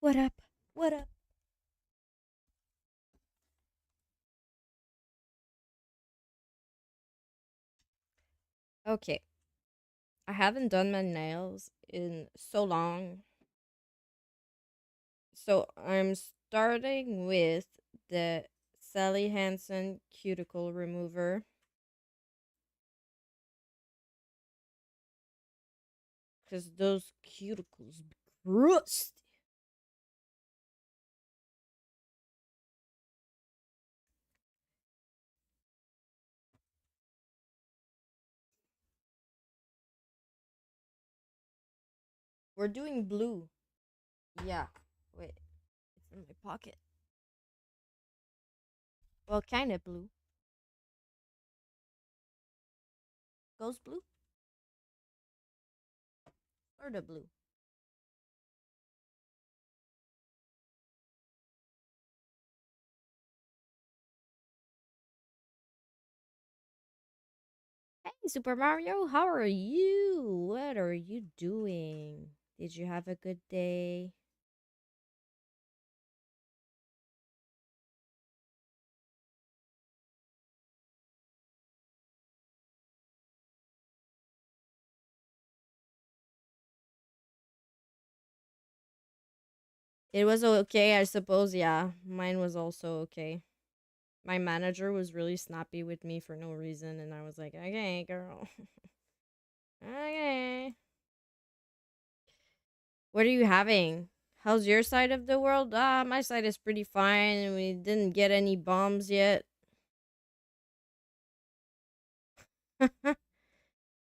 What up? What up? Okay, I haven't done my nails in so long. So I'm starting with the Sally Hansen cuticle remover because those cuticles be crusty. We're doing blue. Yeah. Wait, it's in my pocket. Well, kind of blue. Ghost blue? Or the blue? Hey, Super Mario, how are you? What are you doing? Did you have a good day? It was okay, I suppose. Yeah, mine was also okay. My manager was really snappy with me for no reason, and I was like, okay, girl. Okay. What are you having? How's your side of the world? My side is pretty fine. We didn't get any bombs yet.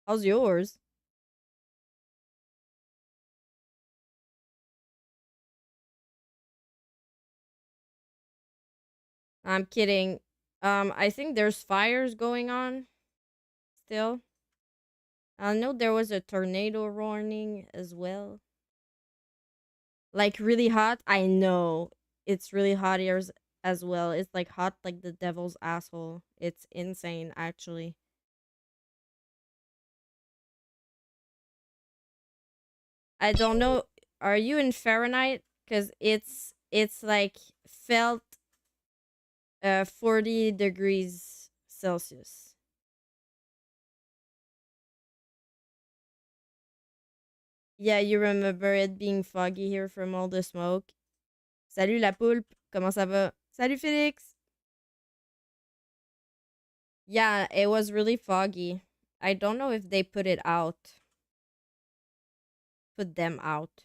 How's yours? I'm kidding. I think there's fires going on still. I know there was a tornado warning as well. Like really hot. I know it's really hot here as well. It's like hot like the devil's asshole. It's insane, actually. I don't know. Are you in Fahrenheit? Because it's like felt 40 degrees Celsius. Yeah, you remember it being foggy here from all the smoke. Salut la poulpe, comment ça va? Salut Félix. Yeah, it was really foggy. I don't know if they put it out. Put them out.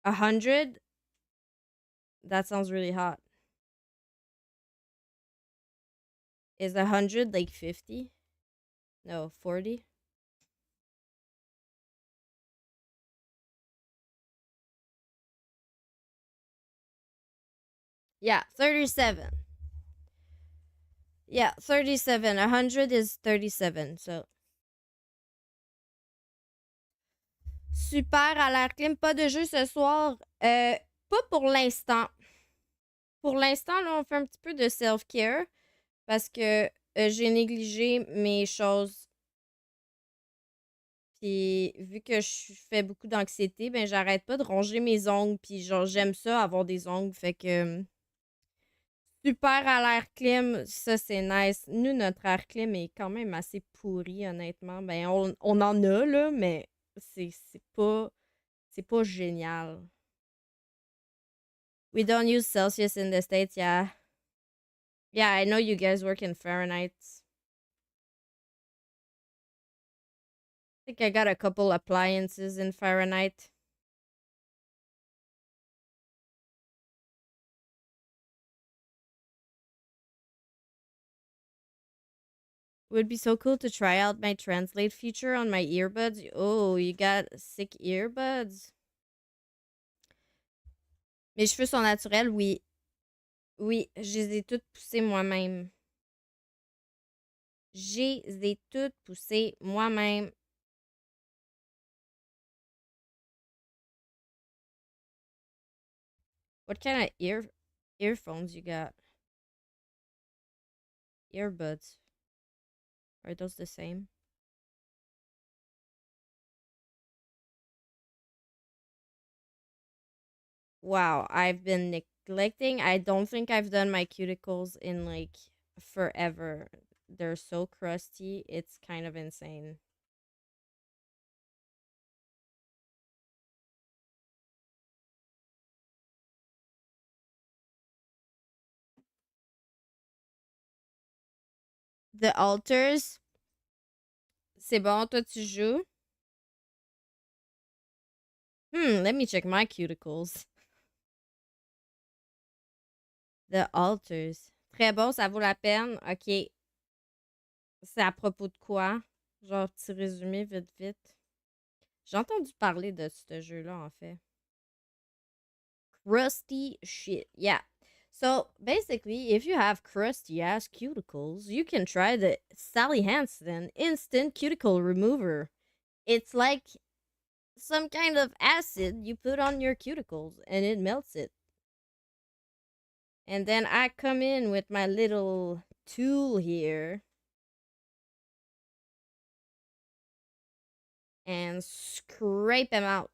100? That sounds really hot. Is 100 like 50? No, 40? Yeah, 37. Yeah, 37. 100 is 37. So, super à l'air clim. Pas de jeu ce soir. Pas pour l'instant. Pour l'instant, là, on fait un petit peu de self-care parce que j'ai négligé mes choses. Puis, vu que je fais beaucoup d'anxiété, ben, j'arrête pas de ronger mes ongles. Puis, genre, j'aime ça, avoir des ongles. Fait que super à l'air clim, ça c'est nice. Nous, notre air clim est quand même assez pourri, honnêtement. Ben, on en a, là, mais c'est pas génial. We don't use Celsius in the States, yeah. Yeah, I know you guys work in Fahrenheit. I think I got a couple appliances in Fahrenheit. Would be so cool to try out my translate feature on my earbuds. Oh, you got sick earbuds? Mes cheveux sont naturels, oui. Oui, je les ai toutes poussées moi-même. Je les ai toutes poussées moi-même. What kind of earphones you got? Earbuds. Are those the same? wow, I've been neglecting. I don't think I've done my cuticles in like forever. They're so crusty. It's kind of insane. The altars, c'est bon, toi tu joues? Let me check my cuticles. The altars. Très bon, ça vaut la peine. Ok, c'est à propos de quoi? Genre, petit résumé vite vite. J'ai entendu parler de ce jeu-là, en fait. Crusty shit. Yeah. So basically, if you have crusty ass cuticles, you can try the Sally Hansen Instant Cuticle Remover. It's like some kind of acid you put on your cuticles and it melts it. And then I come in with my little tool here and scrape them out.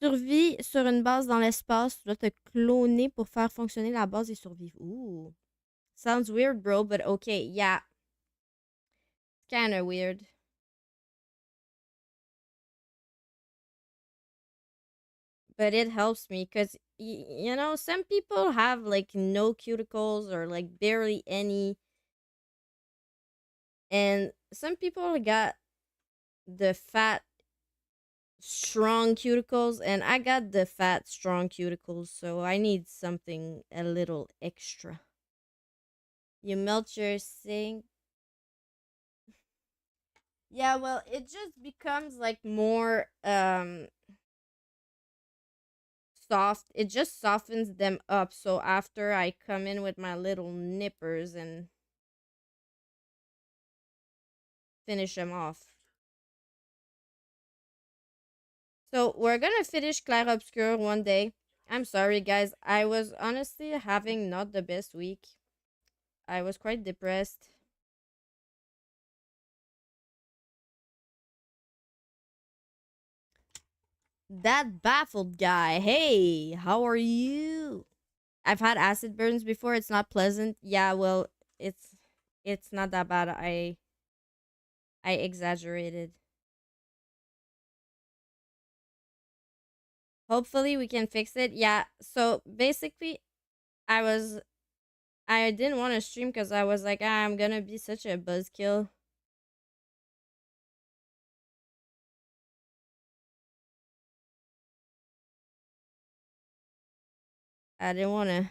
Survie sur une base dans l'espace. Tu dois te cloner pour faire fonctionner la base et survivre. Ooh. Sounds weird, bro, but okay. Yeah. Kind of weird. But it helps me because, you know, some people have like no cuticles or like barely any. And some people got the fat, strong cuticles, and I got the fat, strong cuticles, so I need something a little extra. You melt your sink. Yeah, well, it just becomes like more soft. It just softens them up. So after I come in with my little nippers and finish them off. So we're gonna finish Clair Obscur one day. I'm sorry, guys. I was honestly having not the best week. I was quite depressed. That baffled guy. Hey, how are you? I've had acid burns before. It's not pleasant. Yeah, well, it's not that bad. I exaggerated. Hopefully we can fix it. Yeah. So basically, I didn't want to stream because I was like, I'm gonna be such a buzzkill. I didn't want to.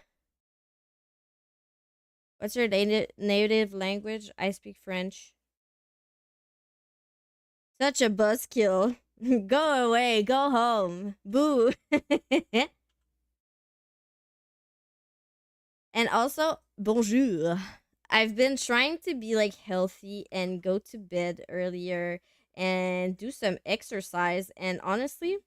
What's your native language? I speak French. Such a buzzkill. Go away. Go home. Boo. And also, bonjour. I've been trying to be like healthy and go to bed earlier and do some exercise. And honestly,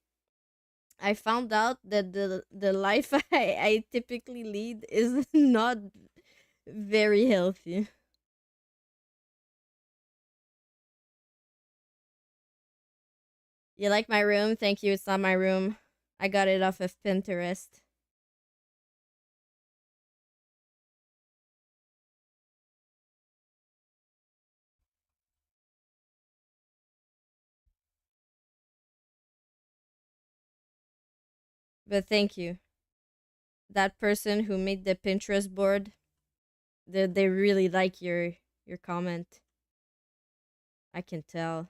I found out that the life I typically lead is not very healthy. You like my room? Thank you. It's not my room. I got it off of Pinterest. But thank you. That person who made the Pinterest board, they really like your comment. I can tell.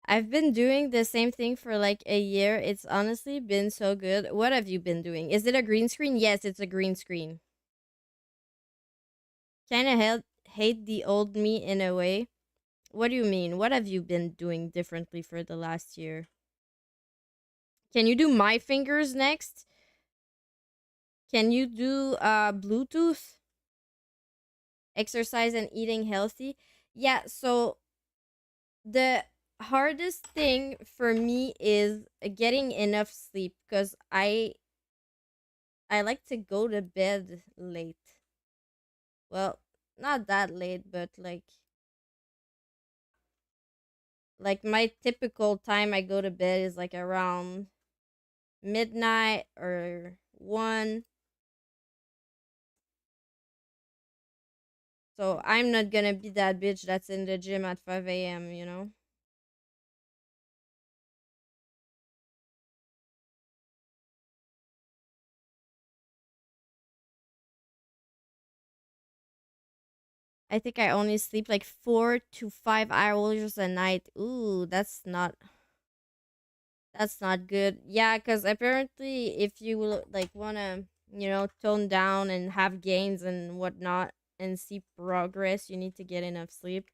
I've been doing the same thing for like a year. It's honestly been so good. What have you been doing? Is it a green screen? Yes, it's a green screen. Kind of hate the old me in a way. What do you mean? What have you been doing differently for the last year? Can you do my fingers next? Can you do Bluetooth? Exercise and eating healthy? Yeah, so the hardest thing for me is getting enough sleep because I like to go to bed late. Well, not that late, but like my typical time I go to bed is like around midnight or 1. So I'm not gonna be that bitch that's in the gym at 5 a.m., you know? I think I only sleep like 4 to 5 hours a night. Ooh, that's not good. Yeah, because apparently if you like wanna, tone down and have gains and whatnot and see progress, you need to get enough sleep.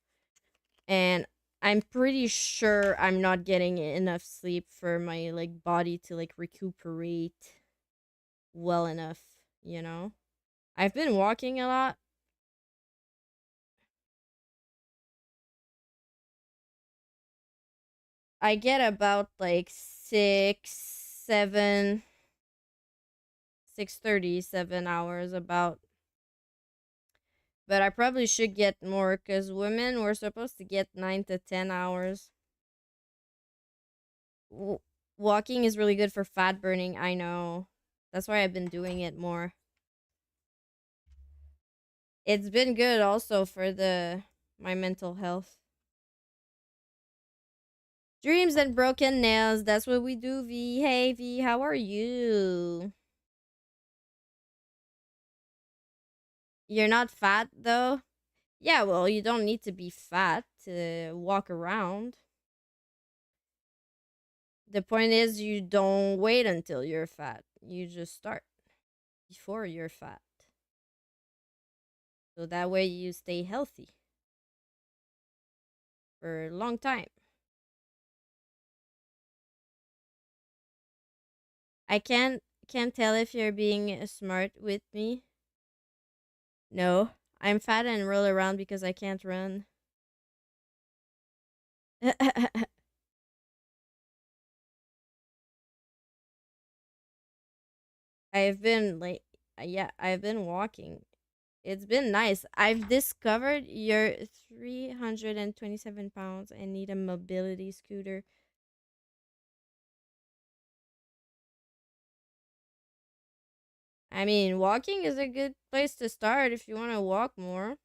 And I'm pretty sure I'm not getting enough sleep for my like body to like recuperate well enough, you know? I've been walking a lot. I get about like 6:37 hours about, but I probably should get more because women were supposed to get 9 to 10 hours. W- Walking is really good for fat burning. I know. That's why I've been doing it more. It's been good also for the my mental health. Dreams and broken nails. That's what we do, V. Hey, V. How are you? You're not fat though. Yeah, well, you don't need to be fat to walk around. The point is, you don't wait until you're fat. You just start before you're fat. So that way you stay healthy for a long time. I can't tell if you're being smart with me. No, I'm fat and roll around because I can't run. I've been like, yeah, I've been walking. It's been nice. I've discovered you're 327 pounds and need a mobility scooter. I mean, walking is a good place to start if you want to walk more.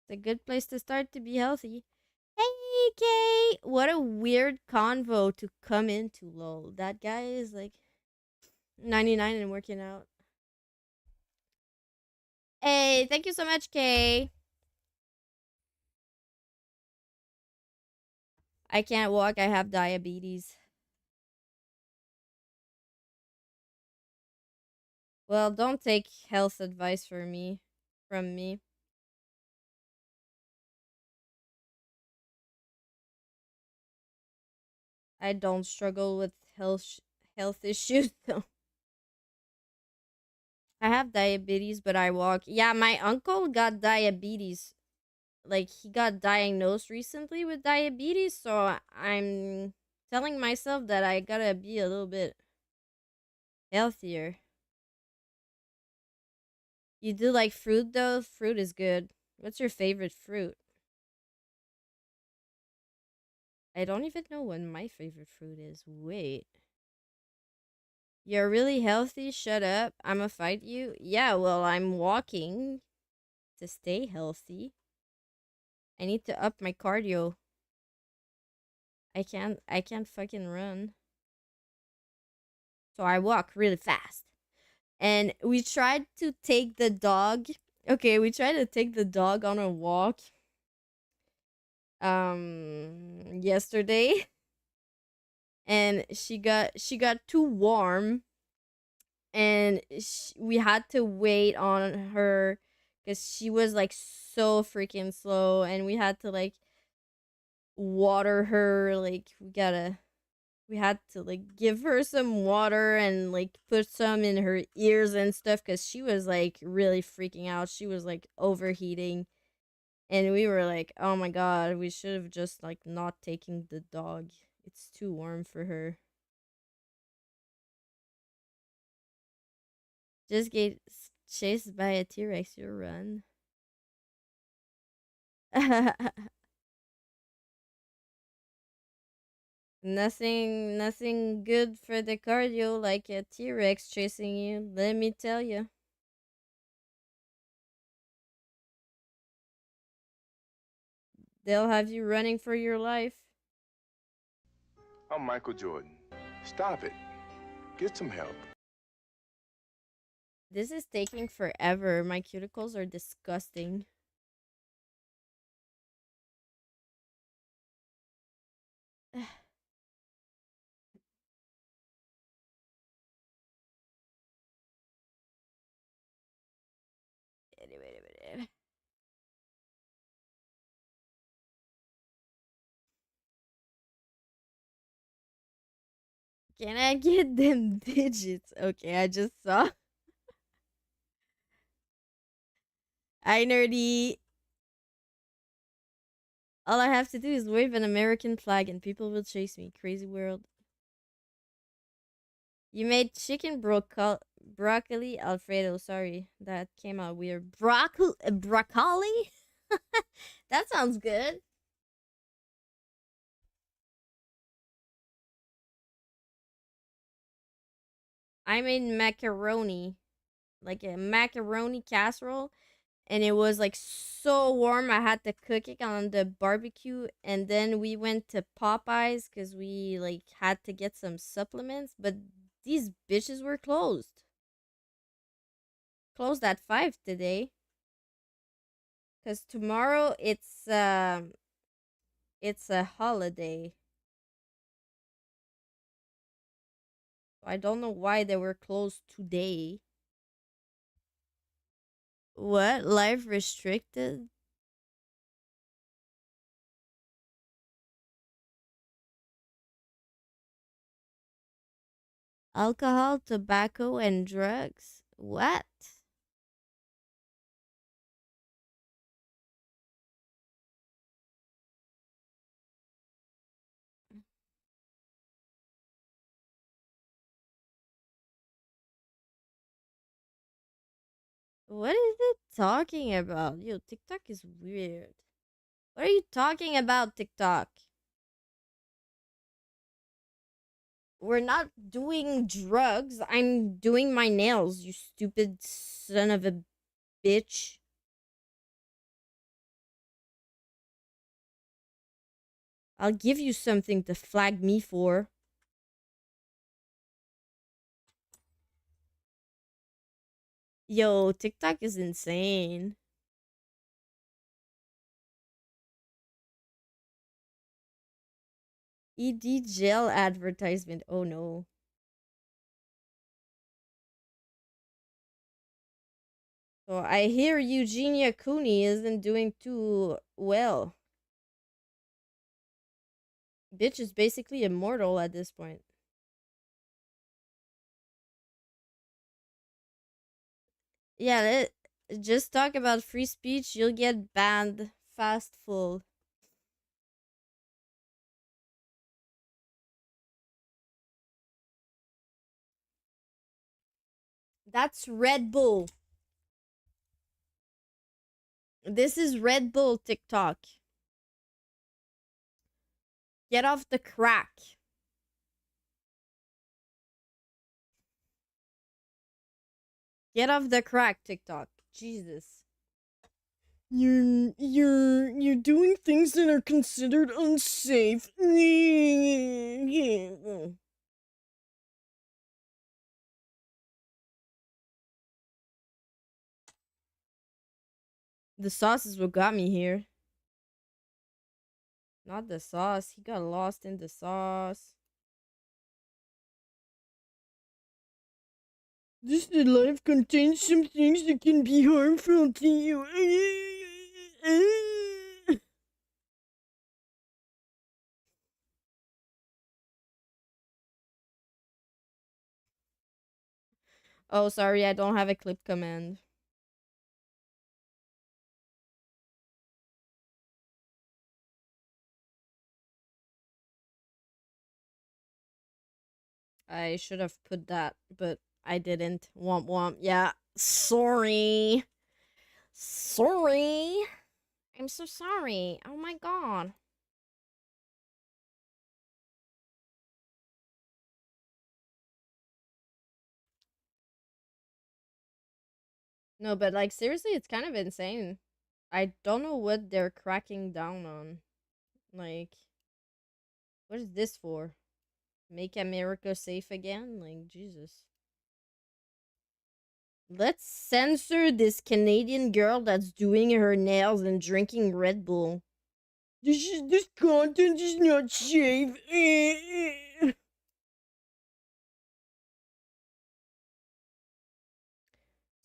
It's a good place to start to be healthy. Hey, Kay! What a weird convo to come into, lol. That guy is like 99 and working out. Hey, thank you so much, Kay. I can't walk. I have diabetes. Well, don't take health advice from me. I don't struggle with health issues. So I have diabetes, but I walk. Yeah, my uncle got diabetes. Like he got diagnosed recently with diabetes, so I'm telling myself that I gotta be a little bit healthier. You do like fruit though? Fruit is good. What's your favorite fruit? I don't even know what my favorite fruit is. Wait. You're really healthy? Shut up. I'ma fight you? Yeah, well, I'm walking to stay healthy. I need to up my cardio. I can't fucking run. So I walk really fast. And we tried to take the dog. Okay, we tried to take the dog on a walk yesterday and she got too warm and we had to wait on her cuz she was like so freaking slow and we had to like water her like we had to like give her some water and like put some in her ears and stuff because she was like really freaking out. She was like overheating. And we were like, oh my god, we should have just like not taken the dog. It's too warm for her. Just get chased by a T-Rex, you run. Nothing good for the cardio like a T-Rex chasing you, let me tell you. They'll have you running for your life. I'm Michael Jordan. Stop it. Get some help. This is taking forever. My cuticles are disgusting. Can I get them digits? Okay, I just saw. I nerdy. All I have to do is wave an American flag and people will chase me. Crazy world. You made chicken broccoli Alfredo. Sorry, that came out weird. Broccoli? That sounds good. I made macaroni, like a macaroni casserole, and it was like so warm. I had to cook it on the barbecue, and then we went to Popeyes because we like had to get some supplements, but these bitches were closed. Closed at 5 today. Cause tomorrow it's a holiday. I don't know why they were closed today. What? Life restricted? Alcohol, tobacco, and drugs? What? What is it talking about? Yo, TikTok is weird. What are you talking about, TikTok? We're not doing drugs. I'm doing my nails, you stupid son of a bitch. I'll give you something to flag me for. Yo, TikTok is insane. ED gel advertisement. Oh no. So I hear Eugenia Cooney isn't doing too well. Bitch is basically immortal at this point. Yeah, just talk about free speech, you'll get banned fast full. That's Red Bull. This is Red Bull TikTok. Get off the crack. Get off the crack, TikTok. Jesus. You're doing things that are considered unsafe. The sauce is what got me here. Not the sauce. He got lost in the sauce. This life contains some things that can be harmful to you. Oh, sorry, I don't have a clip command. I should have put that, but I didn't. Womp womp. Yeah. Sorry. Sorry. I'm so sorry. Oh my god. No, but like seriously, it's kind of insane. I don't know what they're cracking down on. Like, what is this for? Make America safe again? Like, Jesus. Let's censor this Canadian girl that's doing her nails and drinking Red Bull. This content is not safe.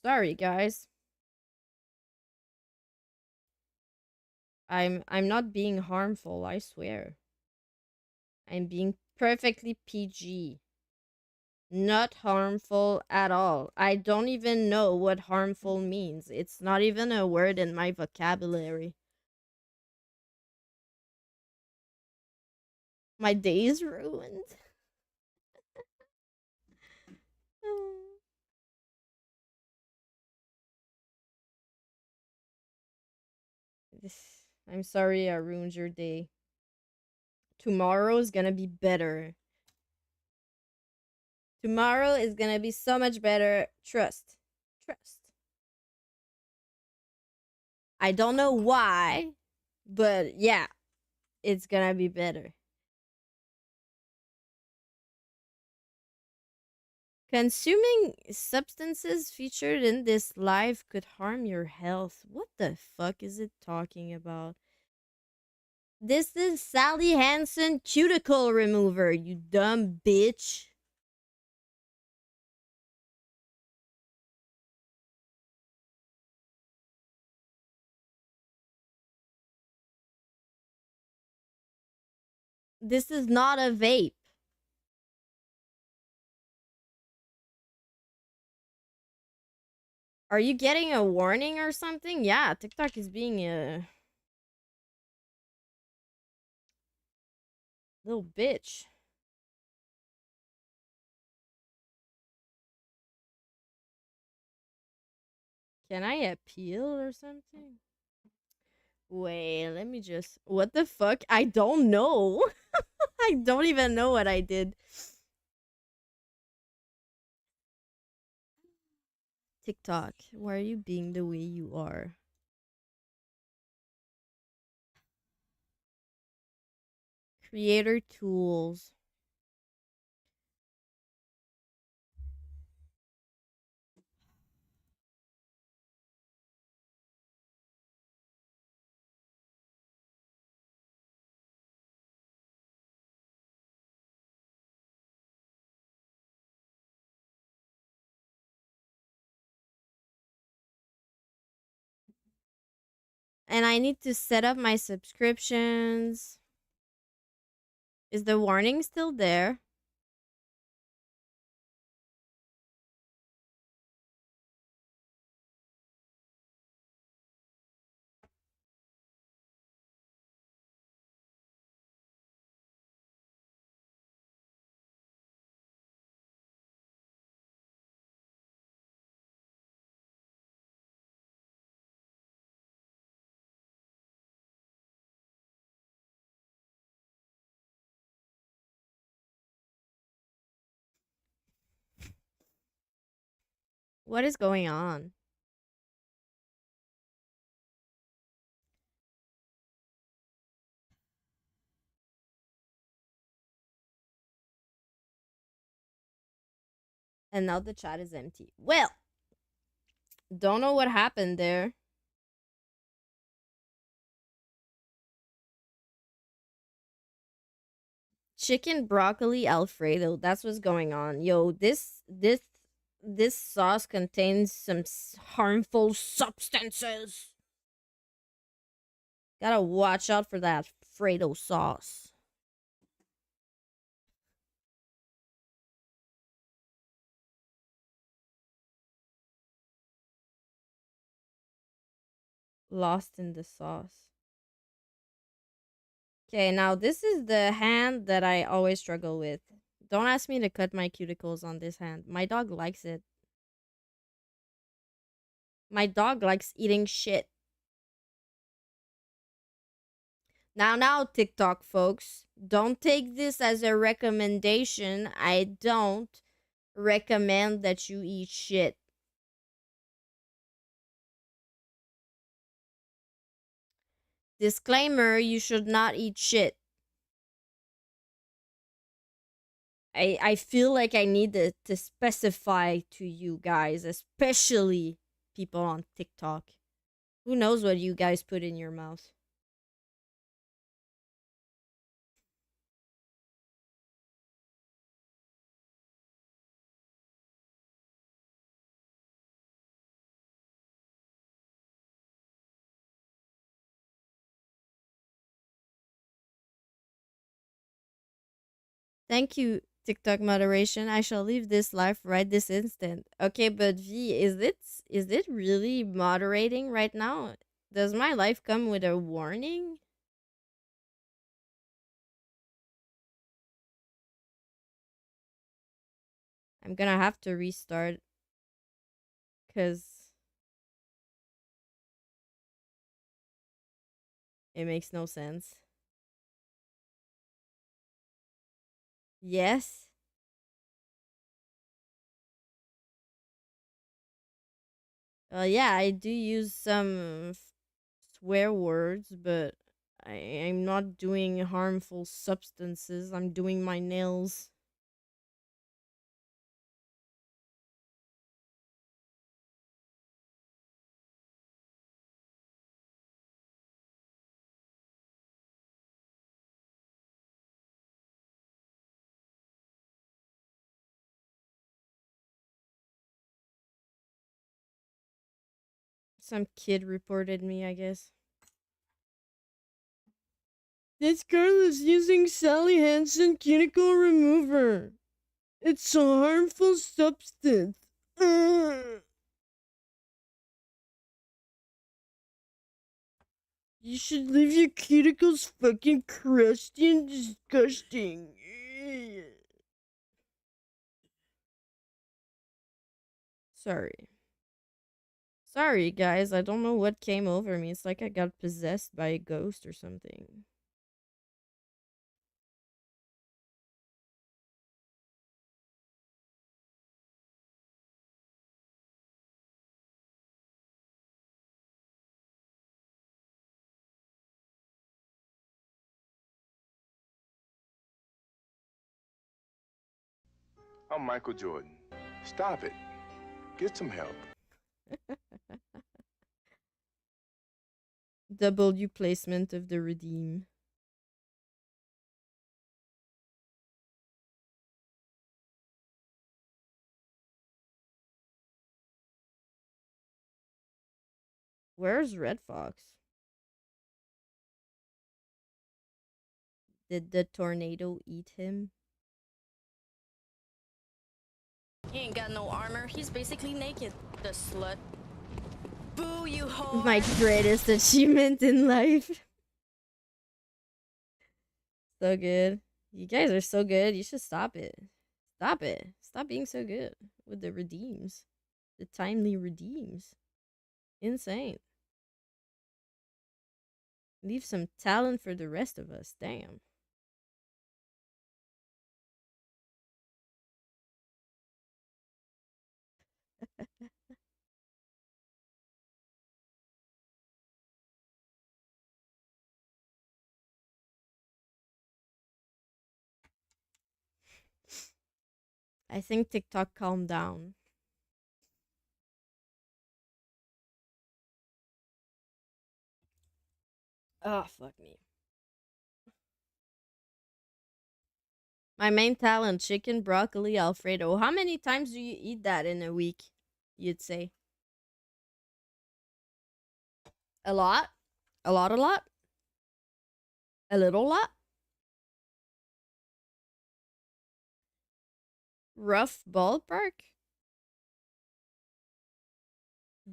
Sorry, guys. I'm not being harmful, I swear. I'm being perfectly PG. Not harmful at all. I don't even know what harmful means. It's not even a word in my vocabulary. My day is ruined. I'm sorry I ruined your day. Tomorrow is gonna be better. Tomorrow is gonna be so much better. Trust. Trust. I don't know why, but yeah, it's gonna be better. Consuming substances featured in this live could harm your health. What the fuck is it talking about? This is Sally Hansen cuticle remover, you dumb bitch. This is not a vape. Are you getting a warning or something? Yeah, TikTok is being a little bitch. Can I appeal or something? Wait, let me just. What the fuck? I don't know. I don't even know what I did. TikTok, why are you being the way you are? Creator tools. And I need to set up my subscriptions. Is the warning still there? What is going on? And now the chat is empty. Well, don't know what happened there. Chicken broccoli alfredo. That's what's going on. Yo, this sauce contains some harmful substances. Gotta watch out for that Fredo sauce. Lost in the sauce. Okay, now this is the hand that I always struggle with. Don't ask me to cut my cuticles on this hand. My dog likes it. My dog likes eating shit. Now, TikTok folks, don't take this as a recommendation. I don't recommend that you eat shit. Disclaimer, you should not eat shit. I feel like I need to specify to you guys, especially people on TikTok. Who knows what you guys put in your mouth? Thank you, TikTok moderation. I shall leave this live right this instant. Okay, but V, is it really moderating right now? Does my life come with a warning? I'm gonna have to restart because it makes no sense. Yes. Yeah, I do use some swear words, but I'm not doing harmful substances. I'm doing my nails. Some kid reported me, I guess. This girl is using Sally Hansen cuticle remover. It's a harmful substance. You should leave your cuticles fucking crusty and disgusting. Sorry. Sorry, guys. I don't know what came over me. It's like I got possessed by a ghost or something. I'm Michael Jordan. Stop it. Get some help. W placement of the redeem. Where's Red Fox? Did the tornado eat him? He ain't got no armor. He's basically naked. The slut. Boo, you whore. My greatest achievement in life. So good. You guys are so good. You should stop it. Stop it. Stop being so good with the redeems. The timely redeems. Insane. Leave some talent for the rest of us. Damn. I think TikTok calmed down. Oh, fuck me. My main talent, chicken, broccoli, Alfredo. How many times do you eat that in a week? You'd say. A lot? A lot, a lot? A little lot? Rough ballpark?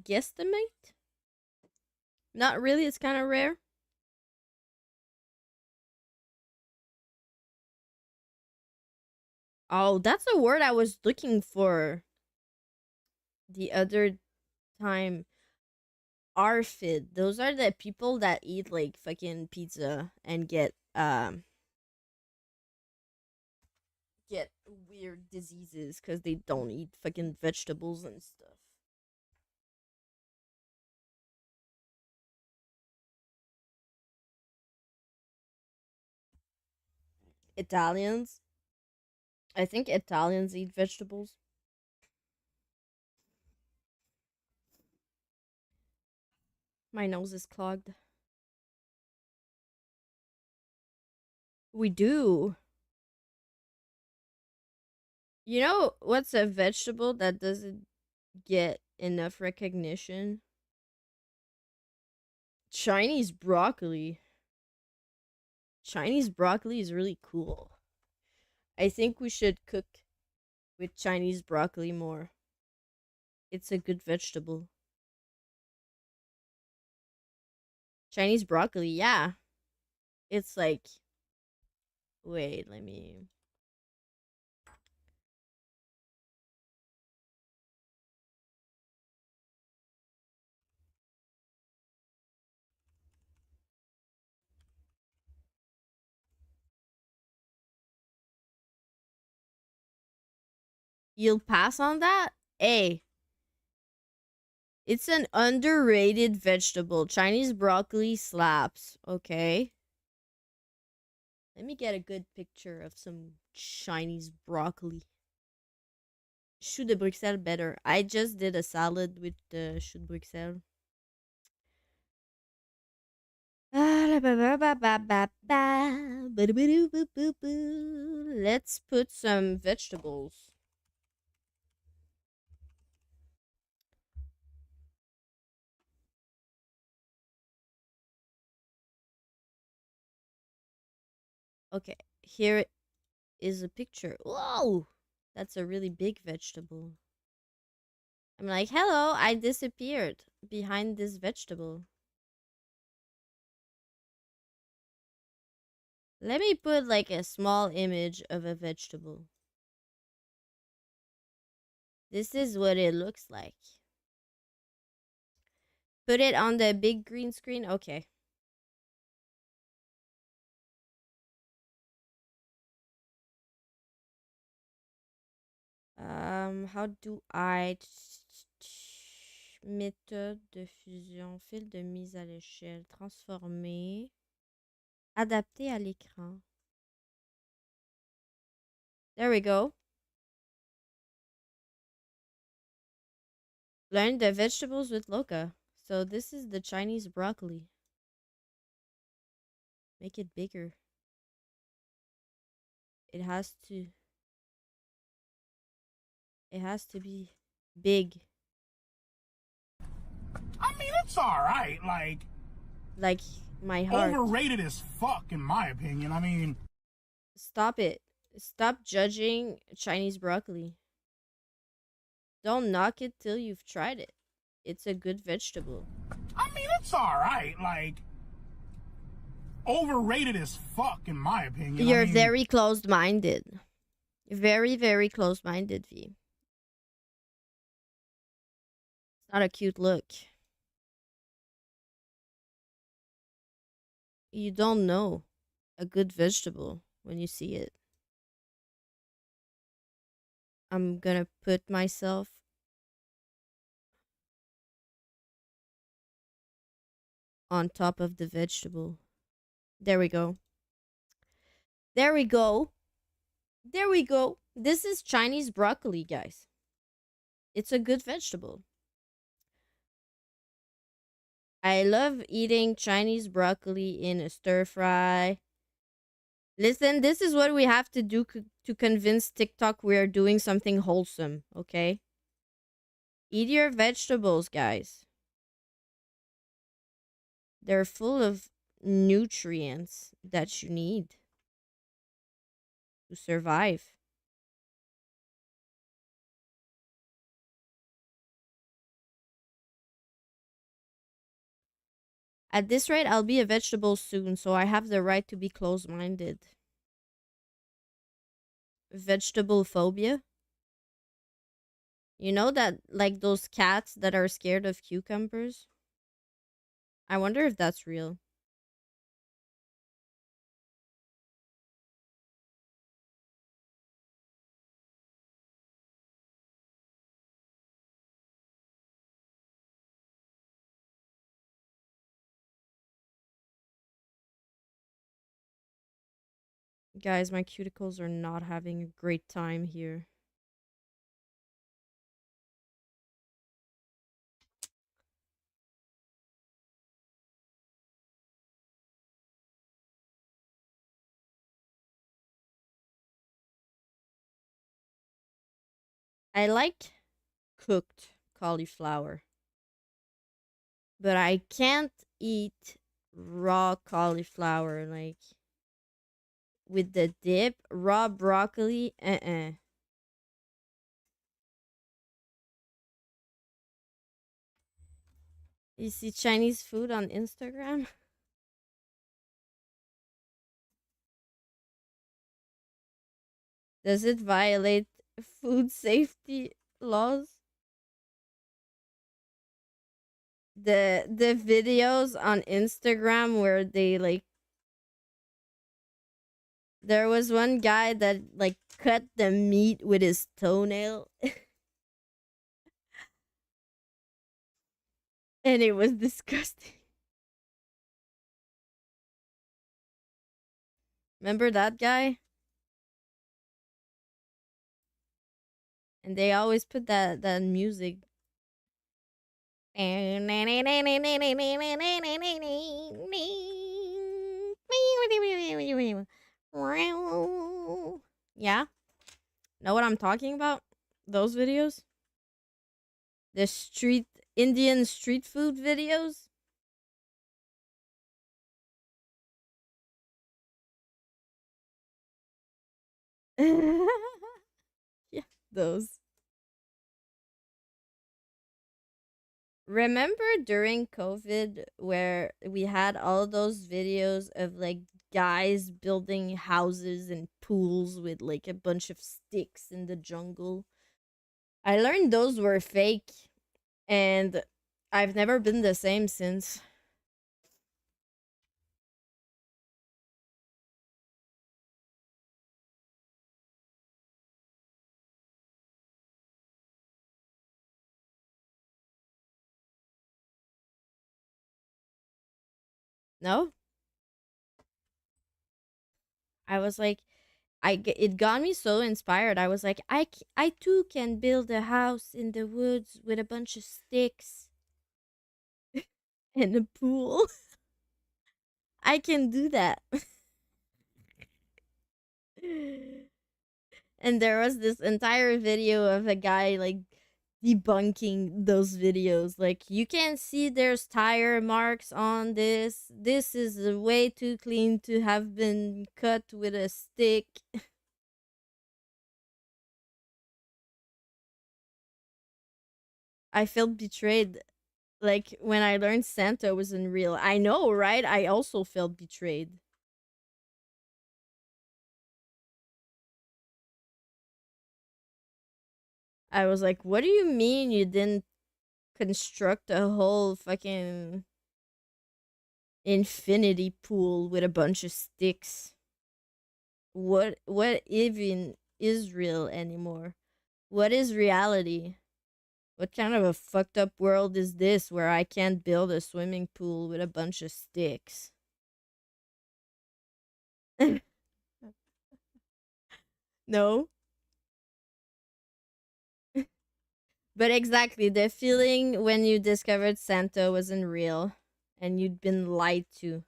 Guesstimate? Not really, it's kind of rare. Oh, that's a word I was looking for the other time. ARFID. Those are the people that eat like fucking pizza and get weird diseases because they don't eat fucking vegetables and stuff. Italians. I think Italians eat vegetables. My nose is clogged. We do. You know what's a vegetable that doesn't get enough recognition? Chinese broccoli. Chinese broccoli is really cool. I think we should cook with Chinese broccoli more. It's a good vegetable. Chinese broccoli, yeah. It's like, wait, let me. You'll pass on that? Hey, it's an underrated vegetable. Chinese broccoli slaps, okay? Let me get a good picture of some Chinese broccoli. Chou de Bruxelles better. I just did a salad with the chou de Bruxelles. Let's put some vegetables. Okay, here is a picture. Whoa! That's a really big vegetable. I'm like, hello, I disappeared behind this vegetable. Let me put like a small image of a vegetable. This is what it looks like. Put it on the big green screen. Okay. How do I méthode de fusion, fil de mise à l'échelle, transformer, adapter à l'écran. There we go. Learn the vegetables with Loka. So this is the Chinese broccoli. Make it bigger. It has to be big. I mean, it's all right. Like my heart. Overrated as fuck, in my opinion. I mean, Stop it. Stop judging Chinese broccoli. Don't knock it till you've tried it. It's a good vegetable. I mean, it's all right. Overrated as fuck, in my opinion. You're very closed-minded. Very, very closed-minded, V. It's not a cute look. You don't know a good vegetable when you see it. I'm gonna put myself on top of the vegetable. There we go. There we go. There we go. This is Chinese broccoli, guys. It's a good vegetable. I love eating Chinese broccoli in a stir fry. Listen, this is what we have to do to convince TikTok we are doing something wholesome, okay? Eat your vegetables, guys. They're full of nutrients that you need to survive. At this rate, I'll be a vegetable soon, so I have the right to be close-minded. vegetable phobia. You know that, like, those cats that are scared of cucumbers? I wonder if that's real. Guys, my cuticles are not having a great time here. I like cooked cauliflower, but I can't eat raw cauliflower, like with the dip. Raw broccoli, You see Chinese food on Instagram? Does it violate food safety laws? The videos on Instagram where they like, there was one guy that like cut the meat with his toenail and it was disgusting. Remember that guy? And they always put that music. Yeah? Know what I'm talking about? Those videos? The street Indian street food videos? Yeah, those. Remember during COVID where we had all those videos of like guys building houses and pools with like a bunch of sticks in the jungle? I learned those were fake and I've never been the same since. No? I was like, it got me so inspired. I was like, I too can build a house in the woods with a bunch of sticks and a pool. I can do that. And there was this entire video of a guy like debunking those videos. Like, you can see there's tire marks on this. This is way too clean to have been cut with a stick. I felt betrayed. Like when I learned Santa wasn't real. I know, right? I also felt betrayed. I was like, what do you mean you didn't construct a whole fucking infinity pool with a bunch of sticks? What even is real anymore? What is reality? What kind of a fucked up world is this where I can't build a swimming pool with a bunch of sticks? No. But exactly, the feeling when you discovered Santa wasn't real and you'd been lied to.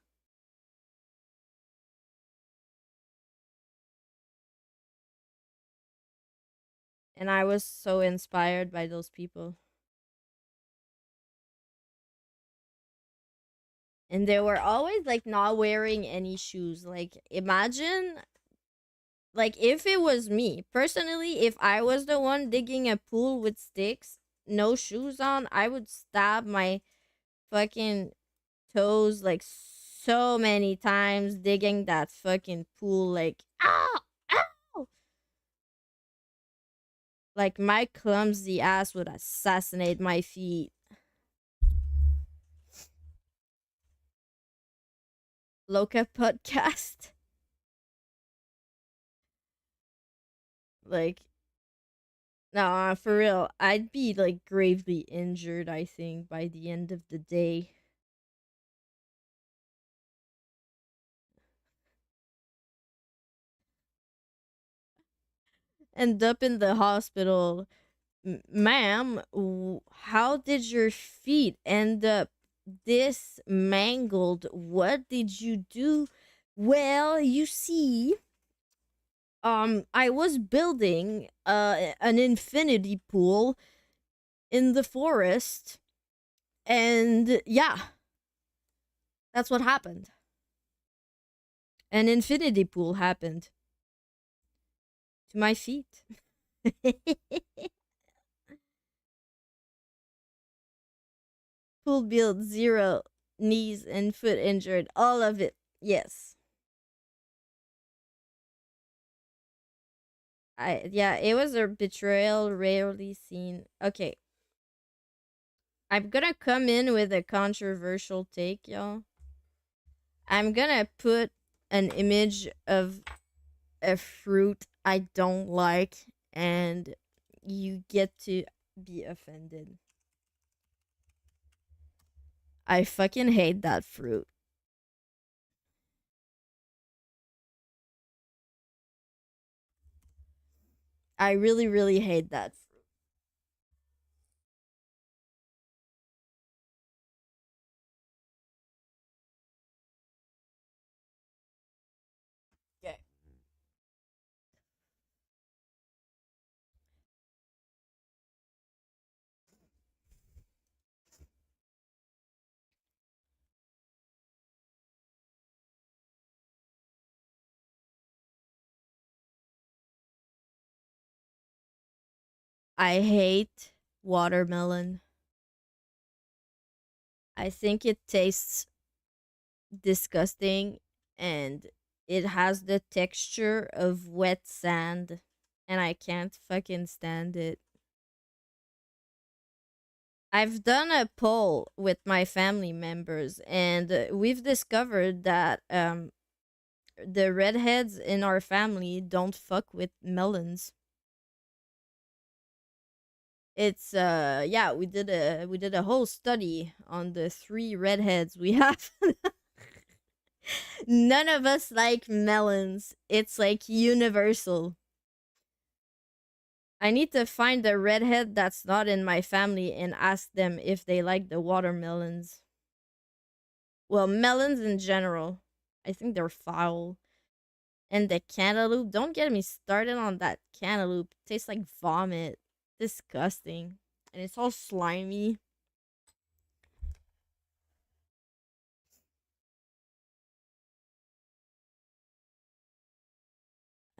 And I was so inspired by those people. And they were always like not wearing any shoes. Like, imagine, like, if it was me personally, if I was the one digging a pool with sticks, no shoes on, I would stab my fucking toes like so many times digging that fucking pool. Like, ow, ow. Like my clumsy ass would assassinate my feet. Loca podcast. Like, nah, for real. I'd be like gravely injured, I think, by the end of the day. End up in the hospital. Ma'am, how did your feet end up this mangled? What did you do? Well, you see, I was building an infinity pool in the forest, and yeah, that's what happened. An infinity pool happened to my feet. Pool build 0, knees and foot injured, all of it. Yes. Yeah, it was a betrayal rarely seen. Okay. I'm gonna come in with a controversial take, y'all. I'm gonna put an image of a fruit I don't like, and you get to be offended. I fucking hate that fruit. I really, really hate that fruit. Okay. I hate watermelon. I think it tastes disgusting, and it has the texture of wet sand, and I can't fucking stand it. I've done a poll with my family members, and we've discovered that the redheads in our family don't fuck with melons. It's yeah, we did a whole study on the 3 redheads we have. None of us like melons. It's like universal. I need to find a redhead that's not in my family and ask them if they like the watermelons. Well, melons in general. I think they're foul. And the cantaloupe, don't get me started on that cantaloupe. It tastes like vomit. Disgusting. And it's all slimy.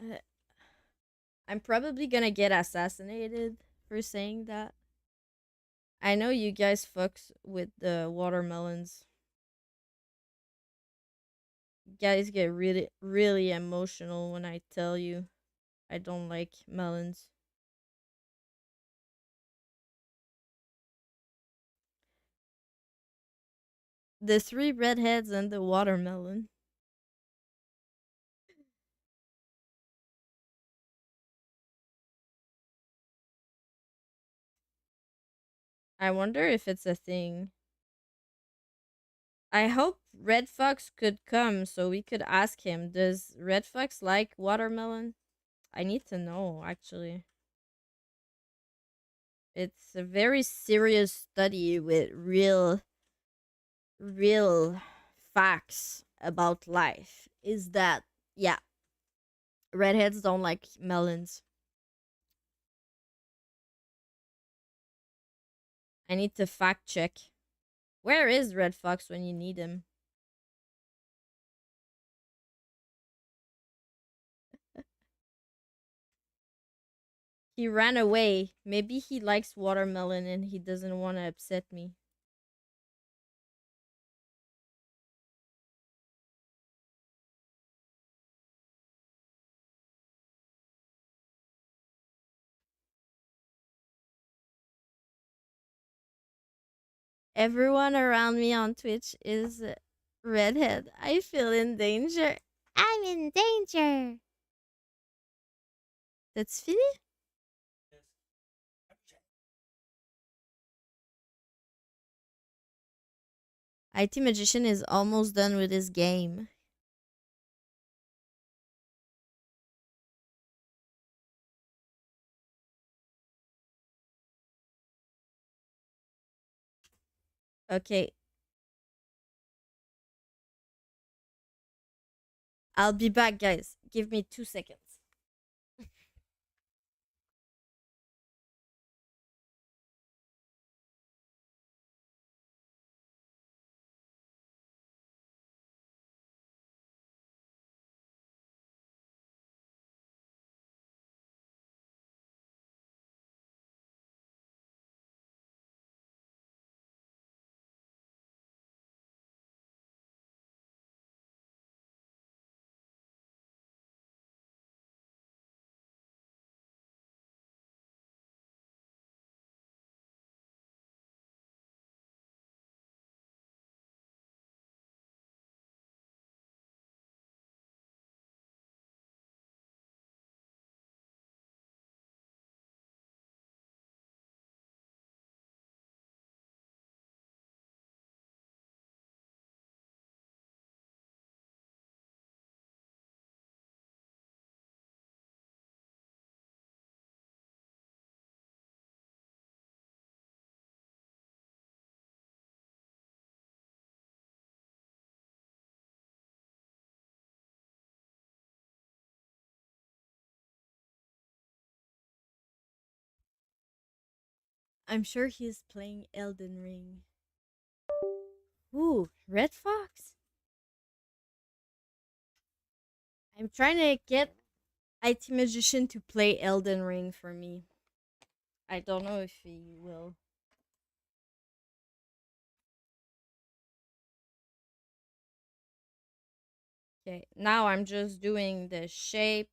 Uh, I'm probably gonna get assassinated for saying that. I know you guys fucks with the watermelons. You guys get really, really emotional when I tell you I don't like melons. The 3 redheads and the watermelon. I wonder if it's a thing. I hope Red Fox could come so we could ask him. Does Red Fox like watermelon? I need to know, actually. It's a very serious study with real facts about life. Is that, yeah, redheads don't like melons. I need to fact check. Where is Red Fox when you need him? He ran away. Maybe he likes watermelon and he doesn't want to upset me. Everyone around me on Twitch is redhead. I feel in danger. I'm in danger. That's fini? IT Magician is almost done with his game. Okay. I'll be back, guys. Give me 2 seconds. I'm sure he's playing Elden Ring. Ooh, Red Fox? I'm trying to get IT Magician to play Elden Ring for me. I don't know if he will. Okay, now I'm just doing the shape.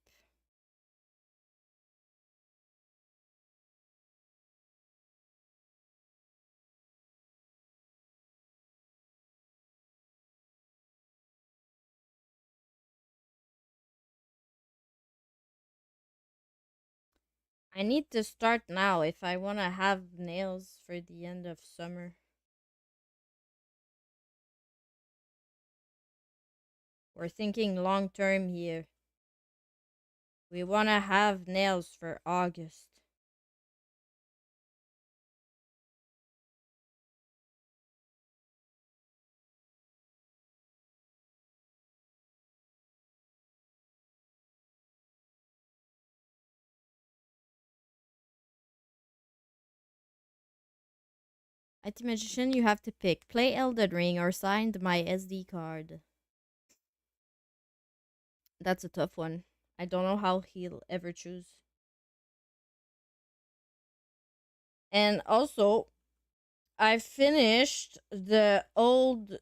I need to start now if I want to have nails for the end of summer. We're thinking long term here. We want to have nails for August. IT Magician, you have to pick play Elden Ring or signed my SD card. That's a tough one. I don't know how he'll ever choose. And also, I finished the old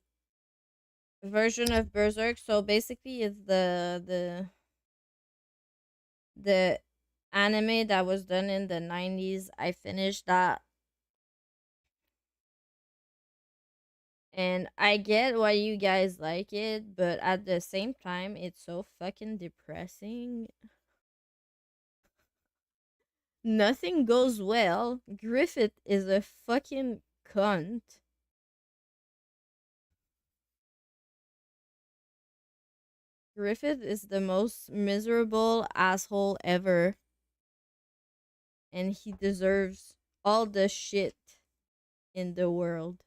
version of Berserk, so basically it's the anime that was done in the 90s. I finished that. And I get why you guys like it, but at the same time, it's so fucking depressing. Nothing goes well. Griffith is a fucking cunt. Griffith is the most miserable asshole ever. And he deserves all the shit in the world.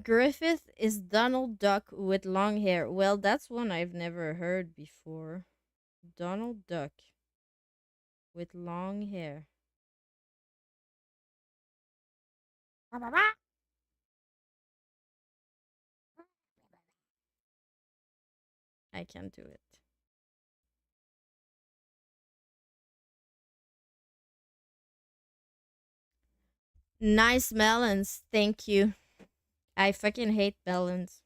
Griffith is Donald Duck with long hair. Well, that's one I've never heard before. Donald Duck with long hair. I can't do it. Nice melons. Thank you. I fucking hate melons.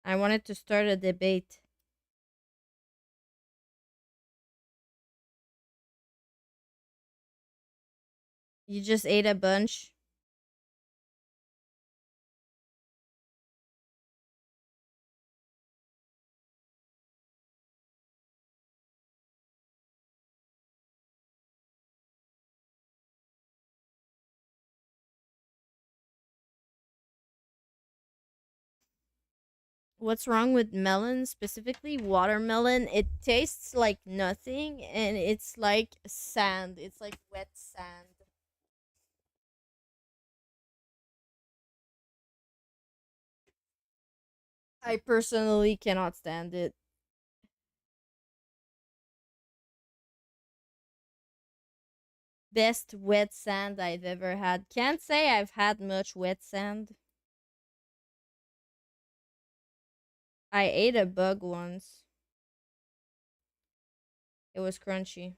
I wanted to start a debate. You just ate a bunch. What's wrong with melon, specifically watermelon? It tastes like nothing and it's like sand. It's like wet sand. I personally cannot stand it. Best wet sand I've ever had. Can't say I've had much wet sand. I ate a bug once. It was crunchy.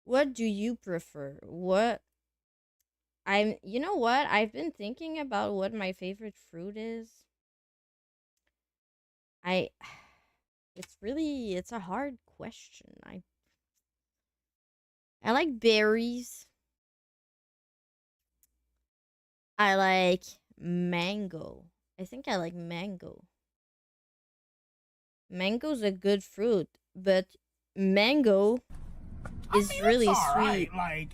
What do you prefer? What you know what? I've been thinking about what my favorite fruit is. I it's a hard question. I like berries. I like mango. I think I like mango. Mango's a good fruit, but mango is it's really alright. sweet. Like,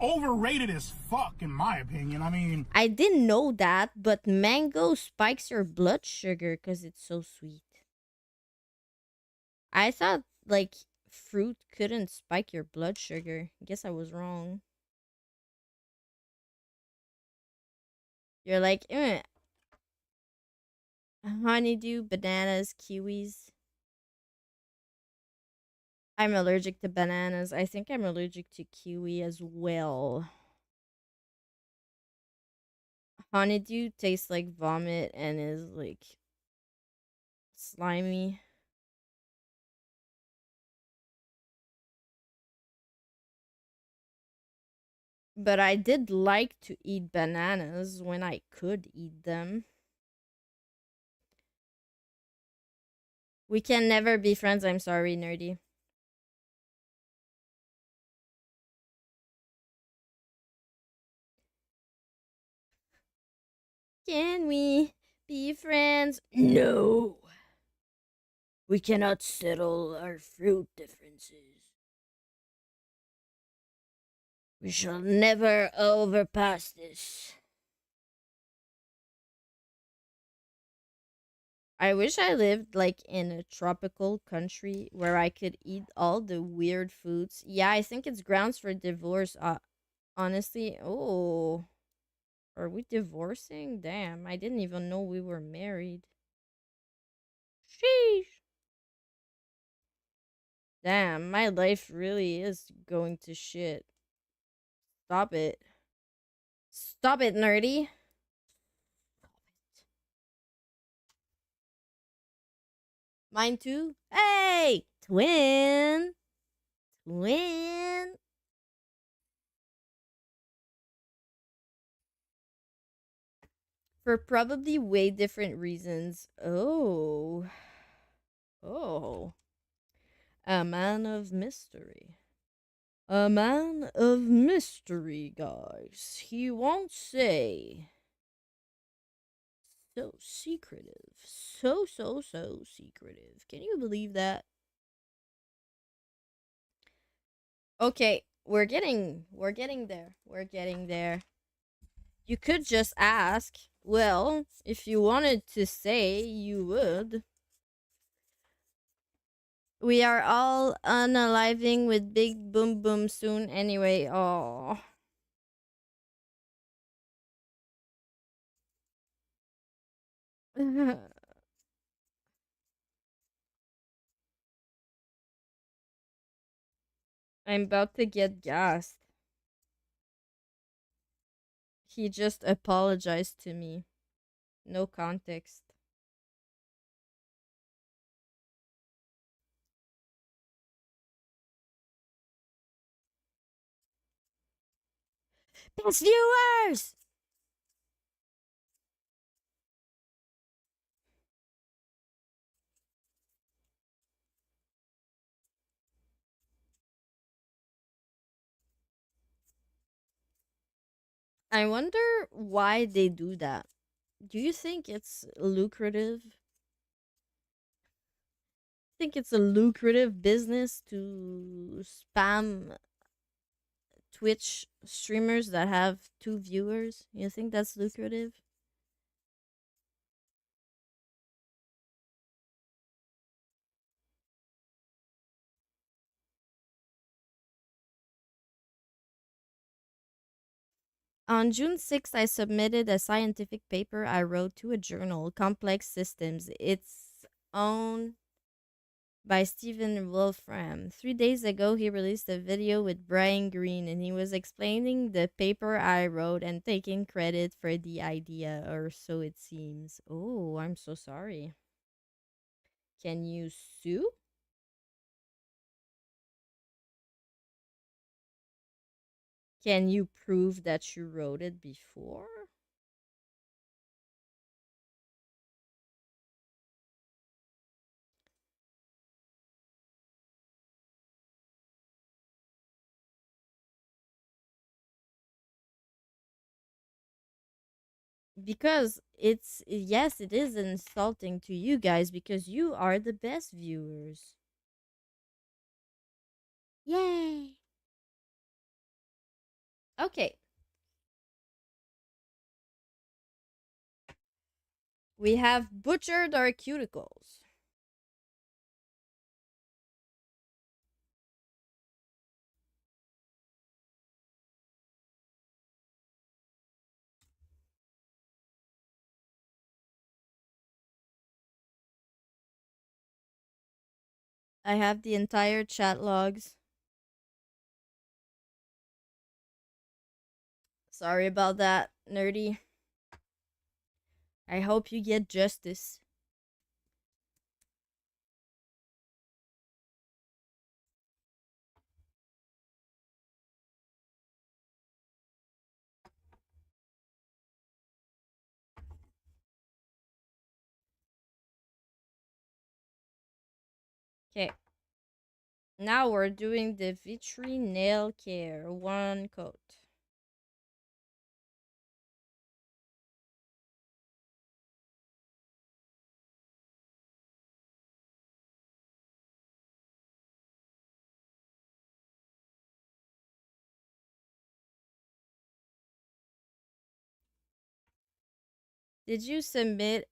overrated as fuck, in my opinion. I mean, I didn't know that, but mango spikes your blood sugar because it's so sweet. I thought like fruit couldn't spike your blood sugar. Guess I was wrong. You're like, honeydew, bananas, kiwis. I'm allergic to bananas. I think I'm allergic to kiwi as well. Honeydew tastes like vomit and is like slimy. But I did like to eat bananas when I could eat them. We can never be friends. I'm sorry, nerdy. Can we be friends? No. We cannot settle our fruit differences. We shall never overpass this. I wish I lived like in a tropical country where I could eat all the weird foods. Yeah, I think it's grounds for divorce. Honestly, oh, are we divorcing? Damn, I didn't even know we were married. Sheesh. Damn, my life really is going to shit. Stop it. Stop it, nerdy. Mine too? Hey! Twin! Twin! For probably way different reasons. Oh. Oh. A man of mystery. A man of mystery, guys. He won't say. So secretive. So secretive. Can you believe that? Okay, we're getting there. We're getting there. You could just ask. Well, if you wanted to say, you would. We are all unaliving with Big Boom Boom soon anyway. Oh. I'm about to get gassed. He just apologized to me. No context. Best viewers! I wonder why they do that. Do you think it's lucrative? Think it's a lucrative business to spam Twitch streamers that have 2 viewers? You think that's lucrative? On June 6th, I submitted a scientific paper I wrote to a journal, Complex Systems. It's owned by Stephen Wolfram. 3 days ago, he released a video with Brian Greene, and he was explaining the paper I wrote and taking credit for the idea, or so it seems. Oh, I'm so sorry. Can you sue? Can you prove that you wrote it before? Because it's, yes, it is insulting to you guys because you are the best viewers. Yay! Okay. We have butchered our cuticles. I have the entire chat logs. Sorry about that, nerdy. I hope you get justice. Okay. Now we're doing the Vitry Nail Care 1 coat. Did you submit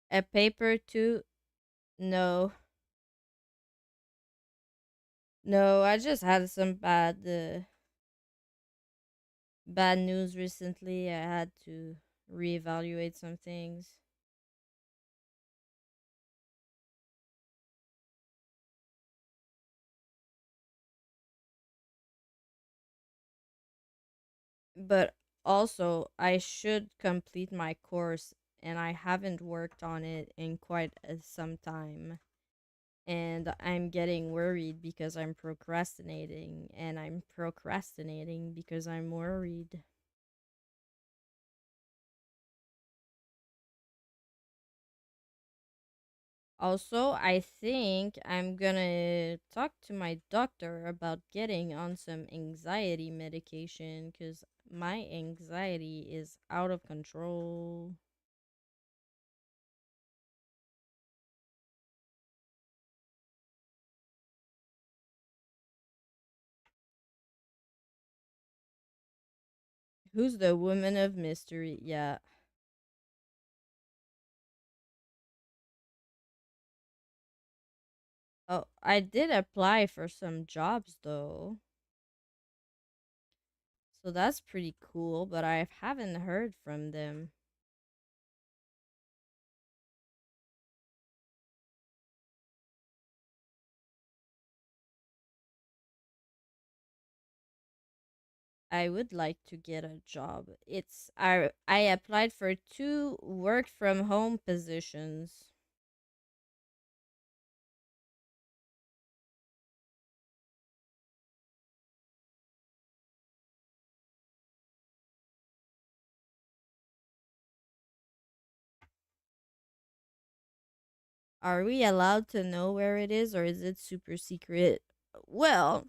a paper to? No. No, I just had some bad news recently. I had to reevaluate some things. But also, I should complete my course, and I haven't worked on it in quite some time. And I'm getting worried because I'm procrastinating, and I'm procrastinating because I'm worried. Also, I think I'm gonna talk to my doctor about getting on some anxiety medication because my anxiety is out of control. Who's the woman of mystery? Yeah. Oh, I did apply for some jobs though. So that's pretty cool, but I haven't heard from them. I would like to get a job. I applied for 2 work from home positions. Are we allowed to know where it is, or is it super secret? Well,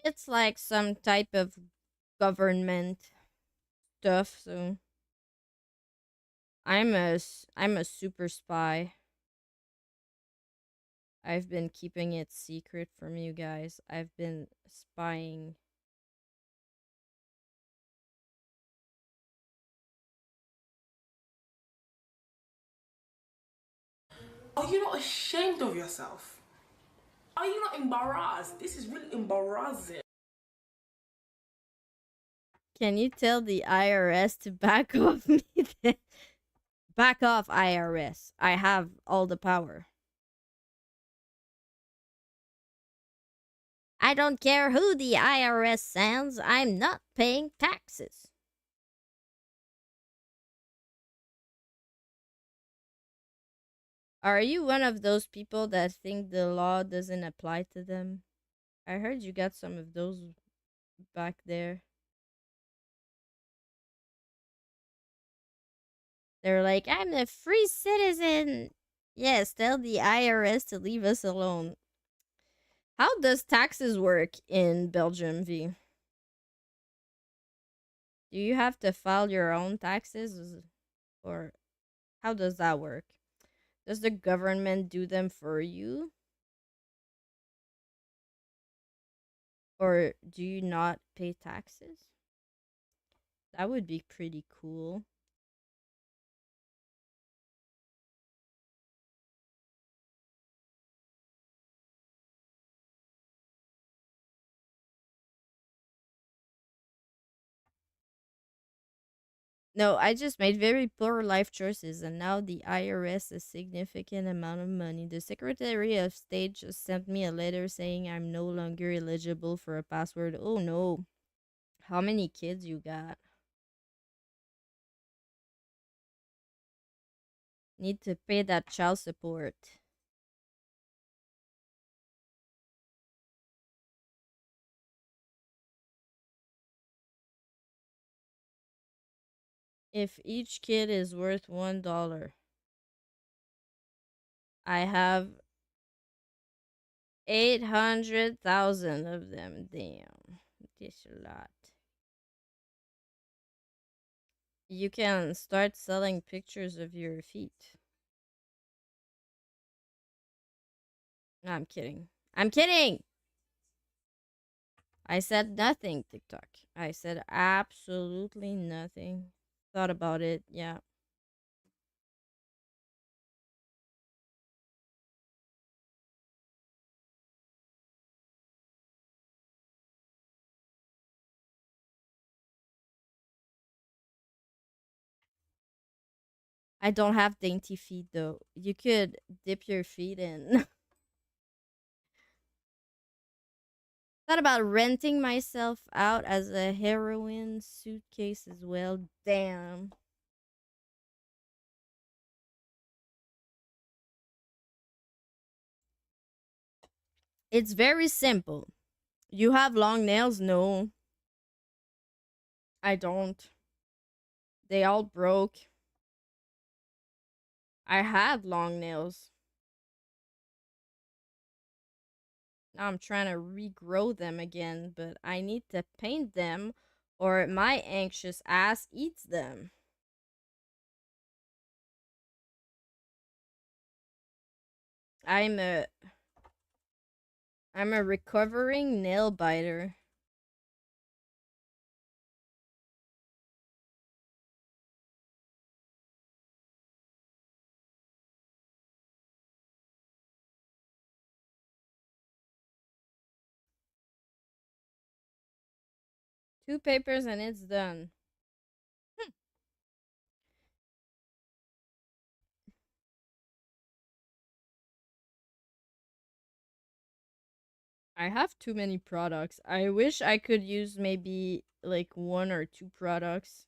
it's like some type of government stuff, so I'm a super spy. I've been keeping it secret from you guys. I've been spying. Are you not ashamed of yourself? Are you not embarrassed? This is really embarrassing. Can you tell the IRS to back off me then? Back off, IRS. I have all the power. I don't care who the IRS sends. I'm not paying taxes. Are you one of those people that think the law doesn't apply to them? I heard you got some of those back there. They're like, I'm a free citizen. Yes, tell the IRS to leave us alone. How does taxes work in Belgium, V? Do you have to file your own taxes? Or how does that work? Does the government do them for you? Or do you not pay taxes? That would be pretty cool. No, I just made very poor life choices, and now the IRS a significant amount of money. The Secretary of State just sent me a letter saying I'm no longer eligible for a password. Oh no. How many kids you got? Need to pay that child support. If each kid is worth $1, I have 800,000 of them. Damn. That's a lot. You can start selling pictures of your feet. No, I'm kidding. I'm kidding! I said nothing, TikTok. I said absolutely nothing. Thought about it, yeah. I don't have dainty feet though. You could dip your feet in. Thought about renting myself out as a heroin suitcase as well. Damn. It's very simple. You have long nails? No, I don't. They all broke. I had long nails. Now I'm trying to regrow them again, but I need to paint them or my anxious ass eats them. I'm a I'm a recovering nail biter. Two papers and it's done. I have too many products. I wish I could use maybe like one or two products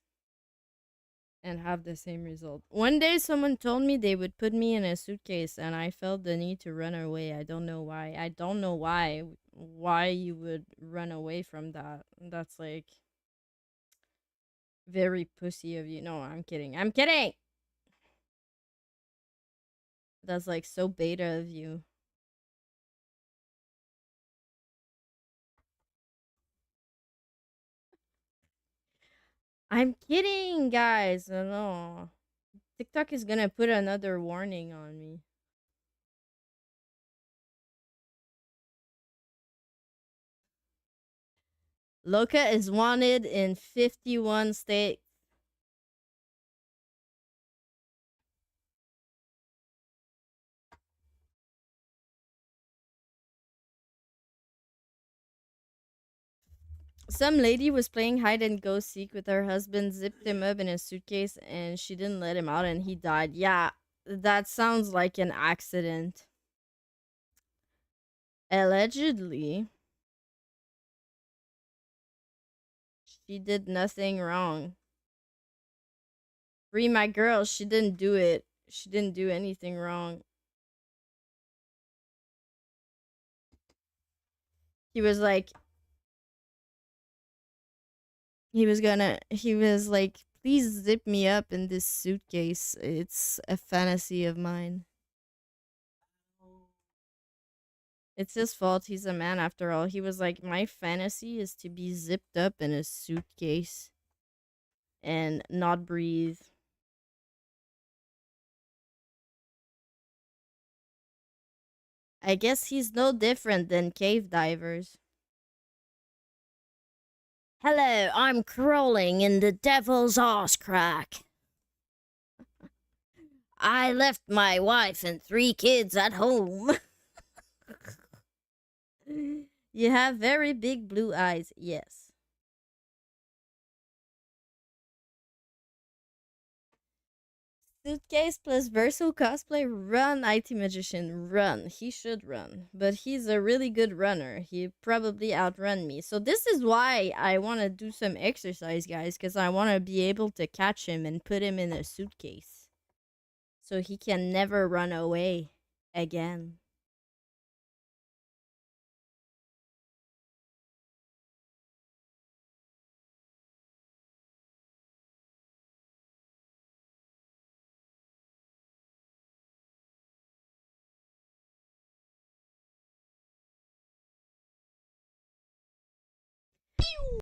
and have the same result. One day someone told me they would put me in a suitcase and I felt the need to run away. I don't know why. I don't know why you would run away from that. That's like Very pussy of you. No, I'm kidding. I'm kidding. That's like so beta of you. I'm kidding, guys. No. TikTok is gonna put another warning on me. Loca is wanted in 51 states. Some lady was playing hide and go seek with her husband, zipped him up in a suitcase, and she didn't let him out, and he died. Yeah, that sounds like an accident. Allegedly, she did nothing wrong. Free my girl, she didn't do it. She didn't do anything wrong. He was like, he was like, please zip me up in this suitcase. It's a fantasy of mine. It's his fault. He's a man after all. He was like, my fantasy is to be zipped up in a suitcase and not breathe. I guess he's no different than cave divers. Hello, I'm crawling in the devil's arse crack. I left my wife and 3 kids at home. You have very big blue eyes, yes. Suitcase plus Verso cosplay, run, IT Magician, run. He should run, but he's a really good runner. He probably outrun me. So this is why I want to do some exercise, guys, because I want to be able to catch him and put him in a suitcase. So he can never run away again.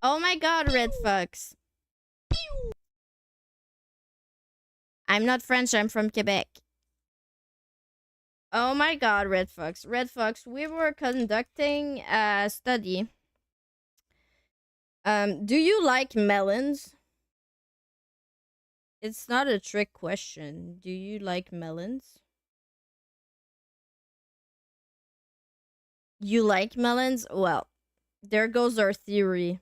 Oh my god, Red Fox. I'm not French, I'm from Quebec. Oh my god, Red Fox. Red Fox, we were conducting a study. Do you like melons? It's not a trick question. Do you like melons? You like melons? Well, there goes our theory.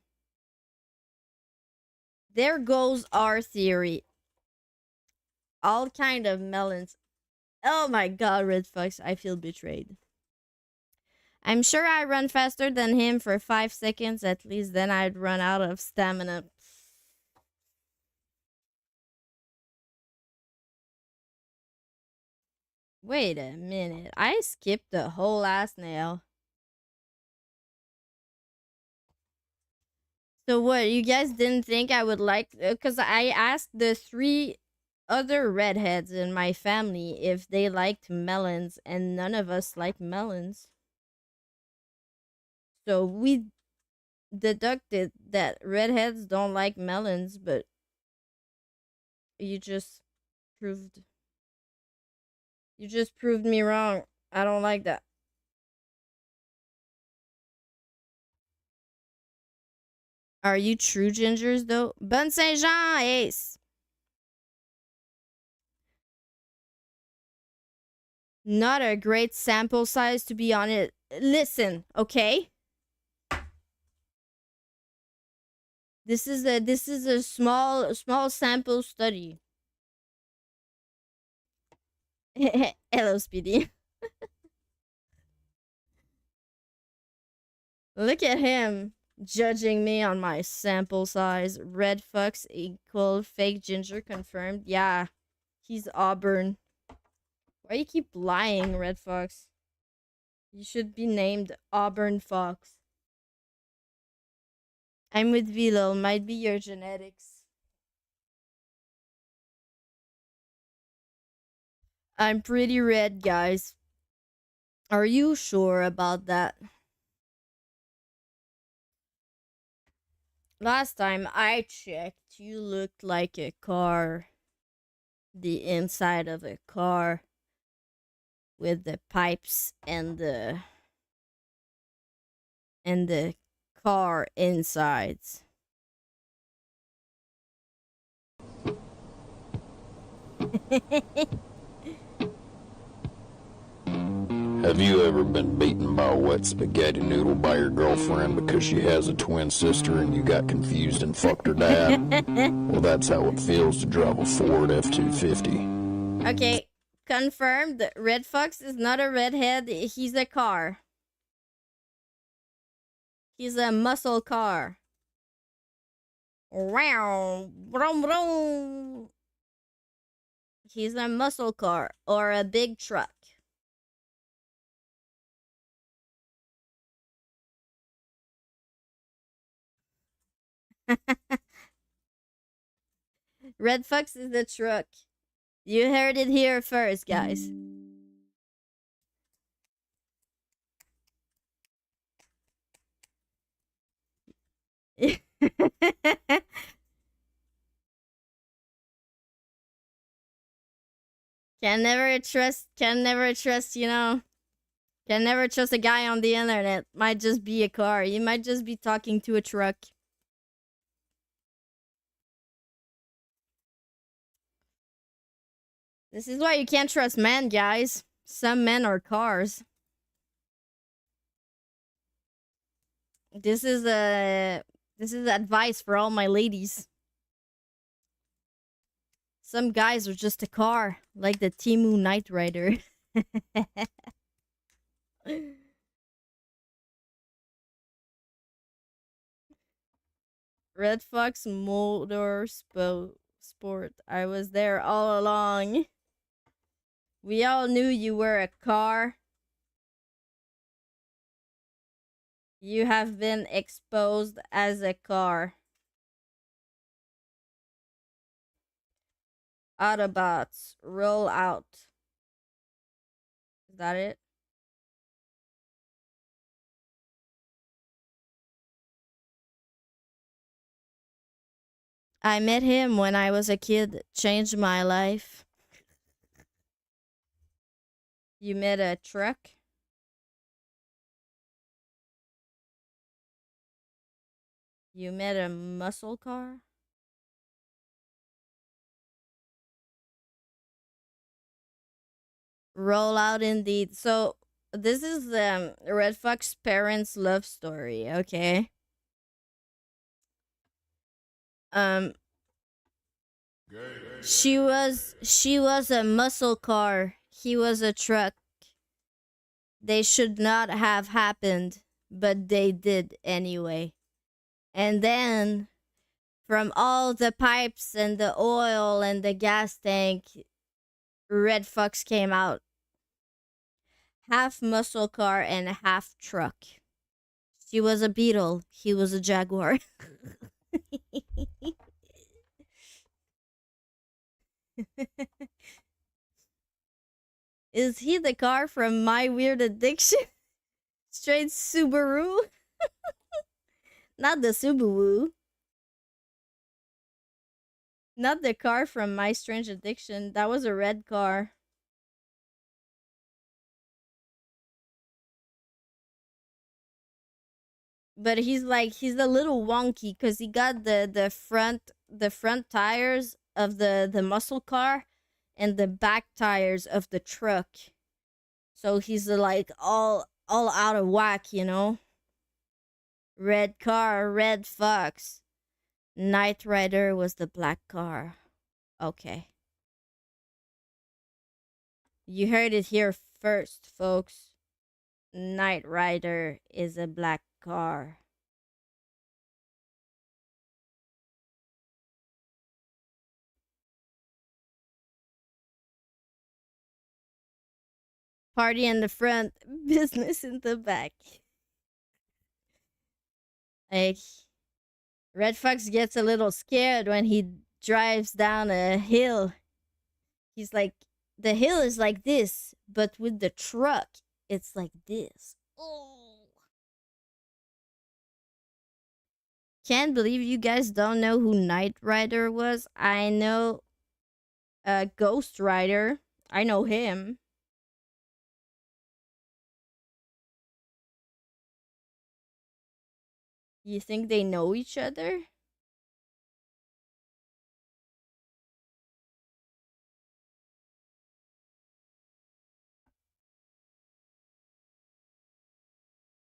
There goes our theory. All kind of melons. Oh my god, Red Fox, I feel betrayed. I'm sure I run faster than him for 5 seconds at least, then I'd run out of stamina. Wait a minute. I skipped the whole last nail. So what, you guys didn't think I would like... Because I asked the 3 other redheads in my family if they liked melons, and none of us like melons. So we deducted that redheads don't like melons, but you just proved me wrong. I don't like that. Are you true gingers though? Bonne Saint Jean, Ace. Not a great sample size to be honest. Listen, okay? This is a small sample study. Hello, Speedy. Look at him judging me on my sample size. Red Fox equal fake ginger confirmed. Yeah, he's Auburn. Why you keep lying, Red Fox? You should be named Auburn Fox. I'm with Vilo. Might be your genetics. I'm pretty red, guys. Are you sure about that? Last time I checked, you looked like a car. The inside of a car with the pipes and the car insides. Have you ever been beaten by a wet spaghetti noodle by your girlfriend because she has a twin sister and you got confused and fucked her dad? Well, that's how it feels to drive a Ford F-250. Okay, confirmed. Red Fox is not a redhead. He's a car. He's a muscle car. Wow, brum brum. He's a muscle car or a big truck. Red Fox is the truck. You heard it here first, guys. Can never trust, you know. Can never trust a guy on the internet. Might just be a car. You might just be talking to a truck. This is why you can't trust men, guys. Some men are cars. This is advice for all my ladies. Some guys are just a car, like the Temu Knight Rider. Red Fox Motor Sport. I was there all along. We all knew you were a car. You have been exposed as a car. Autobots, roll out. Is that it? I met him when I was a kid. Changed my life. You met a truck? You met a muscle car? Roll out indeed. So this is Red Fox parents' love story, okay? She was a muscle car. He was a truck. They should not have happened, but they did anyway. And then from all the pipes and the oil and the gas tank, Red Fox came out. Half muscle car and half truck. She was a Beetle. He was a Jaguar. Is he the car from My Weird Addiction? Straight Subaru? Not the Subaru. Not the car from My Strange Addiction. That was a red car. But he's a little wonky because he got the front tires of the muscle car and the back tires of the truck. So he's like all out of whack, you know? Red car, Red Fox. Knight Rider was the black car. Okay. You heard it here first, folks. Knight Rider is a black car. Party in the front, business in the back. Like, Red Fox gets a little scared when he drives down a hill. He's like, the hill is like this, but with the truck, it's like this. Oh. Can't believe you guys don't know who Knight Rider was. I know Ghost Rider. I know him. You think they know each other?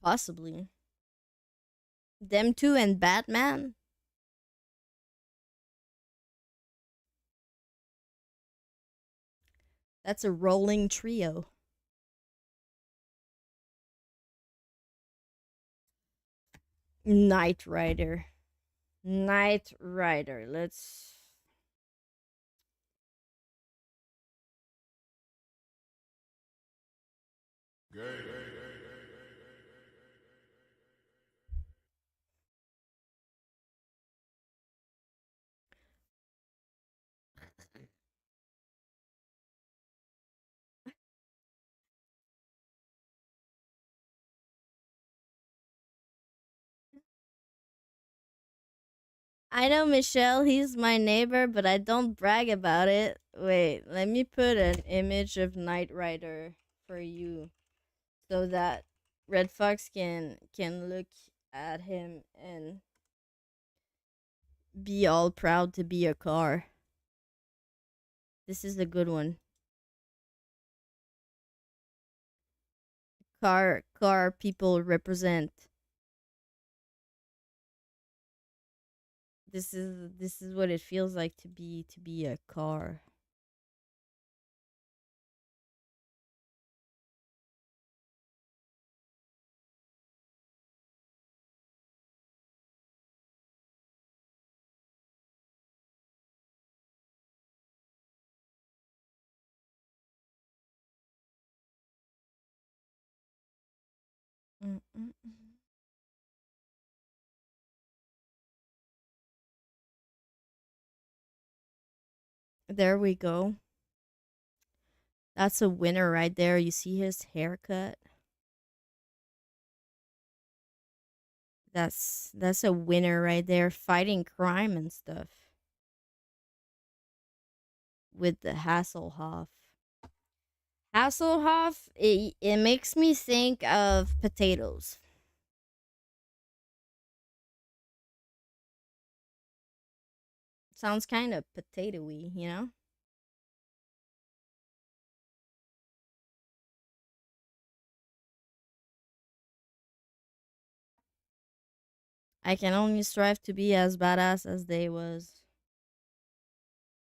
Possibly. Them two and Batman? That's a rolling trio. Knight Rider. Knight Rider. Let's. I know Michelle, he's my neighbor, but I don't brag about it. Wait, let me put an image of Knight Rider for you so that Red Fox can look at him and be all proud to be a car. This is a good one. Car people represent. This is what it feels like to be a car. Mm-mm-mm. There we go. That's a winner right there. You see his haircut? That's a winner right there, fighting crime and stuff with the Hasselhoff. Hasselhoff, it makes me think of potatoes. Sounds kind of potatoey, you know? I can only strive to be as badass as they was.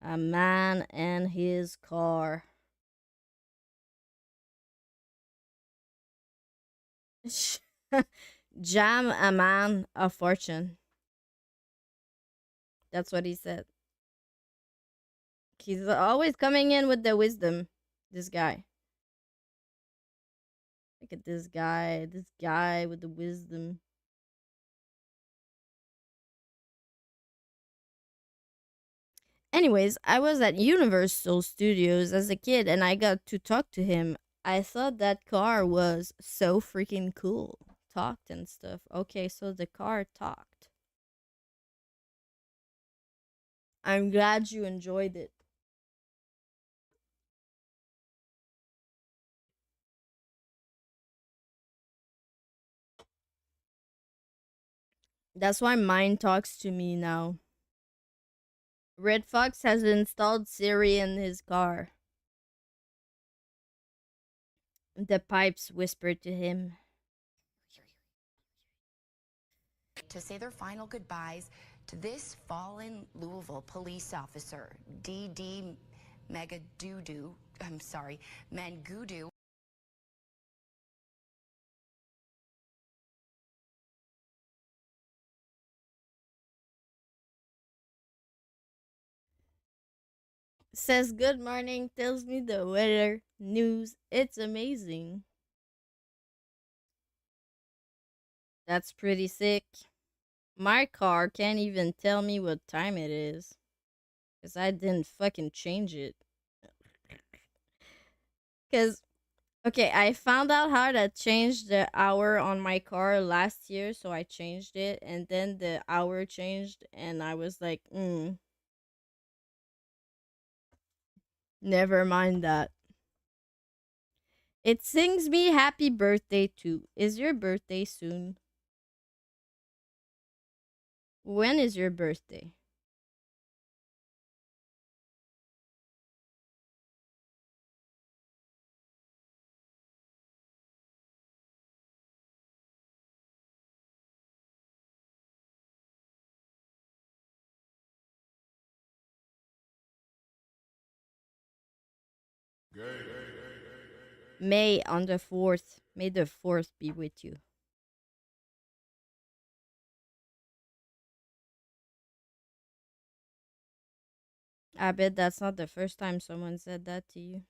A man and his car. Jam a man of fortune. That's what he said. He's always coming in with the wisdom. This guy. Look at this guy. This guy with the wisdom. Anyways, I was at Universal Studios as a kid and I got to talk to him. I thought that car was so freaking cool. Talked and stuff. Okay, so the car talked. I'm glad you enjoyed it. That's why mine talks to me now. Red Fox has installed Siri in his car. The pipes whispered to him. To say their final goodbyes to this fallen Louisville police officer, D.D. Mangudu. Says good morning, tells me the weather, news. It's amazing. That's pretty sick. My car can't even tell me what time it is. Because I didn't fucking change it. Cause okay, I found out how to change the hour on my car last year, so I changed it, and then the hour changed, and I was like, never mind that. It sings me happy birthday too. Is your birthday soon? When is your birthday? May on the 4th. May the 4th be with you. I bet that's not the first time someone said that to you.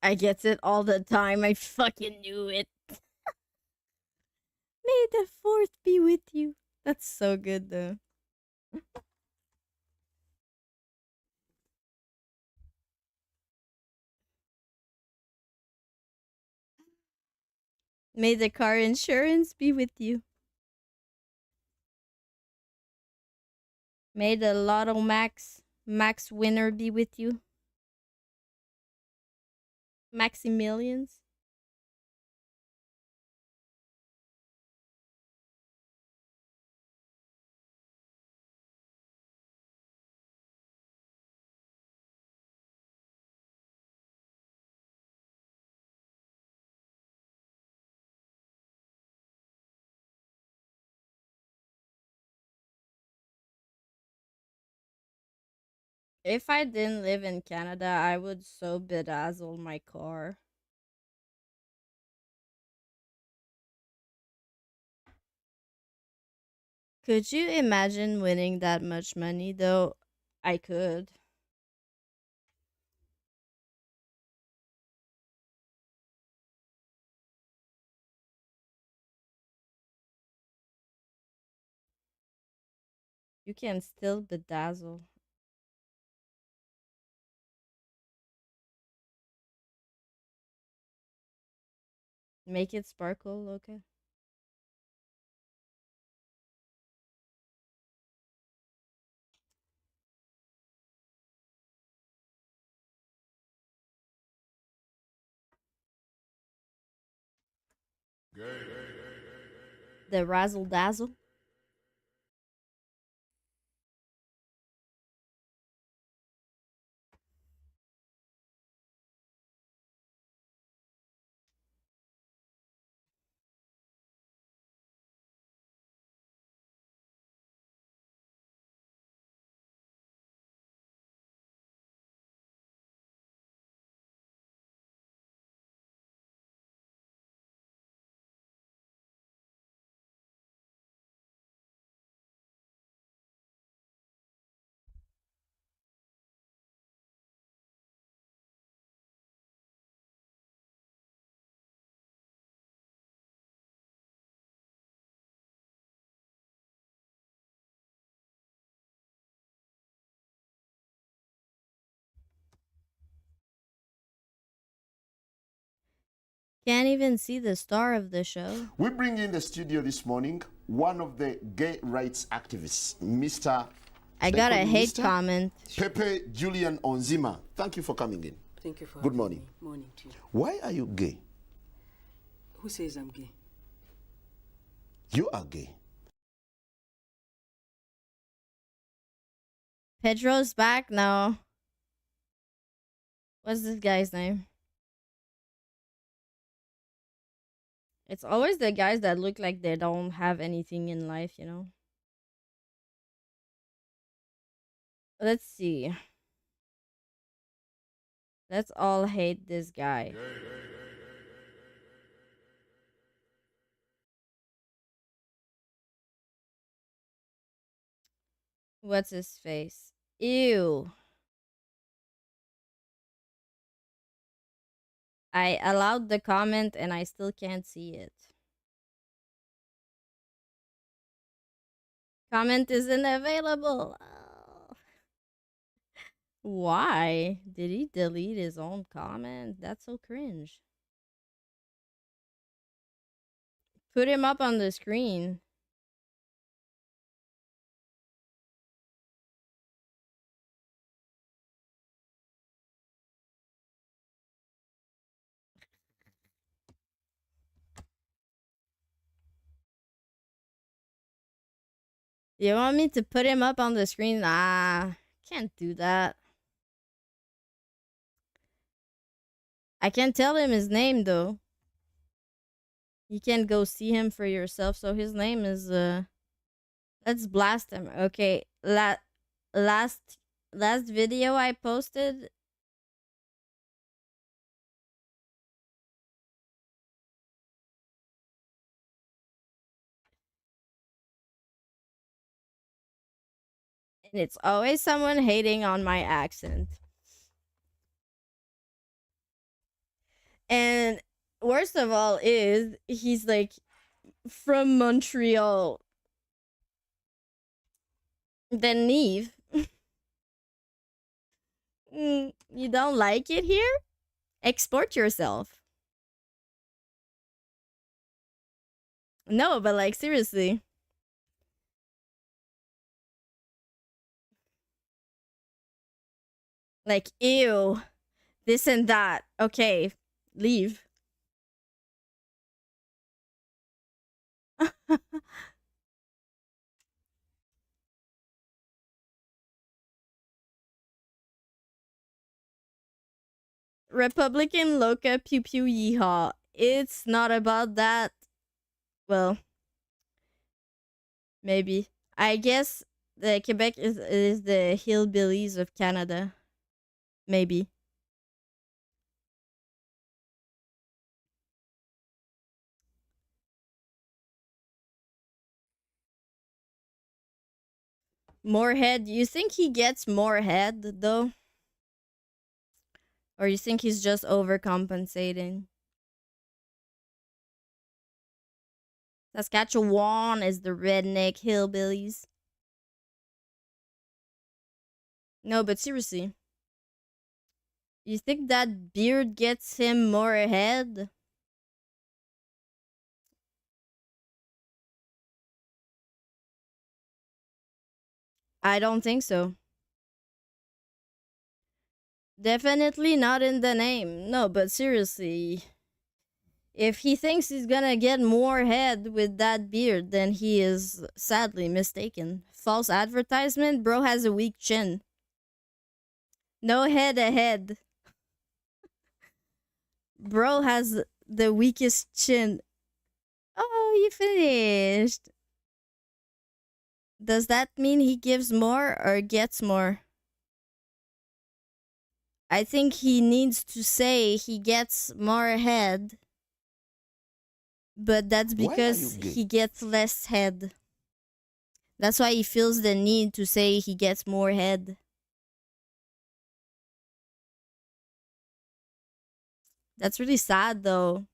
I get it all the time. I fucking knew it. May the 4th be with you. That's so good though. May the car insurance be with you. May the Lotto Max winner be with you. Maximilians. If I didn't live in Canada, I would so bedazzle my car. Could you imagine winning that much money though? I could. You can still bedazzle. Make it sparkle, okay? The razzle dazzle. Can't even see the star of the show. We bring in the studio this morning one of the gay rights activists, Mr. I got a hate comment. Pepe Julian Onzima. Thank you for coming in. Thank you for Good morning. Me. Morning to you. Why are you gay? Who says I'm gay? You are gay. Pedro's back now. What's this guy's name? It's always the guys that look like they don't have anything in life, you know? Let's see. Let's all hate this guy. What's his face? Ew. I allowed the comment and I still can't see it. Comment isn't available. Oh. Why did he delete his own comment? That's so cringe. Put him up on the screen. You want me to put him up on the screen? Nah, can't do that. I can tell him his name though. You can go see him for yourself. So his name is let's blast him. Okay, last video I posted. And it's always someone hating on my accent. And worst of all is he's like from Montreal. Then leave. You don't like it here? Export yourself. No, but like seriously. Like, ew. This and that. Okay, leave. Republican Loca Pew Pew Yeehaw. It's not about that. Well, maybe. I guess the Quebec is the hillbillies of Canada. Maybe. More head. You think he gets more head though? Or you think he's just overcompensating? Saskatchewan is the redneck hillbillies. No, but seriously. You think that beard gets him more head? I don't think so. Definitely not in the name. No, but seriously. If he thinks he's gonna get more head with that beard, then he is sadly mistaken. False advertisement? Bro has a weak chin. No head ahead. Bro has the weakest chin. Oh, you finished. Does that mean he gives more or gets more? I think he needs to say he gets more head. But that's because he gets less head. That's why he feels the need to say he gets more head. That's really sad though.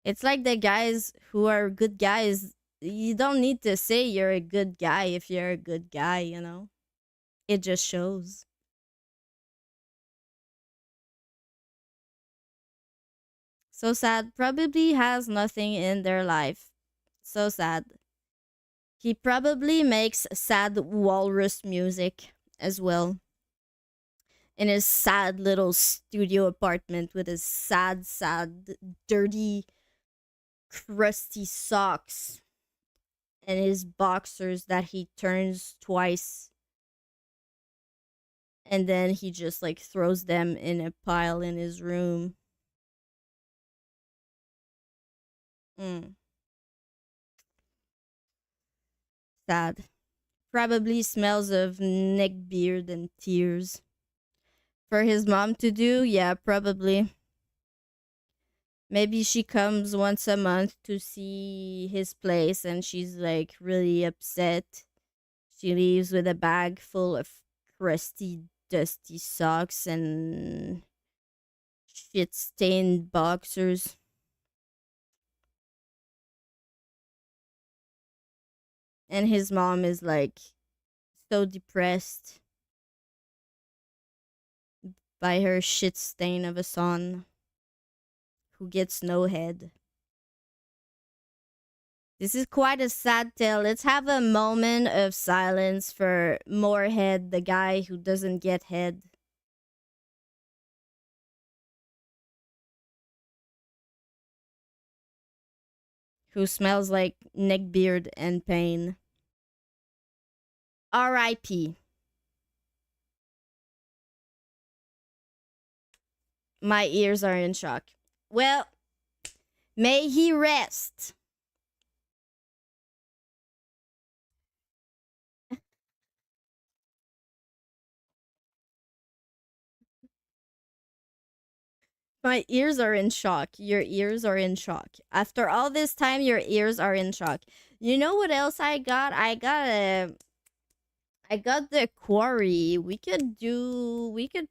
It's like the guys who are good guys. You don't need to say you're a good guy if you're a good guy, you know? It just shows. So sad. Probably has nothing in their life. So sad. He probably makes sad walrus music as well. In his sad little studio apartment with his sad, dirty, crusty socks. And his boxers that he turns twice. And then he just like throws them in a pile in his room. Sad. Probably smells of neck beard and tears. For his mom to do? Yeah, probably. Maybe she comes once a month to see his place and she's like really upset. She leaves with a bag full of crusty, dusty socks and shit stained boxers. And his mom is like so depressed by her shit stain of a son who gets no head. This is quite a sad tale. Let's have a moment of silence for Moorhead, the guy who doesn't get head. Who smells like neckbeard and pain. R.I.P. My ears are in shock. Well, may he rest. My ears are in shock. Your ears are in shock. After all this time, your ears are in shock. You know what else I got? I got the Quarry. We could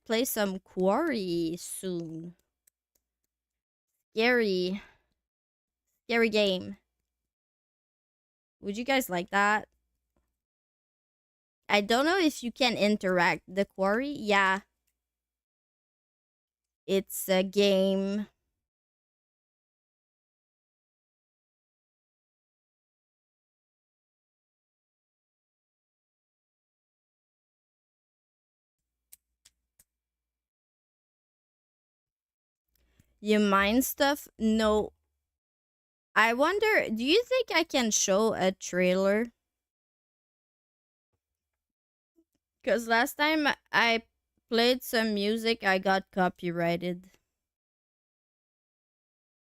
play some Quarry soon. Scary game. Would you guys like that? I don't know if you can interact. The Quarry? Yeah. It's a game. You mine stuff? No. I wonder, do you think I can show a trailer? Because last time I played some music, I got copyrighted.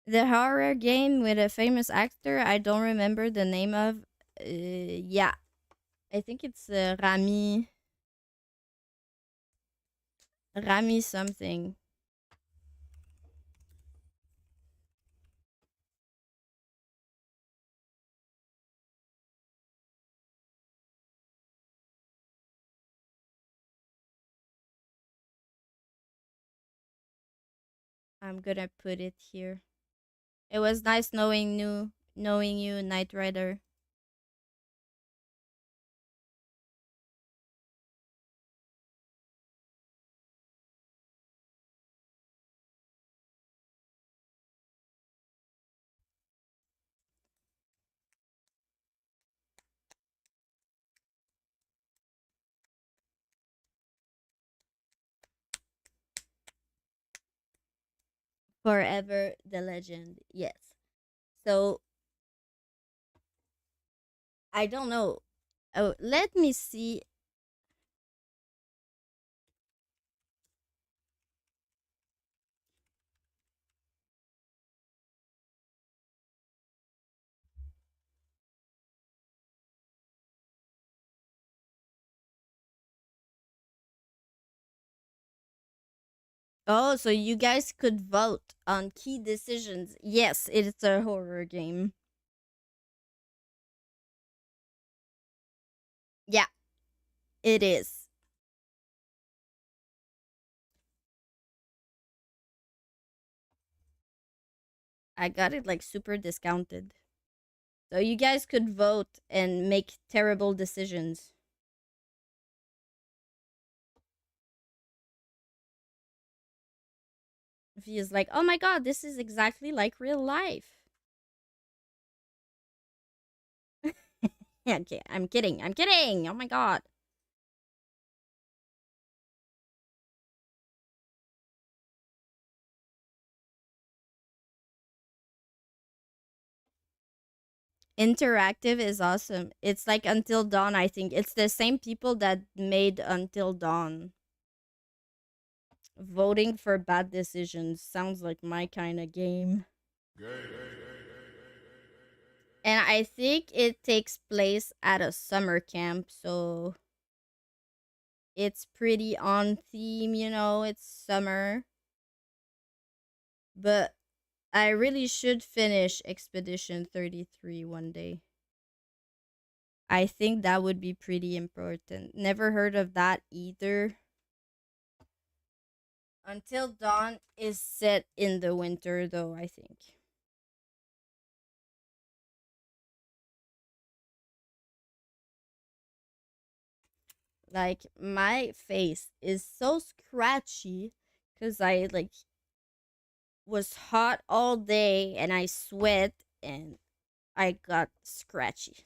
The horror game with a famous actor I don't remember the name of. Yeah. I think it's Rami. Rami something. I'm gonna put it here. It was nice knowing you, Knight Rider. Forever the legend. Yes. So I don't know. Oh, let me see. Oh, so you guys could vote on key decisions. Yes, it's a horror game. Yeah, it is. I got it like super discounted. So you guys could vote and make terrible decisions. If he is like, oh my god, this is exactly like real life. Yeah, okay, I'm kidding. I'm kidding. Oh my god. Interactive is awesome. It's like Until Dawn, I think. It's the same people that made Until Dawn. Voting for bad decisions sounds like my kind of game. And I think it takes place at a summer camp, so it's pretty on theme, you know, it's summer. But I really should finish Expedition 33 one day. I think that would be pretty important. Never heard of that either. Until Dawn is set in the winter, though, I think. Like, my face is so scratchy because I, like, was hot all day and I sweat and I got scratchy.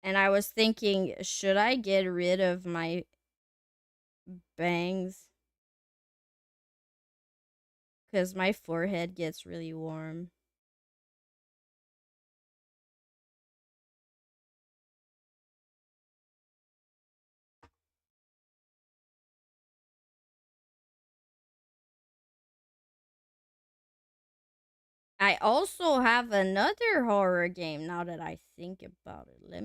And I was thinking, should I get rid of my bangs? Because my forehead gets really warm. I also have another horror game now that I think about it. Let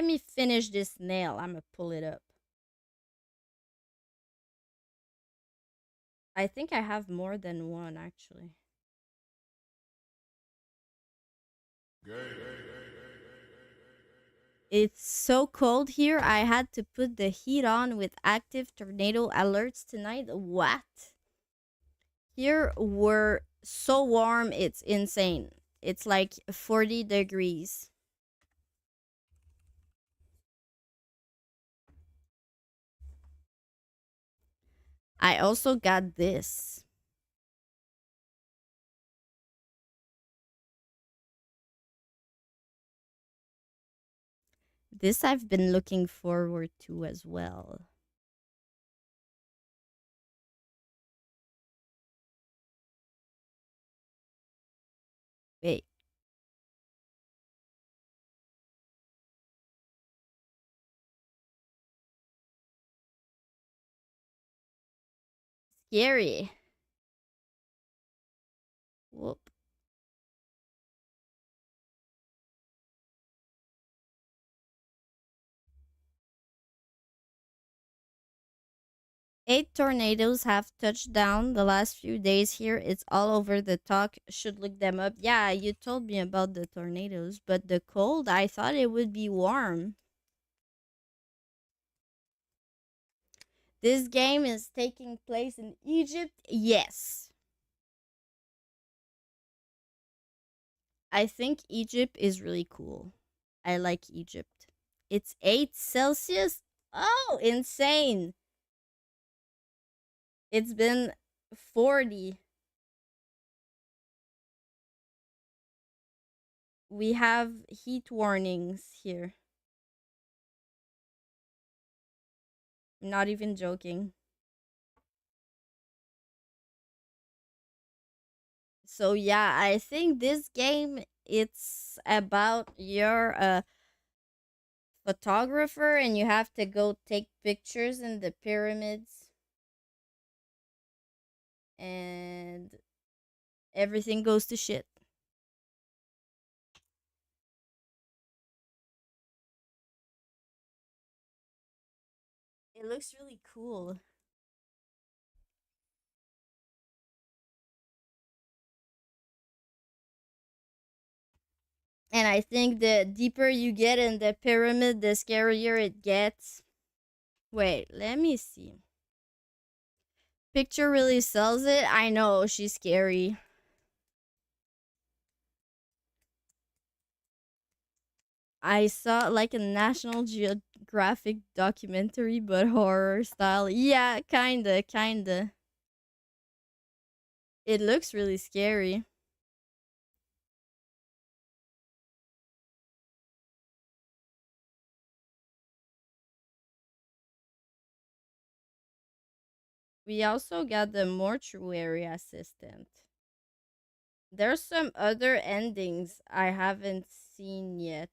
me finish this nail. I'm gonna pull it up. I think I have more than one actually. It's so cold here. I had to put the heat on with active tornado alerts tonight. What? Here we're so warm, it's insane. It's like 40 degrees. I also got this. This I've been looking forward to as well. Wait. Scary. Whoop. Eight tornadoes have touched down the last few days here. It's all over the talk. Should look them up. Yeah, you told me about the tornadoes, but the cold, I thought it would be warm. This game is taking place in Egypt? Yes. I think Egypt is really cool. I like Egypt. It's 8 Celsius? Oh, insane. It's been 40. We have heat warnings here. I'm not even joking. So yeah, I think this game it's about your photographer and you have to go take pictures in the pyramids and everything goes to shit. It looks really cool. And I think the deeper you get in the pyramid, the scarier it gets. Wait, let me see. Picture really sells it. I know, she's scary. I saw like a National Geographic documentary, but horror style. Yeah, kinda. It looks really scary. We also got the mortuary assistant. There's some other endings I haven't seen yet.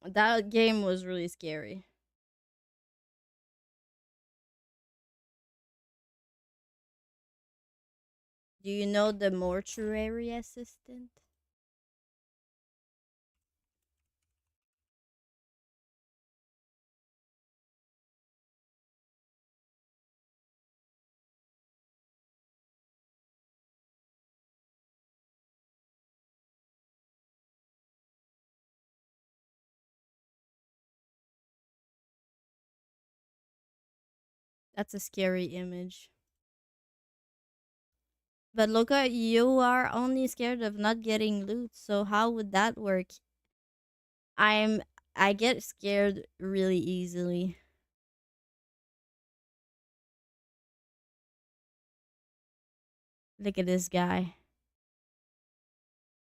That game was really scary. Do you know the mortuary assistant? That's a scary image. But Luca, you are only scared of not getting loot, so how would that work? I get scared really easily. Look at this guy.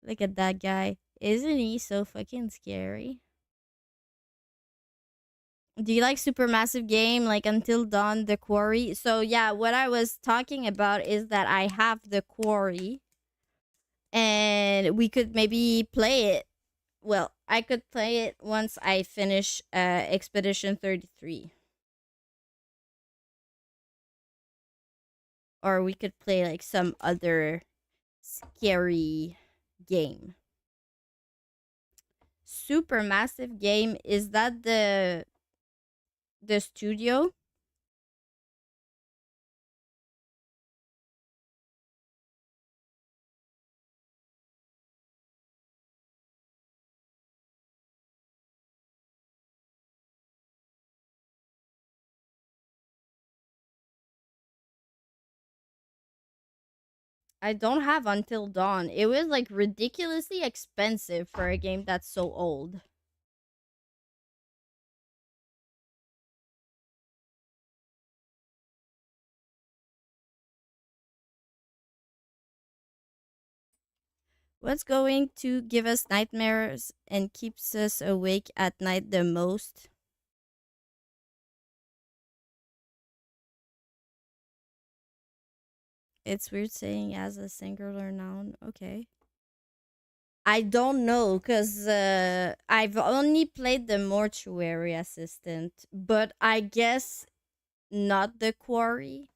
Look at that guy. Isn't he so fucking scary? Do you like Supermassive Game, like Until Dawn, The Quarry? So yeah, what I was talking about is that I have The Quarry, and we could maybe play it. Well, I could play it once I finish Expedition 33. Or we could play like some other scary game. Supermassive Game, is that the studio? I don't have Until Dawn. It was like ridiculously expensive for a game that's so old. What's going to give us nightmares and keeps us awake at night the most? It's weird saying as a singular noun. Okay. I don't know, because I've only played the Mortuary Assistant, but I guess not The Quarry.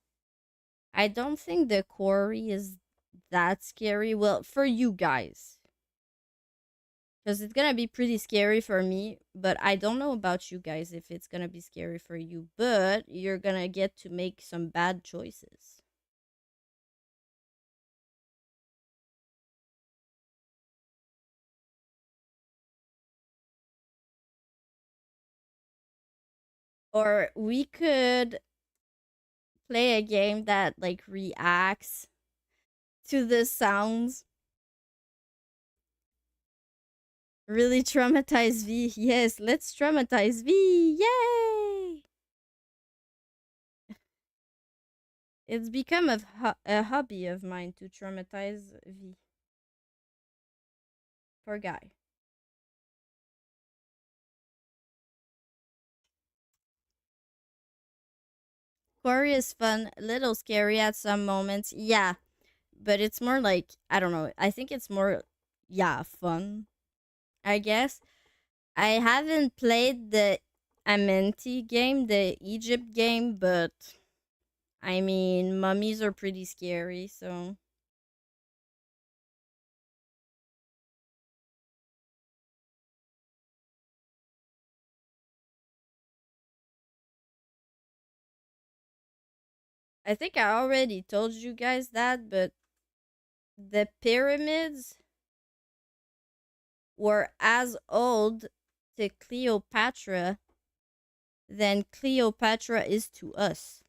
I don't think The Quarry is that scary. Well, for you guys. Because it's gonna be pretty scary for me, but I don't know about you guys if it's gonna be scary for you, but you're gonna get to make some bad choices. Or we could play a game that like reacts to the sounds. Really traumatize V. Yes, let's traumatize V. Yay! It's become a hobby of mine to traumatize V. Poor guy. Quarry is fun, a little scary at some moments. Yeah, but it's more like, I don't know. I think it's more, yeah, fun, I guess. I haven't played the Amenti game, the Egypt game, but I mean, mummies are pretty scary, so. I think I already told you guys that, but the pyramids were as old to Cleopatra than Cleopatra is to us.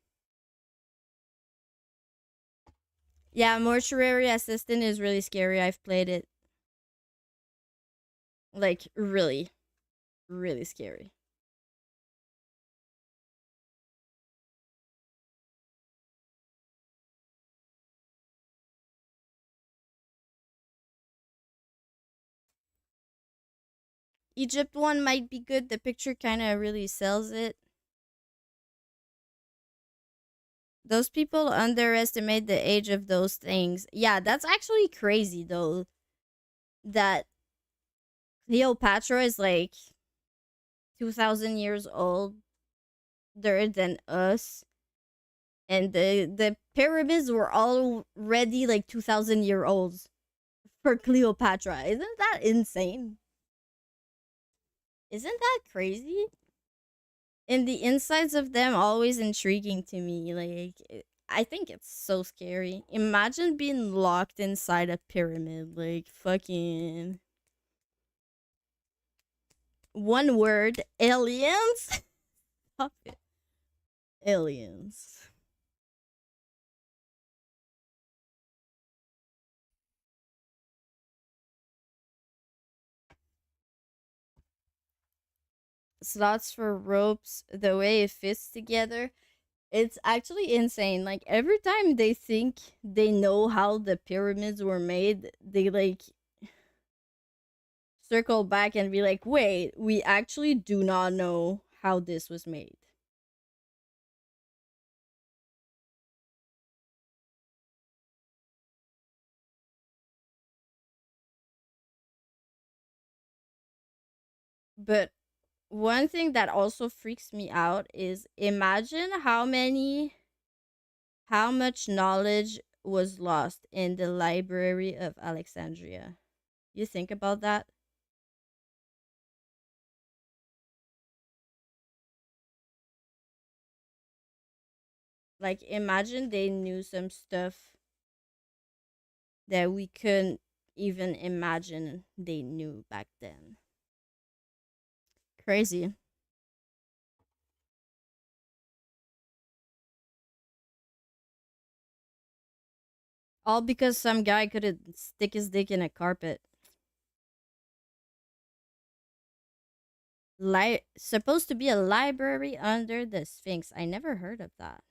Yeah, Mortuary Assistant is really scary. I've played it. Like, really, really scary. Egypt one might be good. The picture kind of really sells it. Those people underestimate the age of those things. Yeah, that's actually crazy, though. That Cleopatra is like 2,000 years older than us. And the pyramids were already like 2,000-year-olds for Cleopatra. Isn't that insane? Isn't that crazy? And the insides of them always intriguing to me. Like, I think it's so scary. Imagine being locked inside a pyramid. Like, fucking. One word, aliens? Stop it. Aliens. Slots for ropes, the way it fits together. It's actually insane. Like every time they think they know how the pyramids were made, they like circle back and be like, wait, we actually do not know how this was made. But one thing that also freaks me out is imagine how much knowledge was lost in the Library of Alexandria. You think about that? Like imagine they knew some stuff that we couldn't even imagine they knew back then. Crazy. All because some guy couldn't stick his dick in a carpet. Supposed to be a library under the Sphinx. I never heard of that.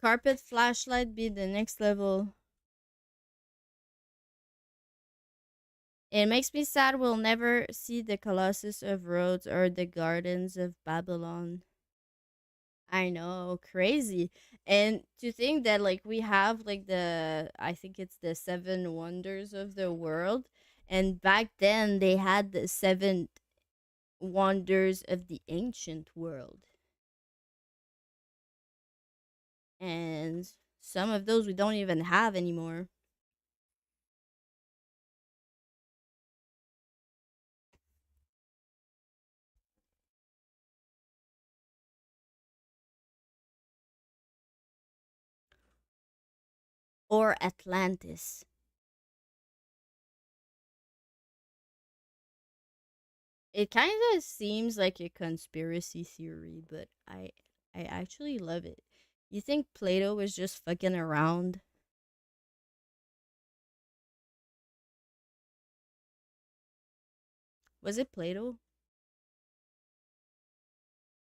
Carpet flashlight be the next level. It makes me sad we'll never see the Colossus of Rhodes or the Gardens of Babylon. I know, crazy. And to think that like we have like I think it's the seven wonders of the world, and back then they had the seven wonders of the ancient world. And some of those we don't even have anymore. Or Atlantis. It kind of seems like a conspiracy theory, but I actually love it. You think Plato was just fucking around? Was it Plato?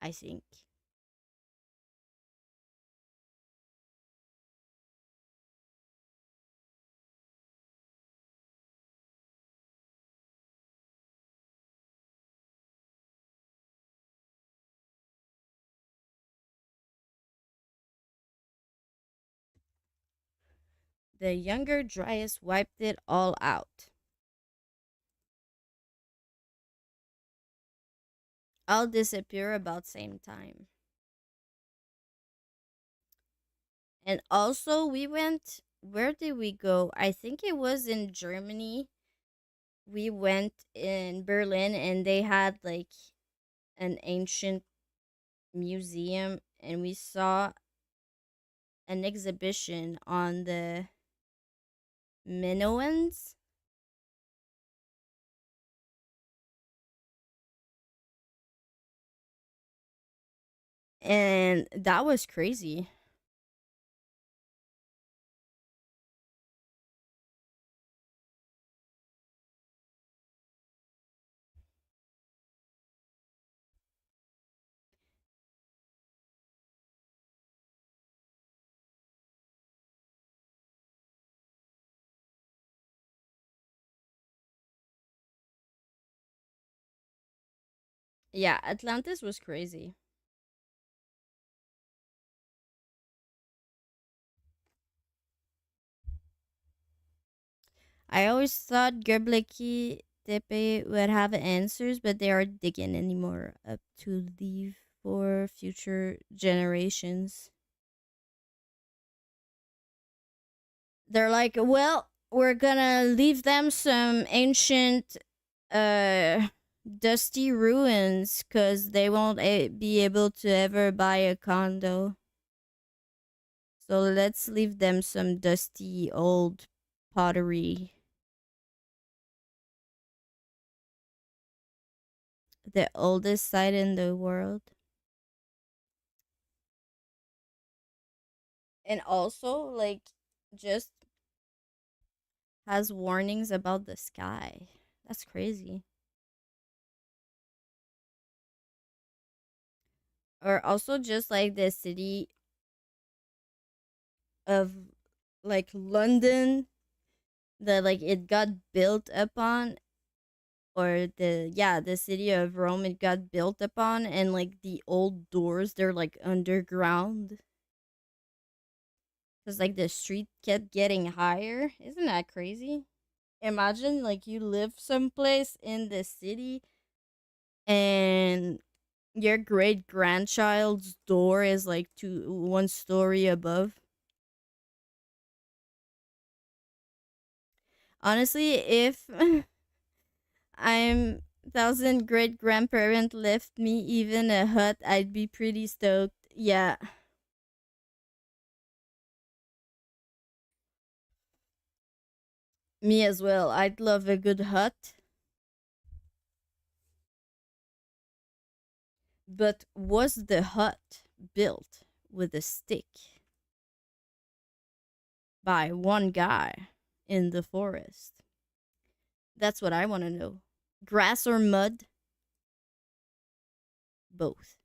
I think. The younger Dryas wiped it all out. I'll disappear about same time. And also we went, where did we go? I think it was in Germany. We went in Berlin and they had like an ancient museum and we saw an exhibition on the Minoans. And that was crazy. Yeah, Atlantis was crazy. I always thought Göbekli Tepe would have answers, but they aren't digging anymore up to leave for future generations. They're like, well, we're gonna leave them some ancient, dusty ruins because they won't be able to ever buy a condo. So let's leave them some dusty old pottery. The oldest site in the world. And also, like, just has warnings about the sky. That's crazy. Or also just like the city of like London that like it got built upon, or the city of Rome it got built upon, and like the old doors they're like underground because like the street kept getting higher. Isn't that crazy? Imagine like you live someplace in the city and your great grandchild's door is like 1 story above. Honestly, if I'm thousand great grandparent left me even a hut, I'd be pretty stoked. Yeah. Me as well. I'd love a good hut. But was the hut built with a stick by one guy in the forest? That's what I want to know. Grass or mud? Both.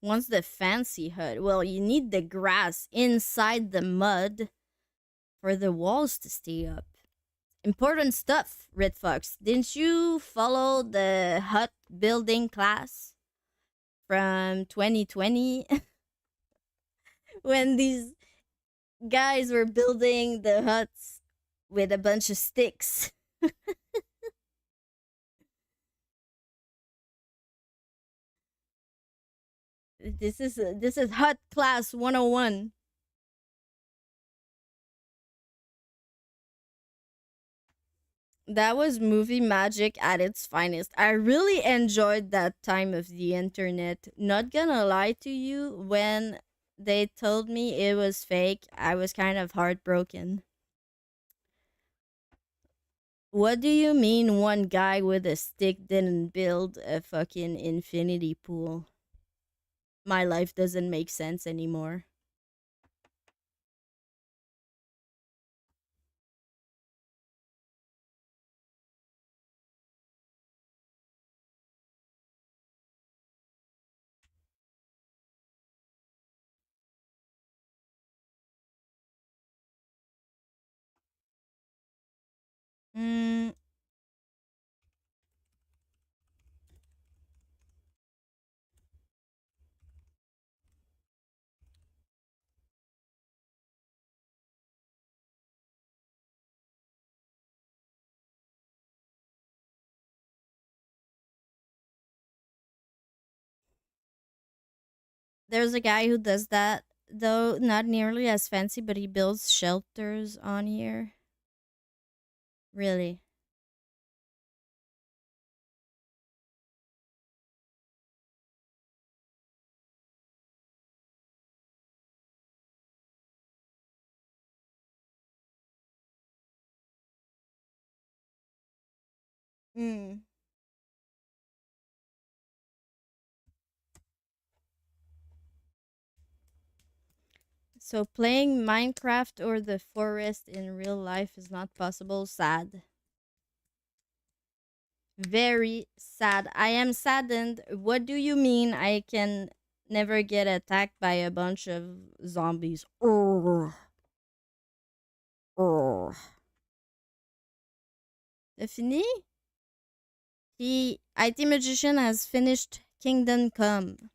Once the fancy hut, well, you need the grass inside the mud for the walls to stay up. Important stuff, Red Fox. Didn't you follow the hut building class from 2020 when these guys were building the huts with a bunch of sticks? This is hut class 101. That was movie magic at its finest. I really enjoyed that time of the internet. Not gonna lie to you, when they told me it was fake, I was kind of heartbroken. What do you mean one guy with a stick didn't build a fucking infinity pool? My life doesn't make sense anymore. Mm, there's a guy who does that, though not nearly as fancy, but he builds shelters on here. Really. Mm. So playing Minecraft or the forest in real life is not possible. Sad. Very sad. I am saddened. What do you mean I can never get attacked by a bunch of zombies? Urgh. Urgh. T'as fini? The IT Magician has finished Kingdom Come.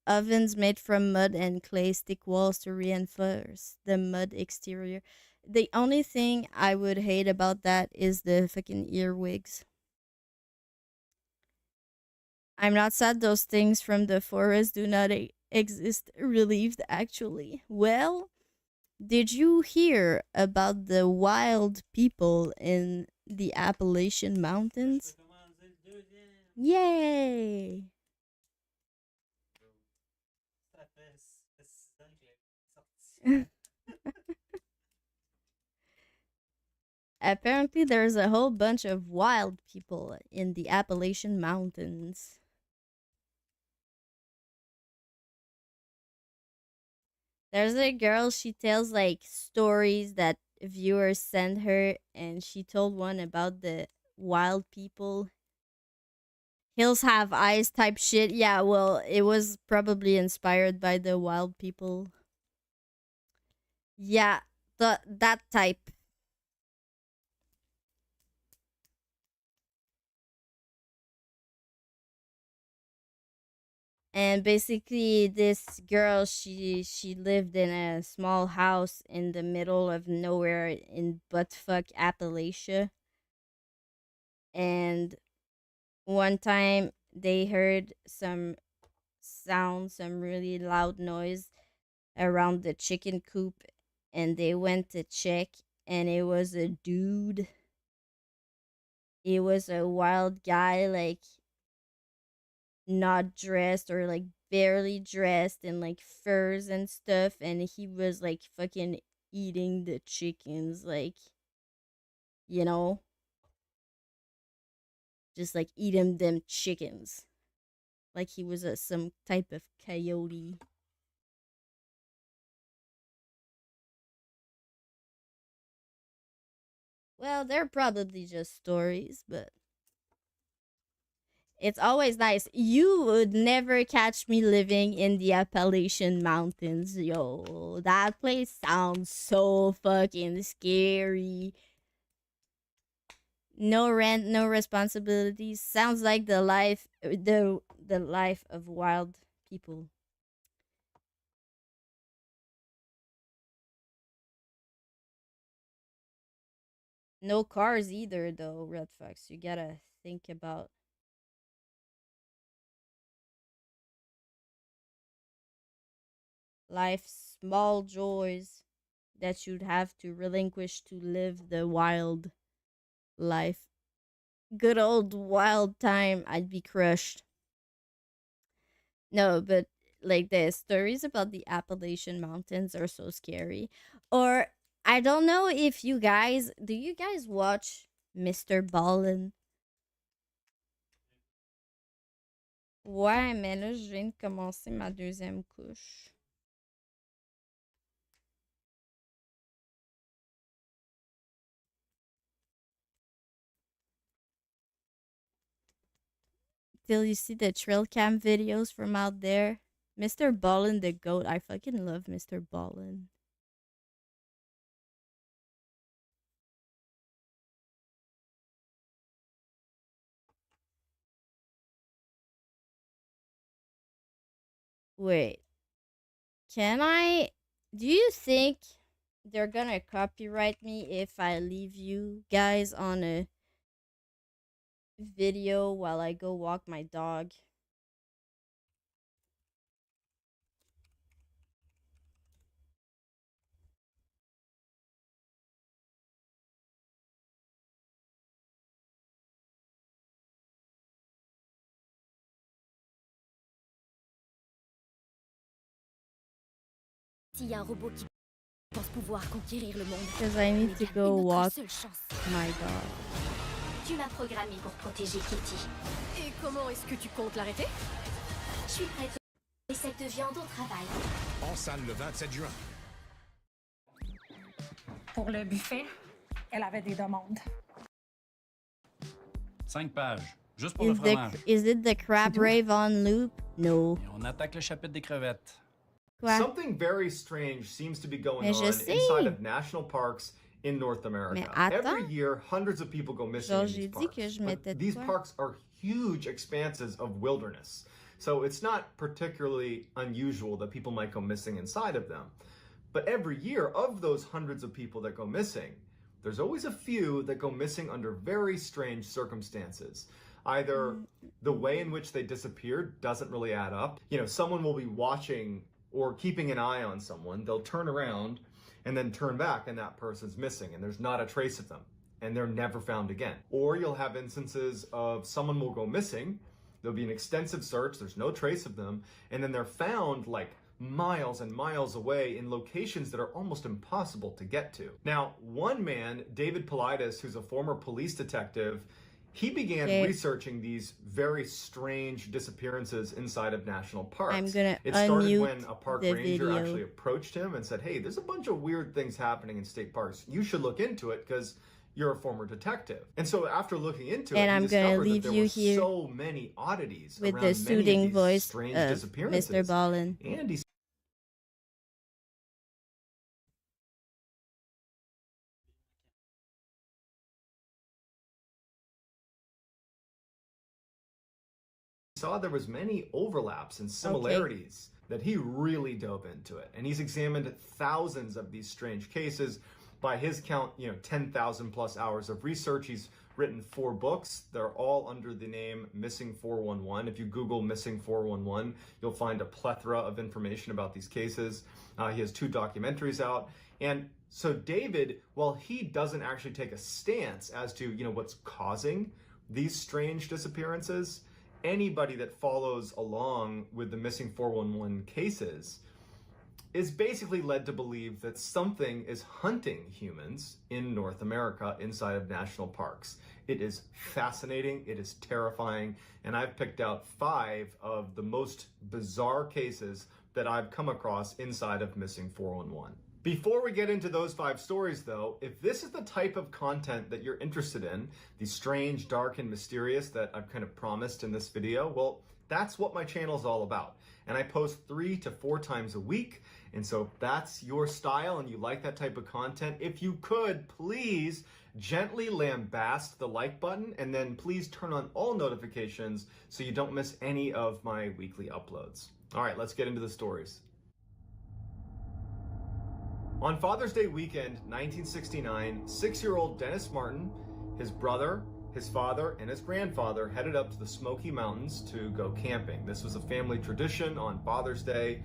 Ovens made from mud and clay stick walls to reinforce the mud exterior. The only thing I would hate about that is the fucking earwigs. I'm not sad those things from the forest do not exist. Relieved, actually. Well, did you hear about the wild people in the Appalachian Mountains? Yay! Apparently, there's a whole bunch of wild people in the Appalachian Mountains. There's a girl, she tells like stories that viewers send her, and she told one about the wild people. Hills have eyes type shit. Yeah, well, it was probably inspired by the wild people. Yeah, that type. And basically this girl, she lived in a small house in the middle of nowhere in buttfuck Appalachia. And one time they heard some sound, some really loud noise around the chicken coop, and they went to check, and it was a dude. It was a wild guy, like not dressed or like barely dressed in like furs and stuff, and he was like fucking eating the chickens, like, you know, just like eating them chickens like he was some type of coyote. Well, they're probably just stories, but it's always nice. You would never catch me living in the Appalachian Mountains, yo. That place sounds so fucking scary. No rent, no responsibilities. Sounds like the life of wild people. No cars either, though, Red Fox. You gotta think about life's small joys that you'd have to relinquish to live the wild life. Good old wild time. I'd be crushed. No, but like the stories about the Appalachian Mountains are so scary. Or I don't know if you guys do you guys watch Mr. Ballin? Ouais, mais là, je viens de commencer ma deuxième couche. Till you see the trail cam videos from out there. Mr. Ballin the goat. I fucking love Mr. Ballin. Wait. Can I... Do you think they're gonna copyright me if I leave you guys on a video while I go walk my dog? S'il y a un robot qui pense pouvoir conquérir le monde, Because I need to go walk my dog. tu m'as programmé pour protéger Kitty. Et comment est-ce que tu comptes l'arrêter? Je suis prête. Recette de viande au travail. En salle le 27 juin. Pour le buffet, elle avait des demandes. 5 pages, juste pour le fromage. Is it the crab rave on loop? No. Et on attaque le chapitre des crevettes. Quoi? Something very strange seems to be going Mais je on sais. inside of national parks in North America. Mais attends. Every year, hundreds of people go missing Genre, in these j'ai dit parks. que je But mettais de these quoi? parks are huge expanses of wilderness. So it's not particularly unusual that people might go missing inside of them. But every year, of those hundreds of people that go missing, there's always a few that go missing under very strange circumstances. Either the way in which they disappeared doesn't really add up. You know, someone will be watching or keeping an eye on someone, they'll turn around and then turn back and that person's missing and there's not a trace of them and they're never found again. Or you'll have instances of someone will go missing, there'll be an extensive search, there's no trace of them, and then they're found like miles and miles away in locations that are almost impossible to get to. Now, one man, David Politis, who's a former police detective, he began researching these very strange disappearances inside of national parks. I'm gonna It started unmute when a park the ranger video. actually approached him and said, hey, there's a bunch of weird things happening in state parks. You should look into it because you're a former detective. And so after looking into it, And he I'm gonna discovered leave that there you were here so many oddities with around the many of soothing these voice strange of disappearances. Mr. Ballin. And he saw there was many overlaps and similarities that he really dove into it. And he's examined thousands of these strange cases. By his count, 10,000 plus hours of research. He's written 4 books. They're all under the name Missing 411. If you Google Missing 411, you'll find a plethora of information about these cases. He has 2 documentaries out. And so David, while he doesn't actually take a stance as to, what's causing these strange disappearances, anybody that follows along with the Missing 411 cases is basically led to believe that something is hunting humans in North America inside of national parks. It is fascinating, it is terrifying, and I've picked out 5 of the most bizarre cases that I've come across inside of Missing 411. Before we get into those 5 stories though, if this is the type of content that you're interested in, the strange, dark, and mysterious that I've kind of promised in this video, well, that's what my channel is all about. And I post 3 to 4 times a week. And so if that's your style and you like that type of content, if you could, please gently lambast the like button and then please turn on all notifications so you don't miss any of my weekly uploads. All right, let's get into the stories. On Father's Day weekend, 1969, 6-year-old Dennis Martin, his brother, his father, and his grandfather headed up to the Smoky Mountains to go camping. This was a family tradition on Father's Day,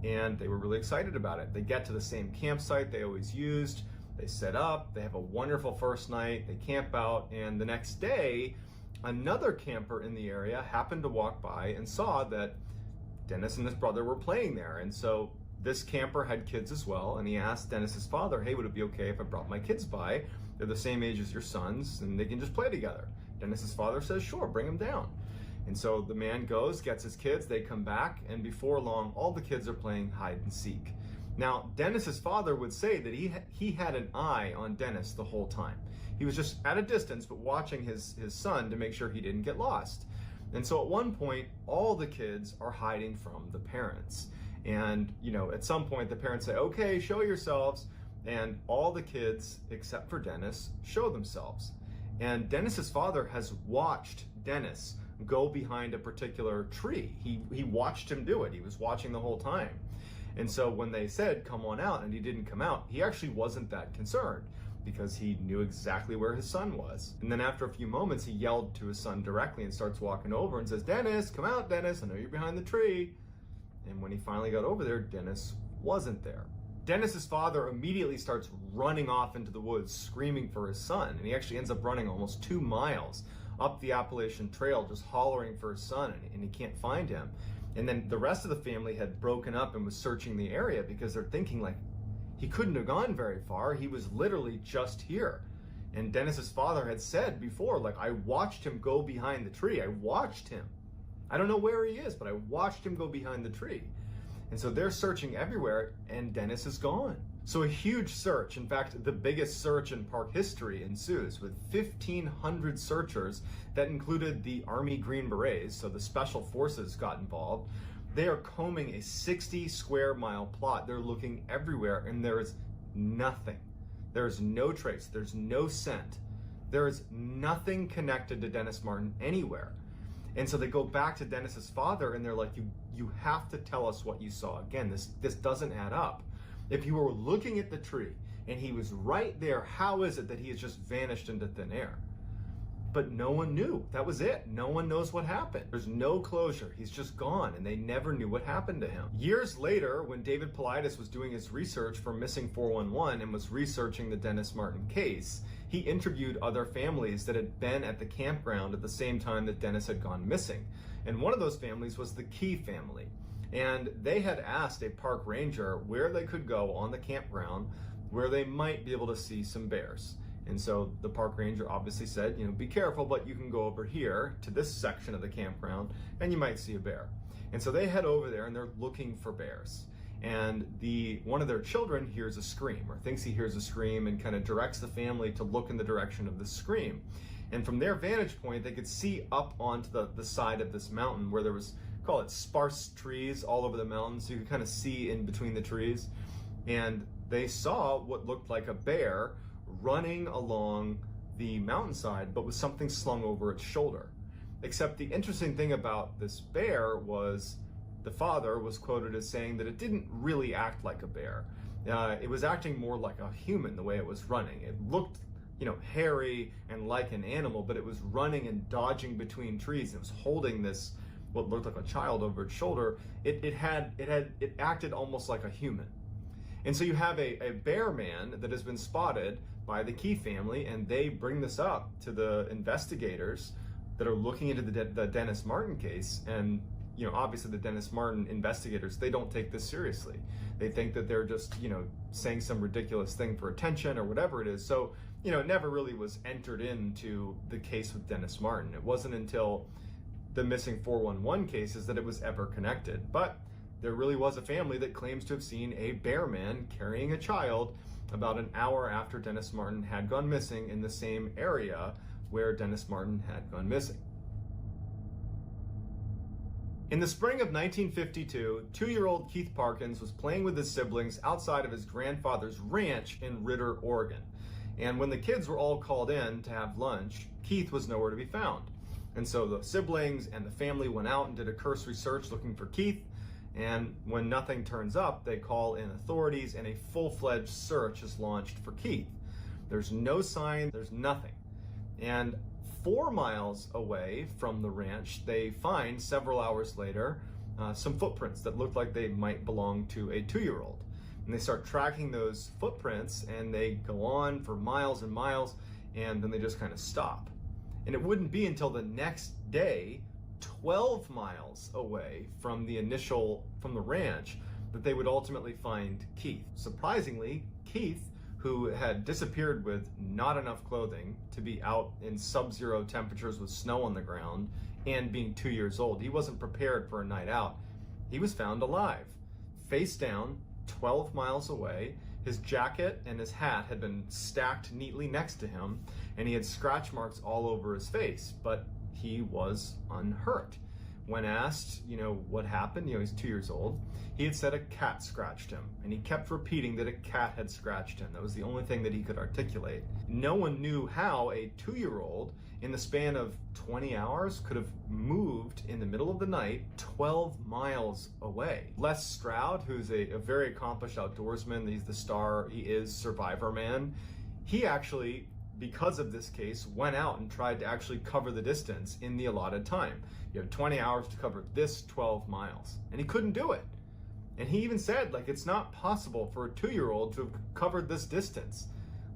and they were really excited about it. They get to the same campsite they always used, they set up, they have a wonderful first night, they camp out, and the next day, another camper in the area happened to walk by and saw that Dennis and his brother were playing there. And so this camper had kids as well, and he asked Dennis's father, hey, would it be okay if I brought my kids by? They're the same age as your sons, and they can just play together. Dennis's father says, sure, bring them down. And so the man goes, gets his kids, they come back, and before long, all the kids are playing hide and seek. Now, Dennis's father would say that he had an eye on Dennis the whole time. He was just at a distance, but watching his son to make sure he didn't get lost. And so at one point, all the kids are hiding from the parents. And, at some point, the parents say, okay, show yourselves. And all the kids, except for Dennis, show themselves. And Dennis's father has watched Dennis go behind a particular tree. He watched him do it. He was watching the whole time. And so when they said, come on out, and he didn't come out, he actually wasn't that concerned because he knew exactly where his son was. And then after a few moments, he yelled to his son directly and starts walking over and says, Dennis, come out, Dennis, I know you're behind the tree. And when he finally got over there, Dennis wasn't there. Dennis's father immediately starts running off into the woods, screaming for his son. And he actually ends up running almost 2 miles up the Appalachian Trail, just hollering for his son, and he can't find him. And then the rest of the family had broken up and was searching the area because they're thinking like, he couldn't have gone very far. He was literally just here. And Dennis's father had said before, like, I watched him go behind the tree. I watched him. I don't know where he is, but I watched him go behind the tree. And so they're searching everywhere, and Dennis is gone. So a huge search, in fact, the biggest search in park history ensues with 1,500 searchers that included the Army Green Berets, so the special forces got involved. They are combing a 60 square mile plot. They're looking everywhere and there is nothing. There's no trace. There's no scent. There is nothing connected to Dennis Martin anywhere. And so they go back to Dennis's father and they're like, you have to tell us what you saw. Again, this doesn't add up. If you were looking at the tree and he was right there, how is it that he has just vanished into thin air? But no one knew. That was it. No one knows what happened. There's no closure. He's just gone, and they never knew what happened to him. Years later, when David Paulides was doing his research for Missing 411 and was researching the Dennis Martin case, he interviewed other families that had been at the campground at the same time that Dennis had gone missing. And one of those families was the Key family. And they had asked a park ranger where they could go on the campground where they might be able to see some bears. And so the park ranger obviously said, be careful, but you can go over here to this section of the campground and you might see a bear. And so they head over there and they're looking for bears. And one of their children hears a scream or thinks he hears a scream and kind of directs the family to look in the direction of the scream. And from their vantage point, they could see up onto the side of this mountain where there was, call it sparse trees all over the mountain. So you could kind of see in between the trees. And they saw what looked like a bear running along the mountainside, but with something slung over its shoulder. Except the interesting thing about this bear was the father was quoted as saying that it didn't really act like a bear. It was acting more like a human the way it was running. It looked, hairy and like an animal, but it was running and dodging between trees. It was holding this, what looked like a child over its shoulder. It acted almost like a human. And so you have a bear man that has been spotted by the Key family, and they bring this up to the investigators that are looking into the Dennis Martin case. And obviously the Dennis Martin investigators, they don't take this seriously. They think that they're just saying some ridiculous thing for attention or whatever it is. So it never really was entered into the case with Dennis Martin. It wasn't until the Missing 411 cases that it was ever connected. But there really was a family that claims to have seen a bear man carrying a child about an hour after Dennis Martin had gone missing in the same area where Dennis Martin had gone missing. In the spring of 1952, 2-year-old Keith Parkins was playing with his siblings outside of his grandfather's ranch in Ritter, Oregon. And when the kids were all called in to have lunch, Keith was nowhere to be found. And so the siblings and the family went out and did a cursory search looking for Keith. And when nothing turns up, they call in authorities and a full-fledged search is launched for Keith. There's no sign, there's nothing. And 4 miles away from the ranch, they find several hours later some footprints that look like they might belong to a 2-year-old. And they start tracking those footprints and they go on for miles and miles, and then they just kind of stop. And it wouldn't be until the next day, 12 miles away from the ranch, that they would ultimately find Keith. Surprisingly, Keith, who had disappeared with not enough clothing to be out in sub-zero temperatures with snow on the ground and being 2 years old, he wasn't prepared for a night out. He was found alive, face down, 12 miles away. His jacket and his hat had been stacked neatly next to him, and he had scratch marks all over his face, but he was unhurt. When asked, what happened, he's 2 years old, he had said a cat scratched him, and he kept repeating that a cat had scratched him. That was the only thing that he could articulate. No one knew how a 2-year-old, in the span of 20 hours, could have moved in the middle of the night 12 miles away. Les Stroud, who's a very accomplished outdoorsman, he's the star, he is Survivor Man, he actually, because of this case, went out and tried to actually cover the distance in the allotted time. You have 20 hours to cover this 12 miles, and he couldn't do it. And he even said, it's not possible for a 2-year-old to have covered this distance,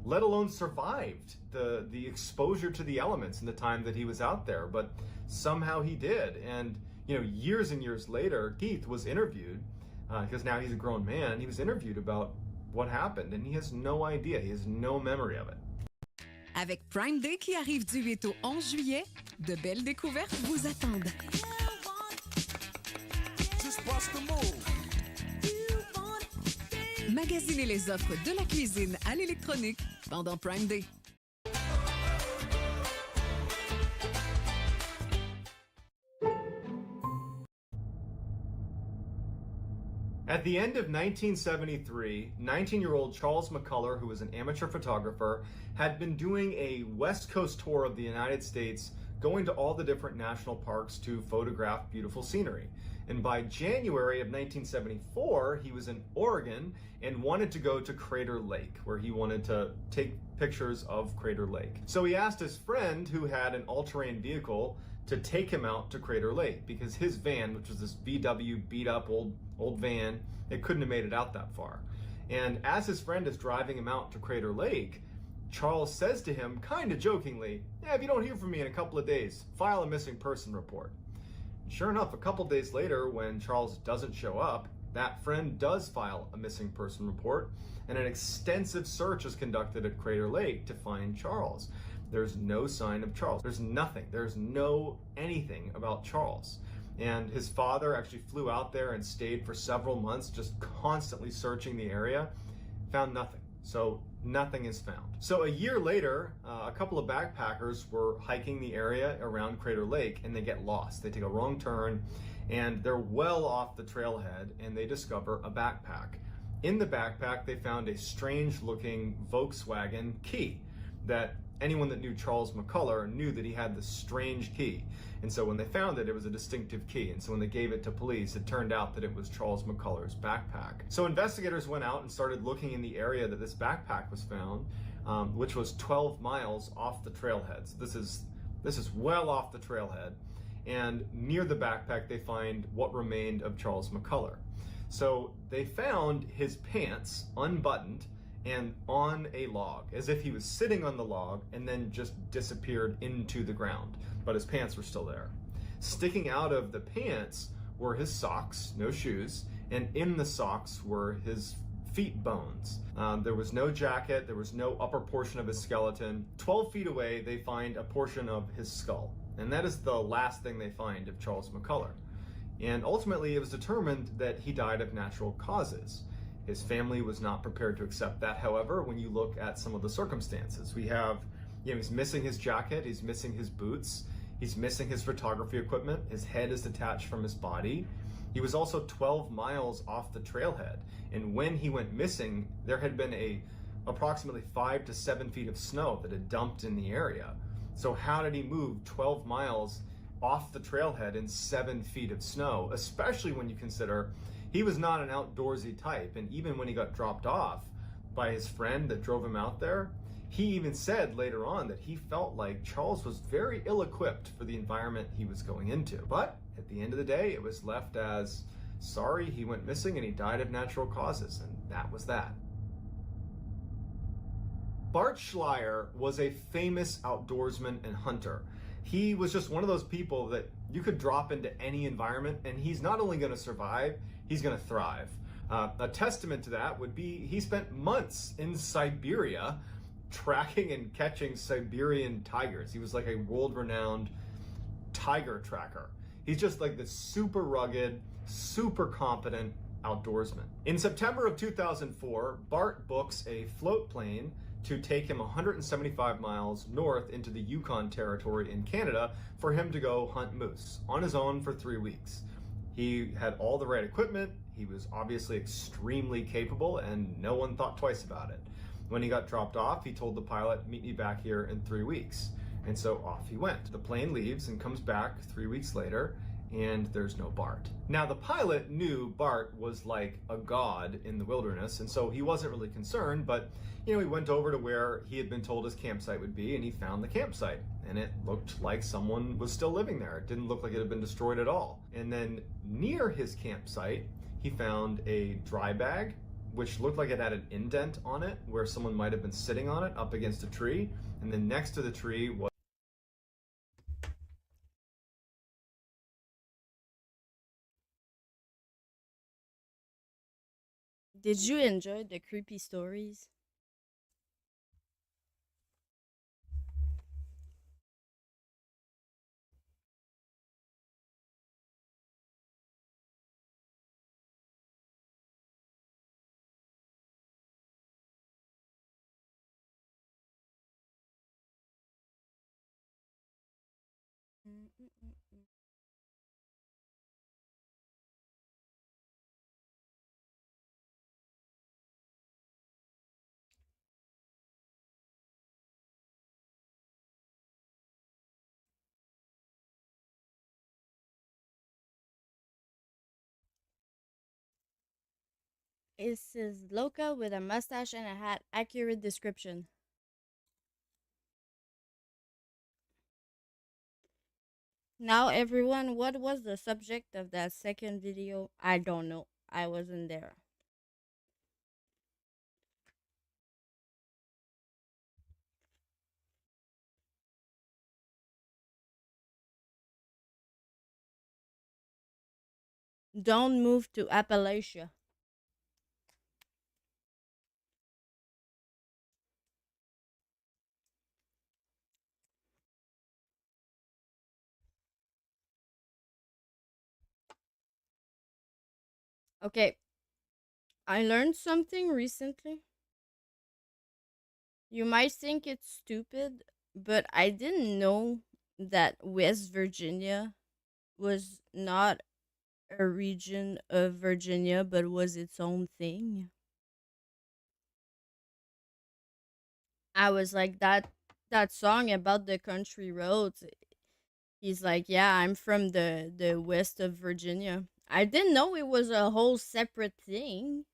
let alone survived the exposure to the elements in the time that he was out there. But somehow he did. And, years and years later, Keith was interviewed, because now he's a grown man, he was interviewed about what happened, and he has no idea, he has no memory of it. Avec Prime Day qui arrive du 8 au 11 juillet, de belles découvertes vous attendent. Magasinez les offres de la cuisine à l'électronique pendant Prime Day. At the end of 1973, 19-year-old Charles McCullough, who was an amateur photographer, had been doing a West Coast tour of the United States, going to all the different national parks to photograph beautiful scenery. And by January of 1974, he was in Oregon and wanted to go to Crater Lake, where he wanted to take pictures of Crater Lake. So he asked his friend, who had an all-terrain vehicle, to take him out to Crater Lake, because his van, which was this VW beat up old van, it couldn't have made it out that far. And as his friend is driving him out to Crater Lake, Charles says to him, kind of jokingly, yeah, if you don't hear from me in a couple of days, file a missing person report. Sure enough, a couple days later, when Charles doesn't show up, that friend does file a missing person report, and an extensive search is conducted at Crater Lake to find Charles. There's no sign of Charles. There's nothing. There's no anything about Charles. And his father actually flew out there and stayed for several months, just constantly searching the area, found nothing. So nothing is found. So a year later, a couple of backpackers were hiking the area around Crater Lake, and they get lost. They take a wrong turn, and they're well off the trailhead, and they discover a backpack. In the backpack, they found a strange-looking Volkswagen key that anyone that knew Charles McCullough knew that he had this strange key. And so when they found it, it was a distinctive key. And so when they gave it to police, it turned out that it was Charles McCullough's backpack. So investigators went out and started looking in the area that this backpack was found, which was 12 miles off the trailhead. So this is well off the trailhead. And near the backpack, they find what remained of Charles McCullough. So they found his pants unbuttoned and on a log, as if he was sitting on the log and then just disappeared into the ground, but his pants were still there. Sticking out of the pants were his socks, no shoes, and in the socks were his feet bones. There was no jacket, there was no upper portion of his skeleton. 12 feet away, they find a portion of his skull, and that is the last thing they find of Charles McCullough. And ultimately, it was determined that he died of natural causes. His family was not prepared to accept that, however, when you look at some of the circumstances. We have, he's missing his jacket, he's missing his boots, he's missing his photography equipment, his head is detached from his body. He was also 12 miles off the trailhead, and when he went missing, there had been approximately 5 to 7 feet of snow that had dumped in the area. So how did he move 12 miles off the trailhead in 7 feet of snow, especially when you consider he was not an outdoorsy type, and even when he got dropped off by his friend that drove him out there, he even said later on that he felt like Charles was very ill-equipped for the environment he was going into. But at the end of the day, it was left as, sorry, he went missing and he died of natural causes, and that was that. Bart Schleyer was a famous outdoorsman and hunter. He was just one of those people that you could drop into any environment and he's not only going to survive, he's going to thrive. A testament to that would be he spent months in Siberia tracking and catching Siberian tigers. He was like a world-renowned tiger tracker. He's just like this super rugged, super competent outdoorsman. In September of 2004, Bart books a float plane to take him 175 miles north into the Yukon Territory in Canada for him to go hunt moose on his own for 3 weeks. He had all the right equipment, he was obviously extremely capable, and no one thought twice about it. When he got dropped off, he told the pilot, meet me back here in 3 weeks. And so off he went. The plane leaves and comes back 3 weeks later, and there's no Bart. Now, the pilot knew Bart was like a god in the wilderness, and so he wasn't really concerned, but he went over to where he had been told his campsite would be, and he found the campsite, and it looked like someone was still living there. It didn't look like it had been destroyed at all. And then near his campsite, he found a dry bag, which looked like it had an indent on it, where someone might have been sitting on it up against a tree, and then next to the tree was Did you enjoy the creepy stories? This is Loca with a mustache and a hat. Accurate description. Now, everyone, what was the subject of that second video? I don't know. I wasn't there. Don't move to Appalachia. Okay, I learned something recently. You might think it's stupid, but I didn't know that West Virginia was not a region of Virginia, but was its own thing. I was like that song about the country roads. He's like, yeah, I'm from the west of Virginia. I didn't know it was a whole separate thing.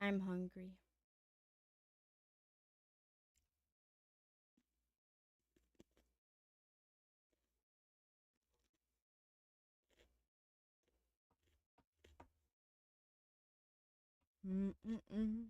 I'm hungry. Mm-mm-mm.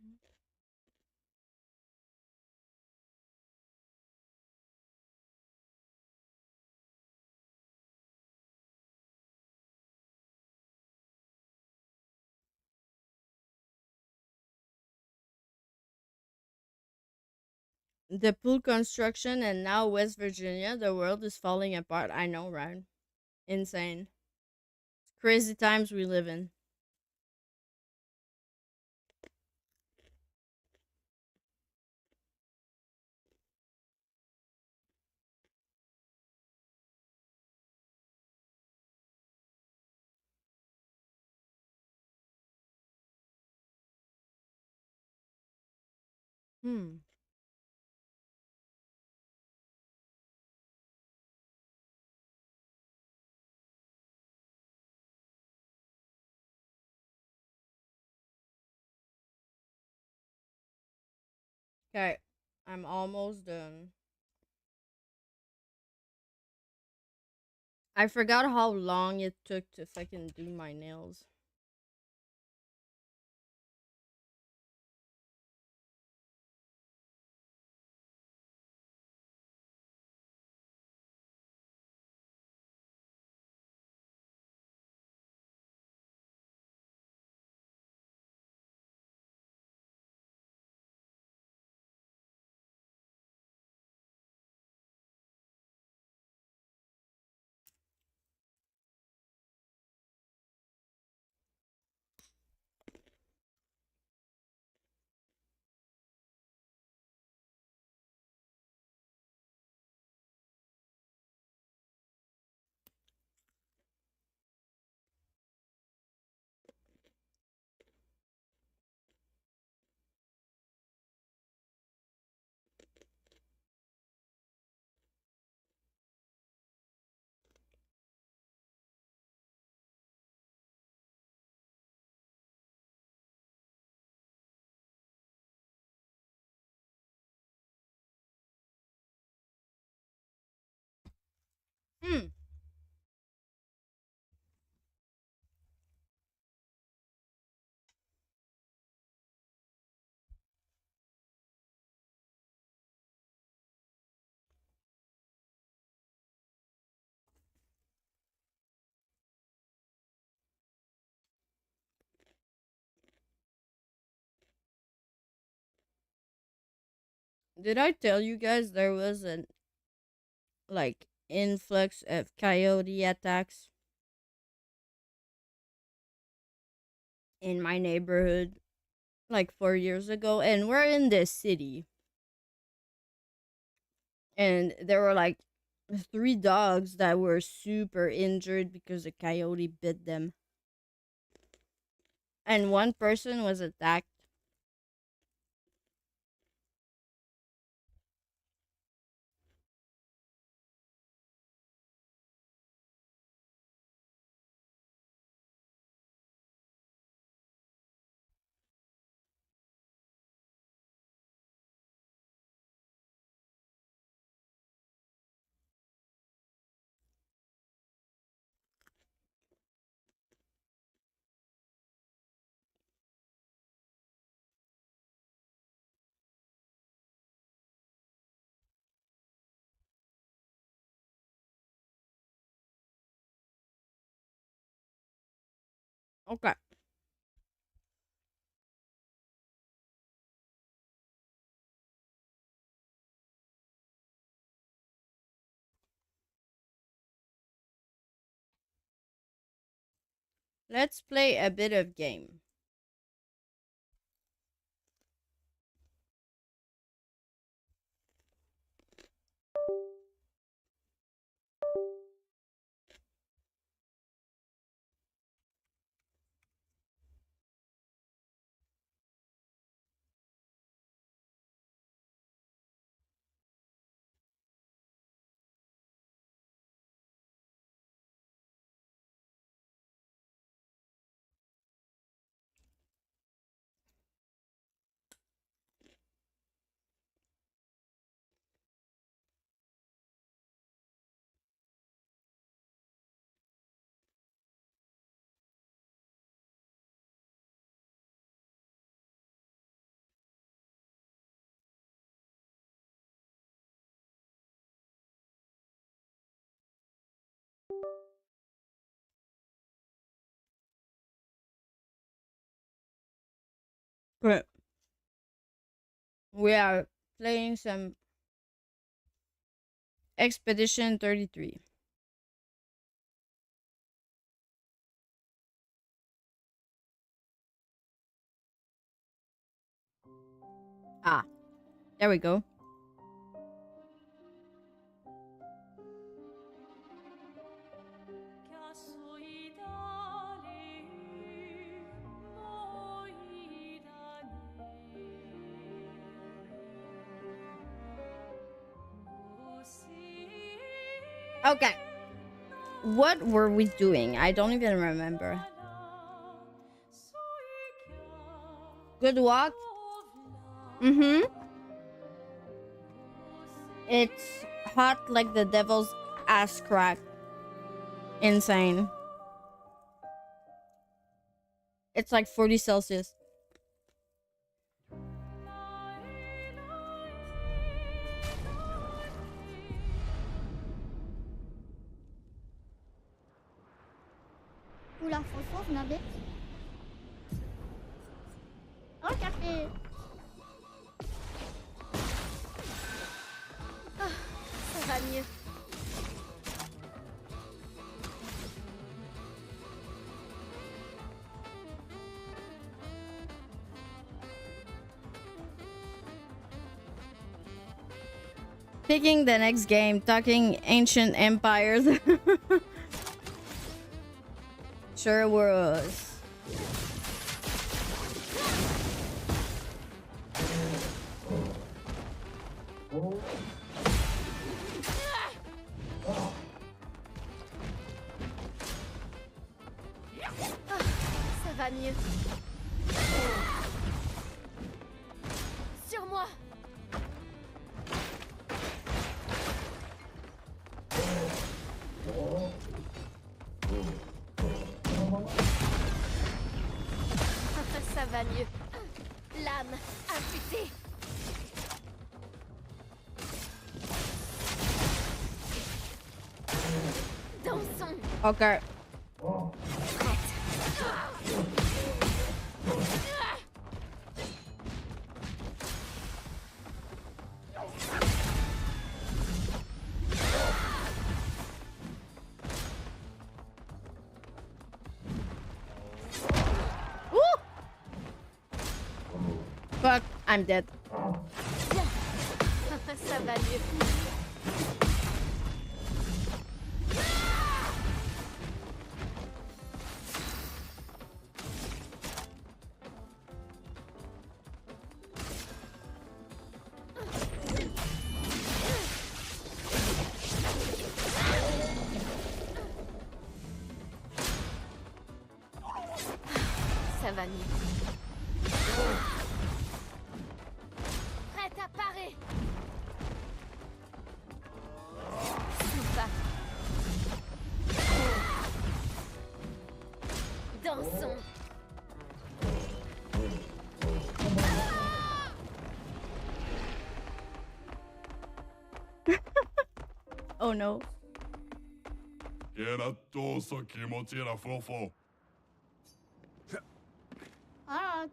The pool construction and now West Virginia, the world is falling apart. I know, right? Insane. Crazy times we live in. Hmm. Okay, I'm almost done. I forgot how long it took to fucking do my nails. Hmm. Did I tell you guys there was an like influx of coyote attacks in my neighborhood like 4 years ago? And we're in this city. And there were like 3 dogs that were super injured because a coyote bit them. And 1 person was attacked. Okay. Let's play a bit of game. Great. We are playing some Expedition 33. Ah, there we go. Okay. What were we doing? I don't even remember. Good walk? Mm-hmm. It's hot like the devil's ass crack. Insane. It's like 40 Celsius. Oula, François, vous m'avez. Oh, café. Ah, ça va mieux. Picking the next game, talking ancient empires. Sure was. Ah, ça va mieux. Sur moi. Ça va mieux. L'âme amputée. Dansons. Okay. I'm dead. Ça va mieux. Ça va mieux. Prête à parer. Sympa. Dansons. Oh no. ゲラッとそ気持ちらフォフォ Ah.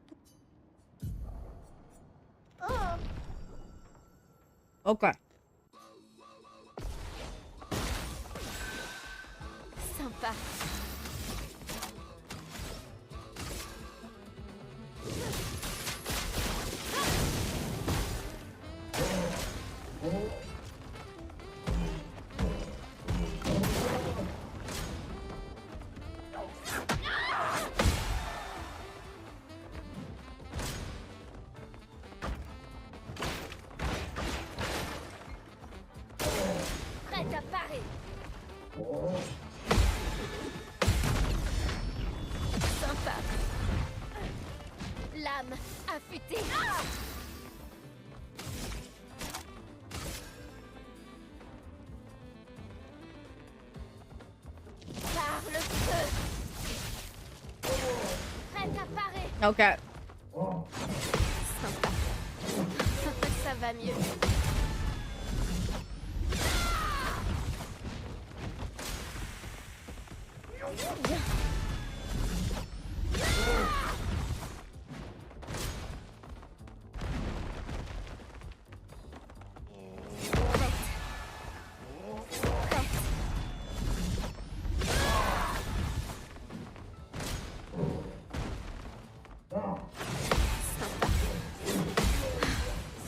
Okay. Sympa. Prête à parer. Sympa. Lame affûtée. Par le feu. Prête à parer. Okay. Sympa. Ça va mieux.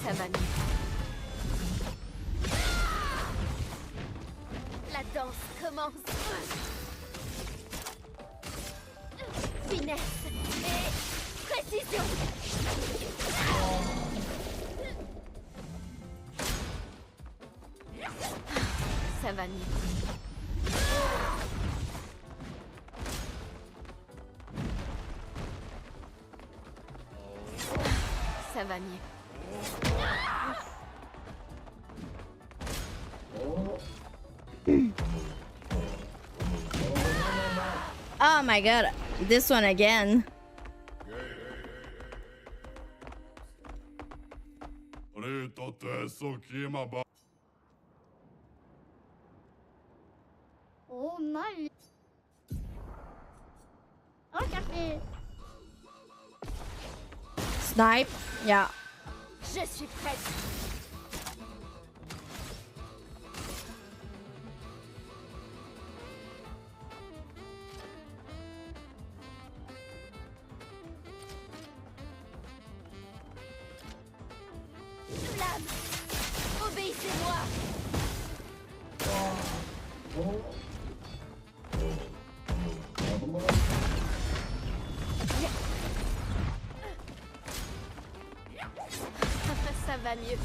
Ça va mieux. La danse commence. Finesse et précision. Ça va mieux. Ça va mieux. Oh my god, this one again. 俺とてそきまば Oh nice. Oh café. Snipe? Yeah. Je suis prête. Flamme. Obéissez-moi. Ça va mieux.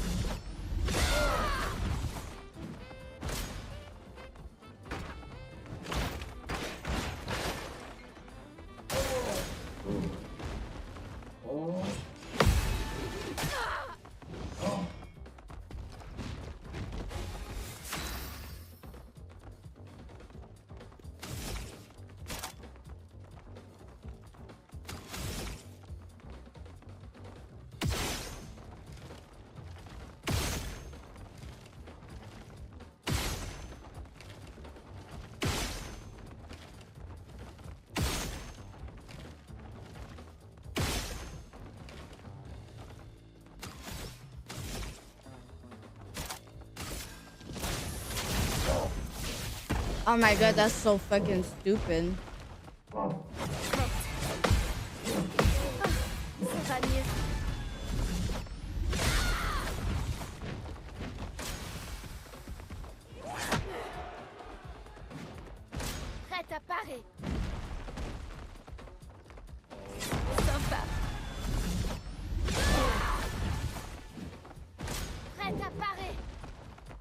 Oh my god, that's so fucking stupid. Ça va mieux.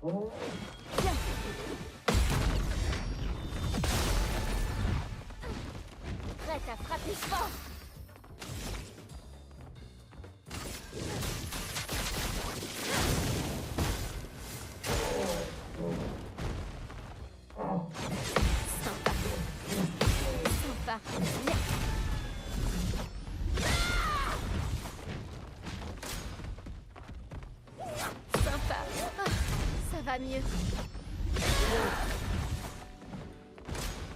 Prête à frapper fort. Sympa. Sympa. Bien. Sympa. Ah, ça va mieux.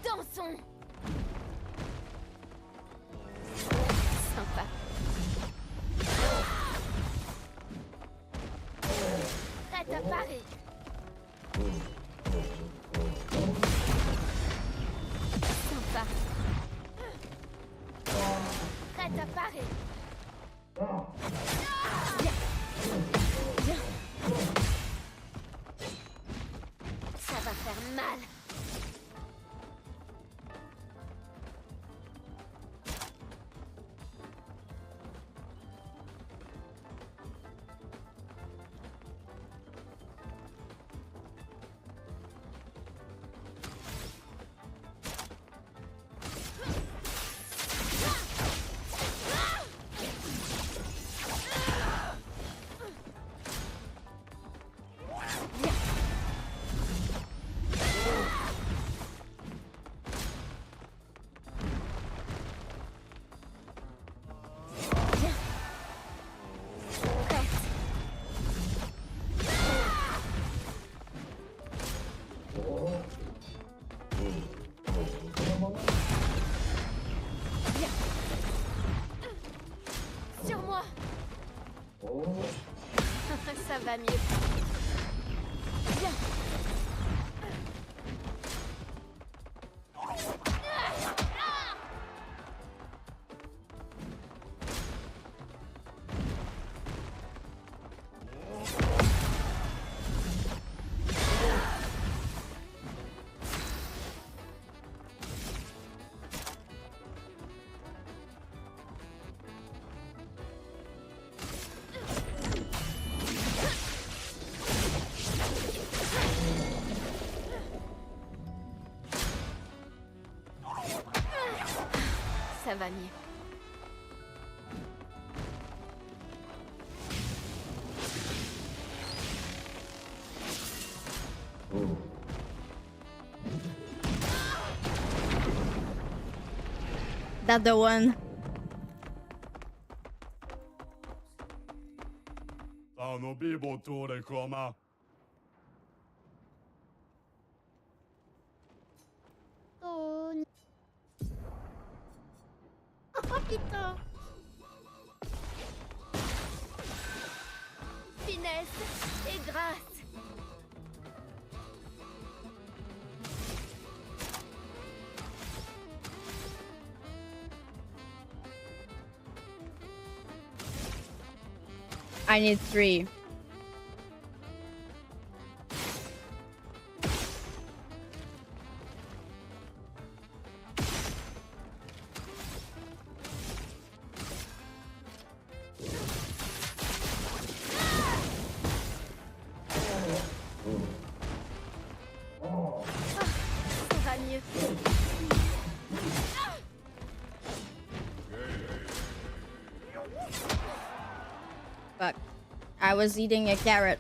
Dansons. Sympa. Prête à parer. Sympa. Prête à parer. Bien. Bien. Ça va faire mal. Sur moi. Ça va mieux. Bien. Ça va mieux. That's the one. Sono vivo Tore Coma. Oh, oh putain. Finesse et grâce. I need 3. Ça va mieux. Fuck. I was eating a carrot.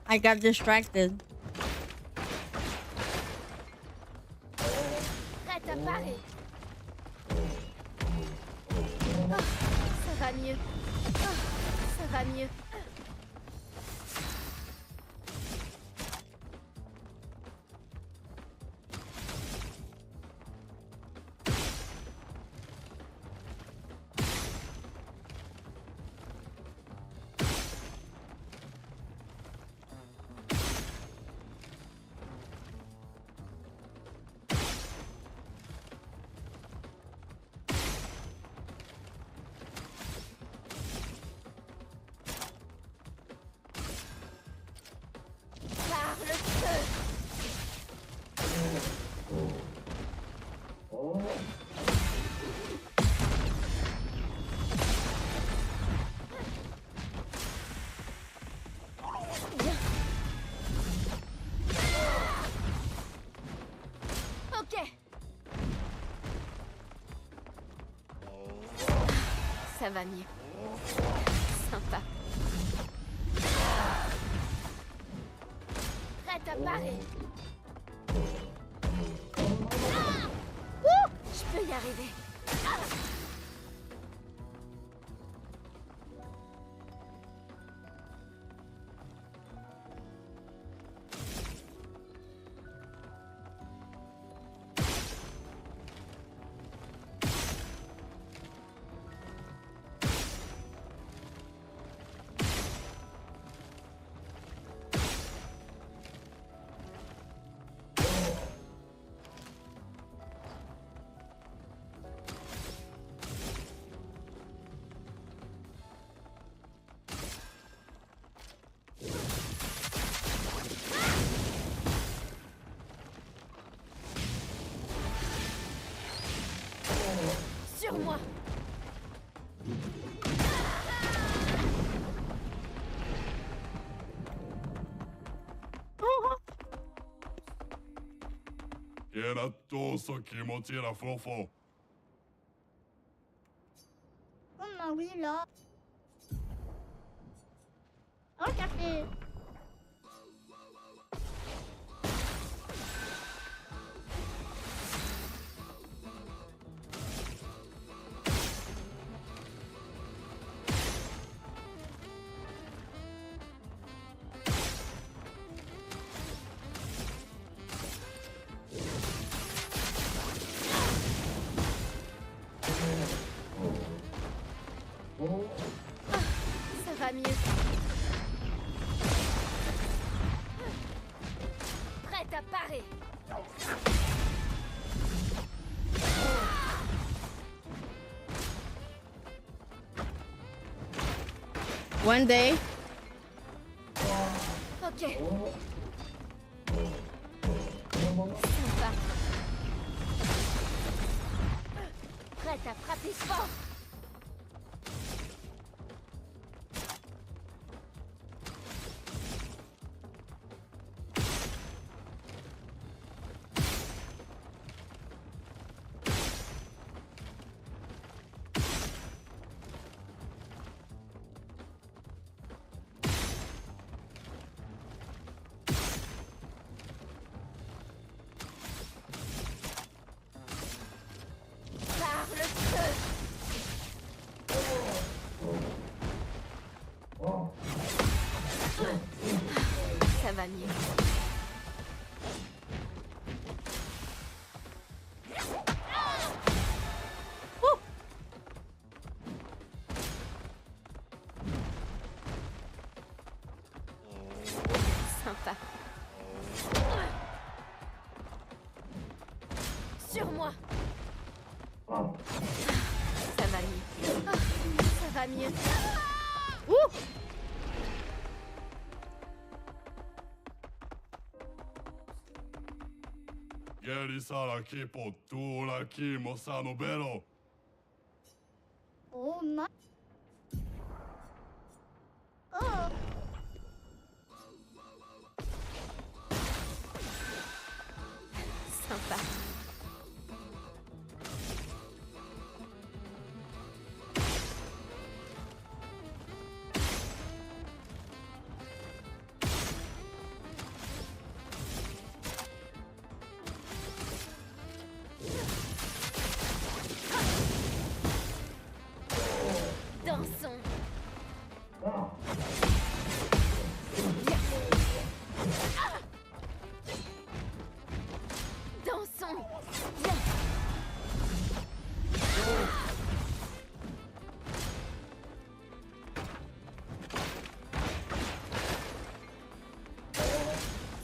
I got distracted. Prête à parer. Ça va mieux. Ça va mieux. Ça va mieux. Sympa. Prête à parer. Ah! Ouh! Je peux y arriver. Ah! Sur moi. Geratoso Kimochira Fofo. Comment oui là? Oh café. Ça va mieux. Prête à parer. One day. Ok. Sympa. Prête à frapper fort. Par le feu. Ça va mieux. Sympa. Sur moi. Ça va mieux. Ça va mieux. Gerisara Kipo Tula Kimo Sanobero. Oh ma. Oh. Sympa. Dansons. Dansons. Viens.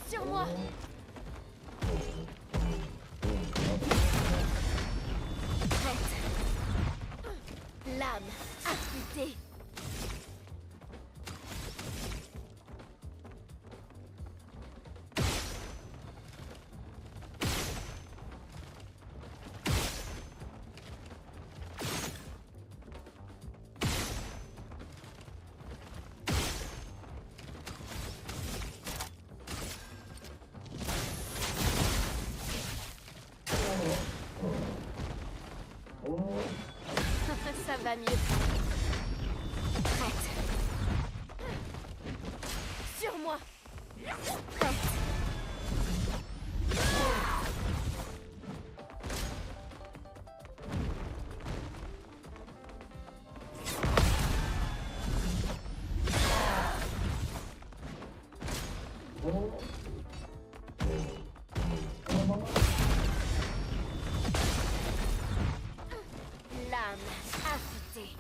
Sur moi. Prête. Lame affûtée. Ça va mieux. Affûté.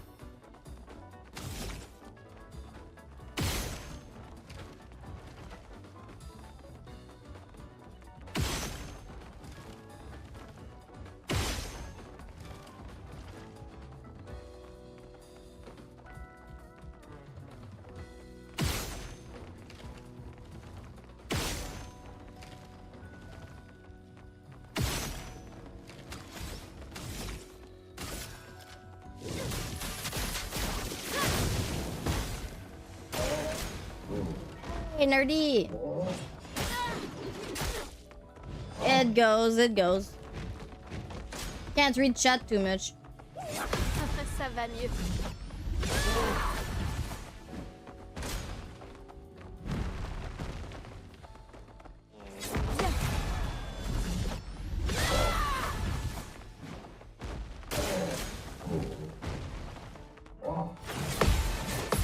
Hey, nerdy. It goes, it goes. Can't read chat too much. Ça va mieux.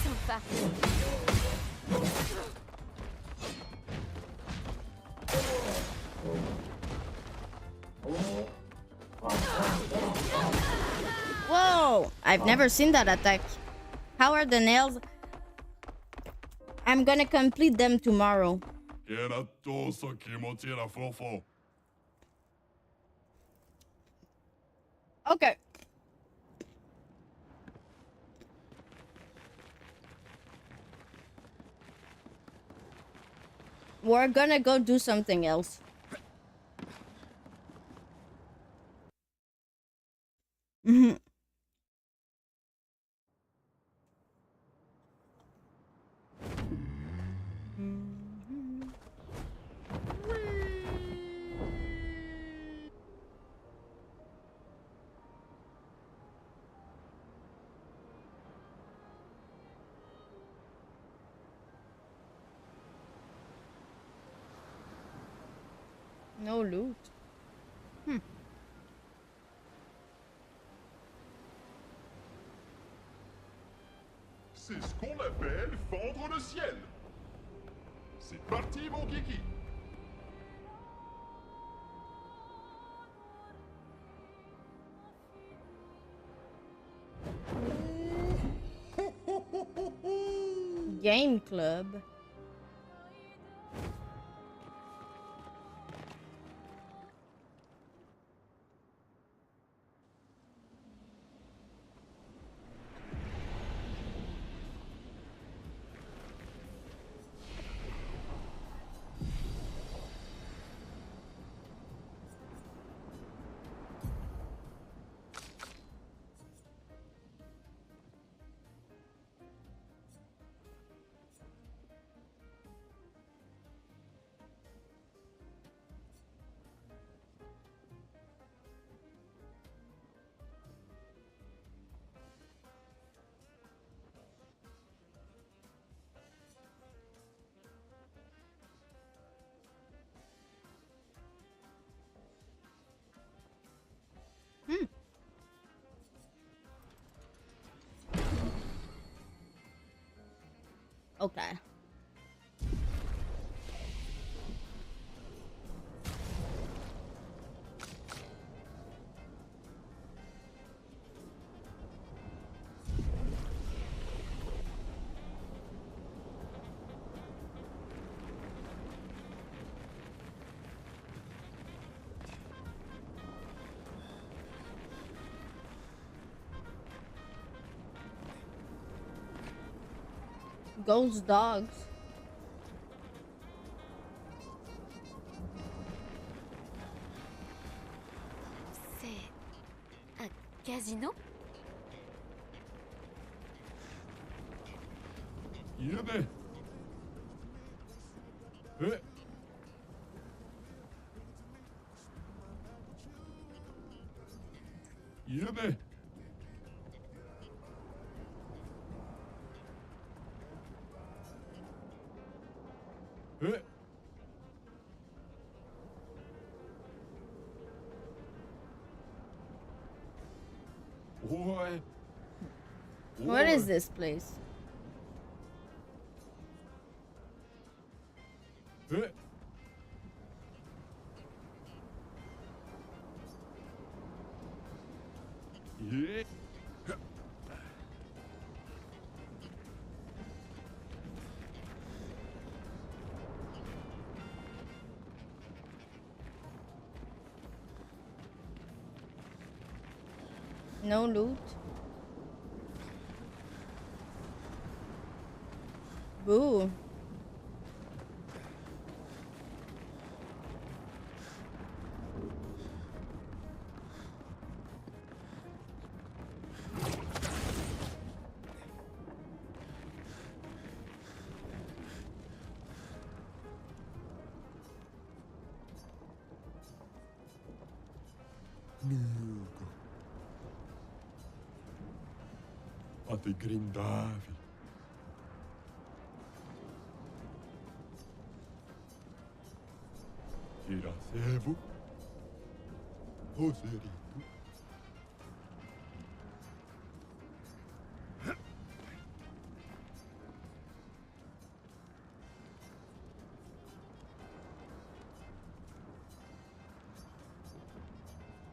Sympa. Whoa! I've never seen that attack. How are the nails? I'm gonna complete them tomorrow. ゲラッとそ気持ちらフォフォ Okay. We're gonna go do something else. Mhm. No loot. C'est ce qu'on appelle fendre le ciel. C'est parti, mon kiki. Game club. Okay. Ghost dogs. C'est un casino? Yede. Eh. Yede. Eh. Ouais. What is this place? Eh. Yeah. No loot. Boo. Wat de grindavi. Irasevo. Roserito.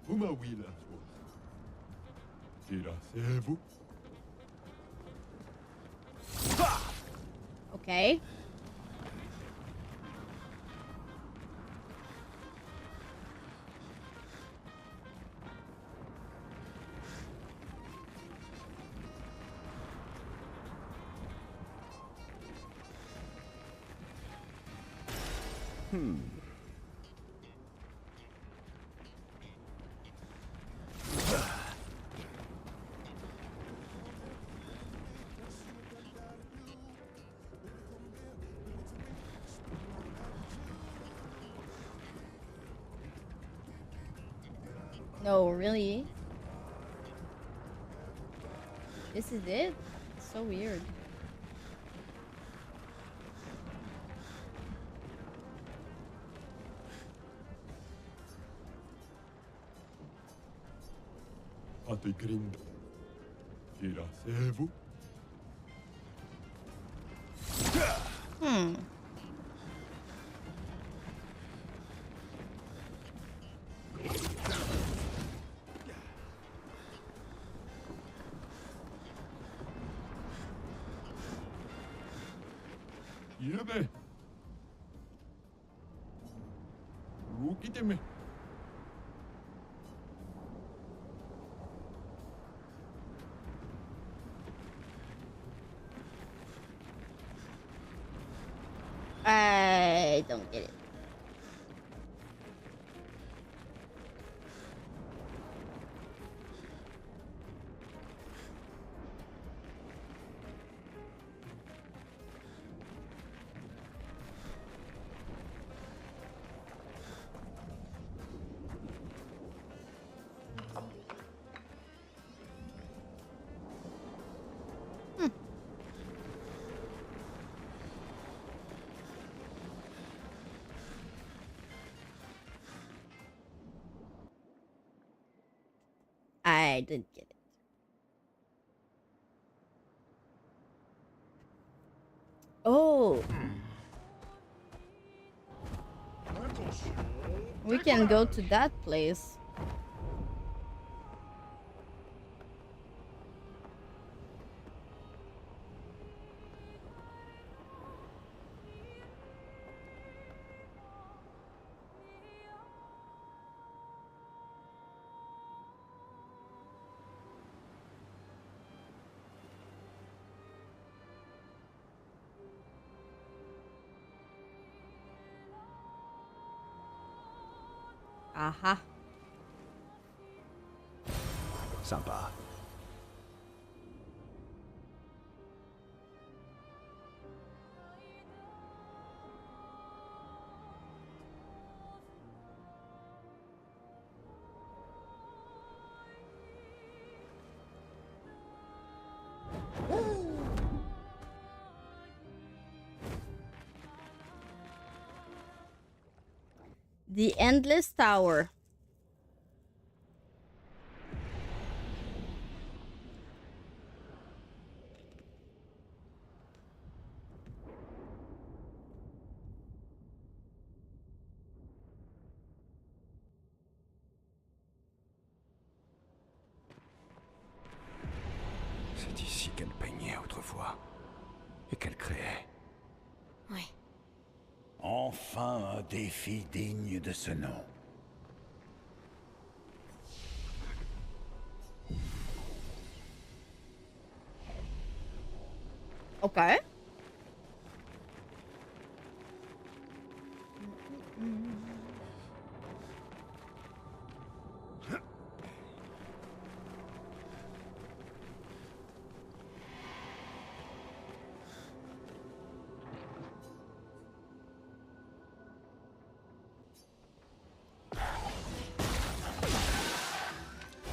Uma wila suas. Irasevo. Okay. No, really? This is it? It's so weird. Wat de grind. Irasevo. Yeme. Rukiteme. I don't get it. I didn't get it. Oh. We can go to that place. Aha. Sympa. The Endless Tower. C'est ici qu'elle peignait autrefois. Et qu'elle créait. Ouais. Enfin un défi digne de ce nom. Okay.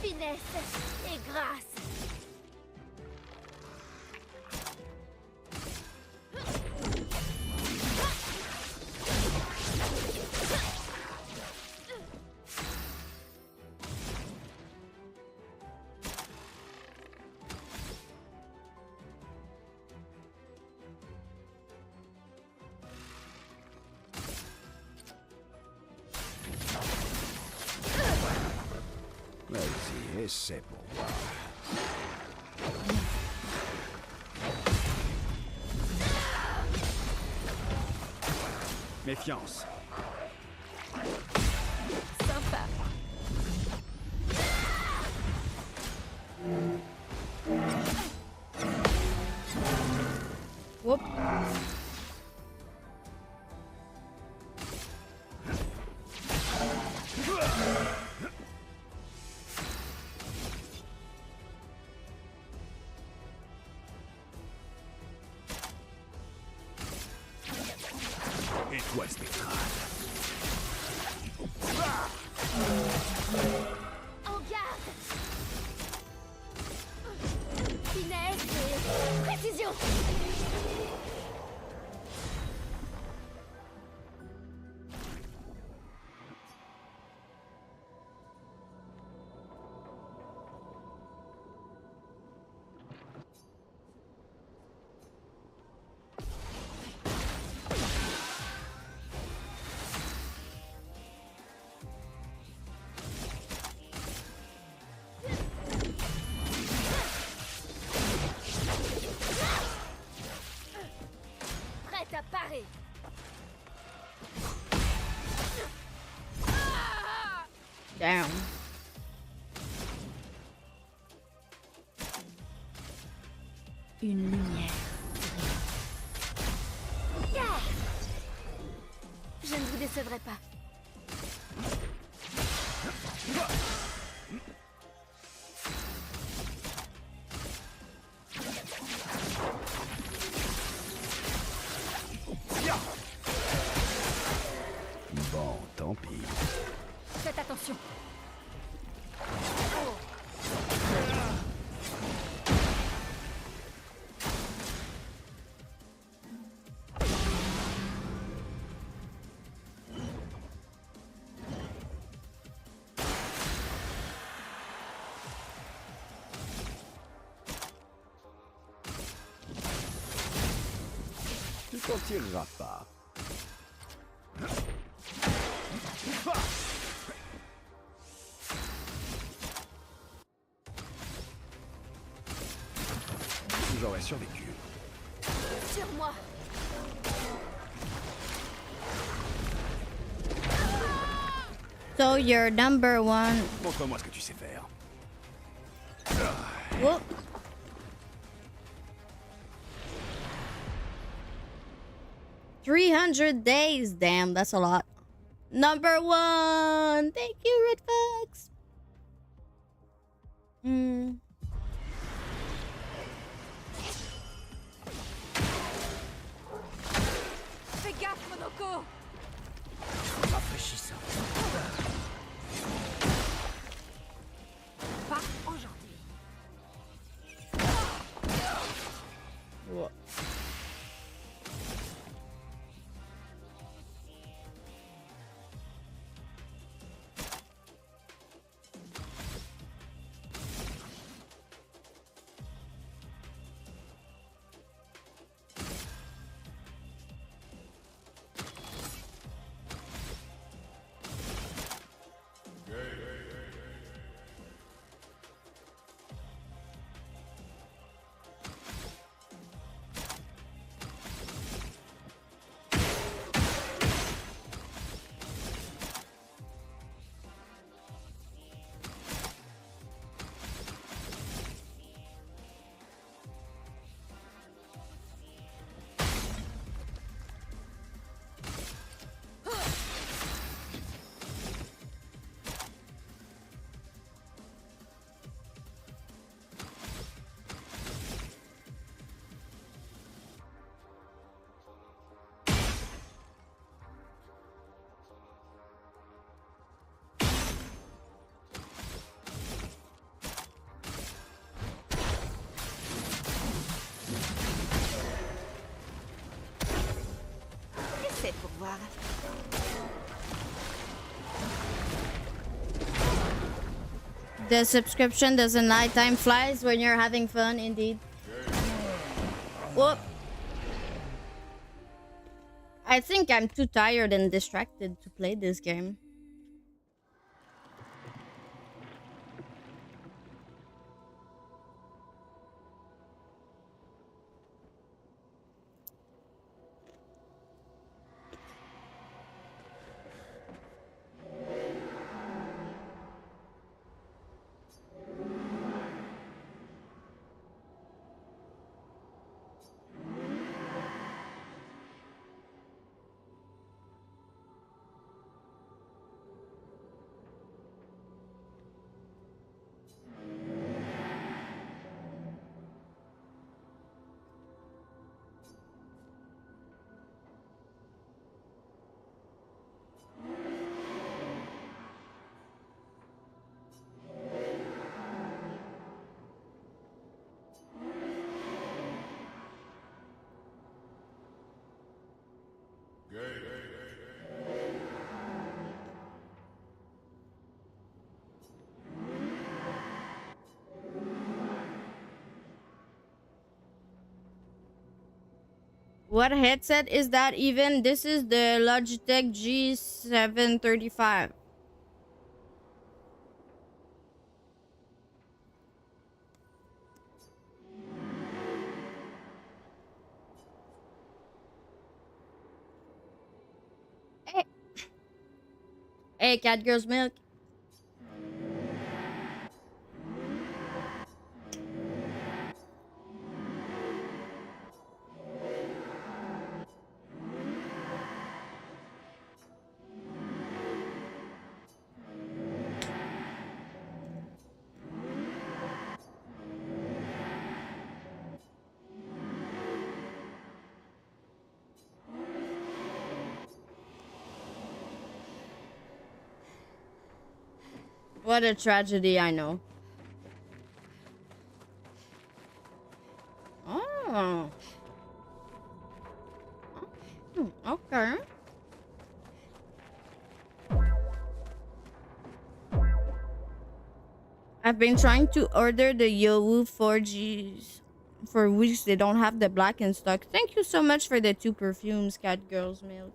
Finesse et grâce. Vas-y, essaie pour voir. Méfiance. Sympa. Whoop. Et toi, spectral. En garde. Finesse et précision. Prête à parer. Damn. Une lumière. Je ne vous décevrai pas. Bon, tant pis. Faites attention. Tu t'en tireras pas. J'aurais survécu. Sur moi. So you're number one. Montre-moi ce que tu sais faire. Whoop. $300. Damn, that's a lot. Number one. Thank you, Red Fox. Fais gaffe, Monoko. Rafraîchissant. Pas aujourd'hui. Whoa. revoir. The subscription doesn't nighttime flies when you're having fun, indeed. Whoop. I think I'm too tired and distracted to play this game. What headset is that even? This is the Logitech G735. Hey, hey, Cat Girl's Milk. What a tragedy, I know. Oh. Okay. I've been trying to order the Yowu 4Gs for weeks. They don't have the black in stock. Thank you so much for the 2 perfumes, Cat Girl's Milk.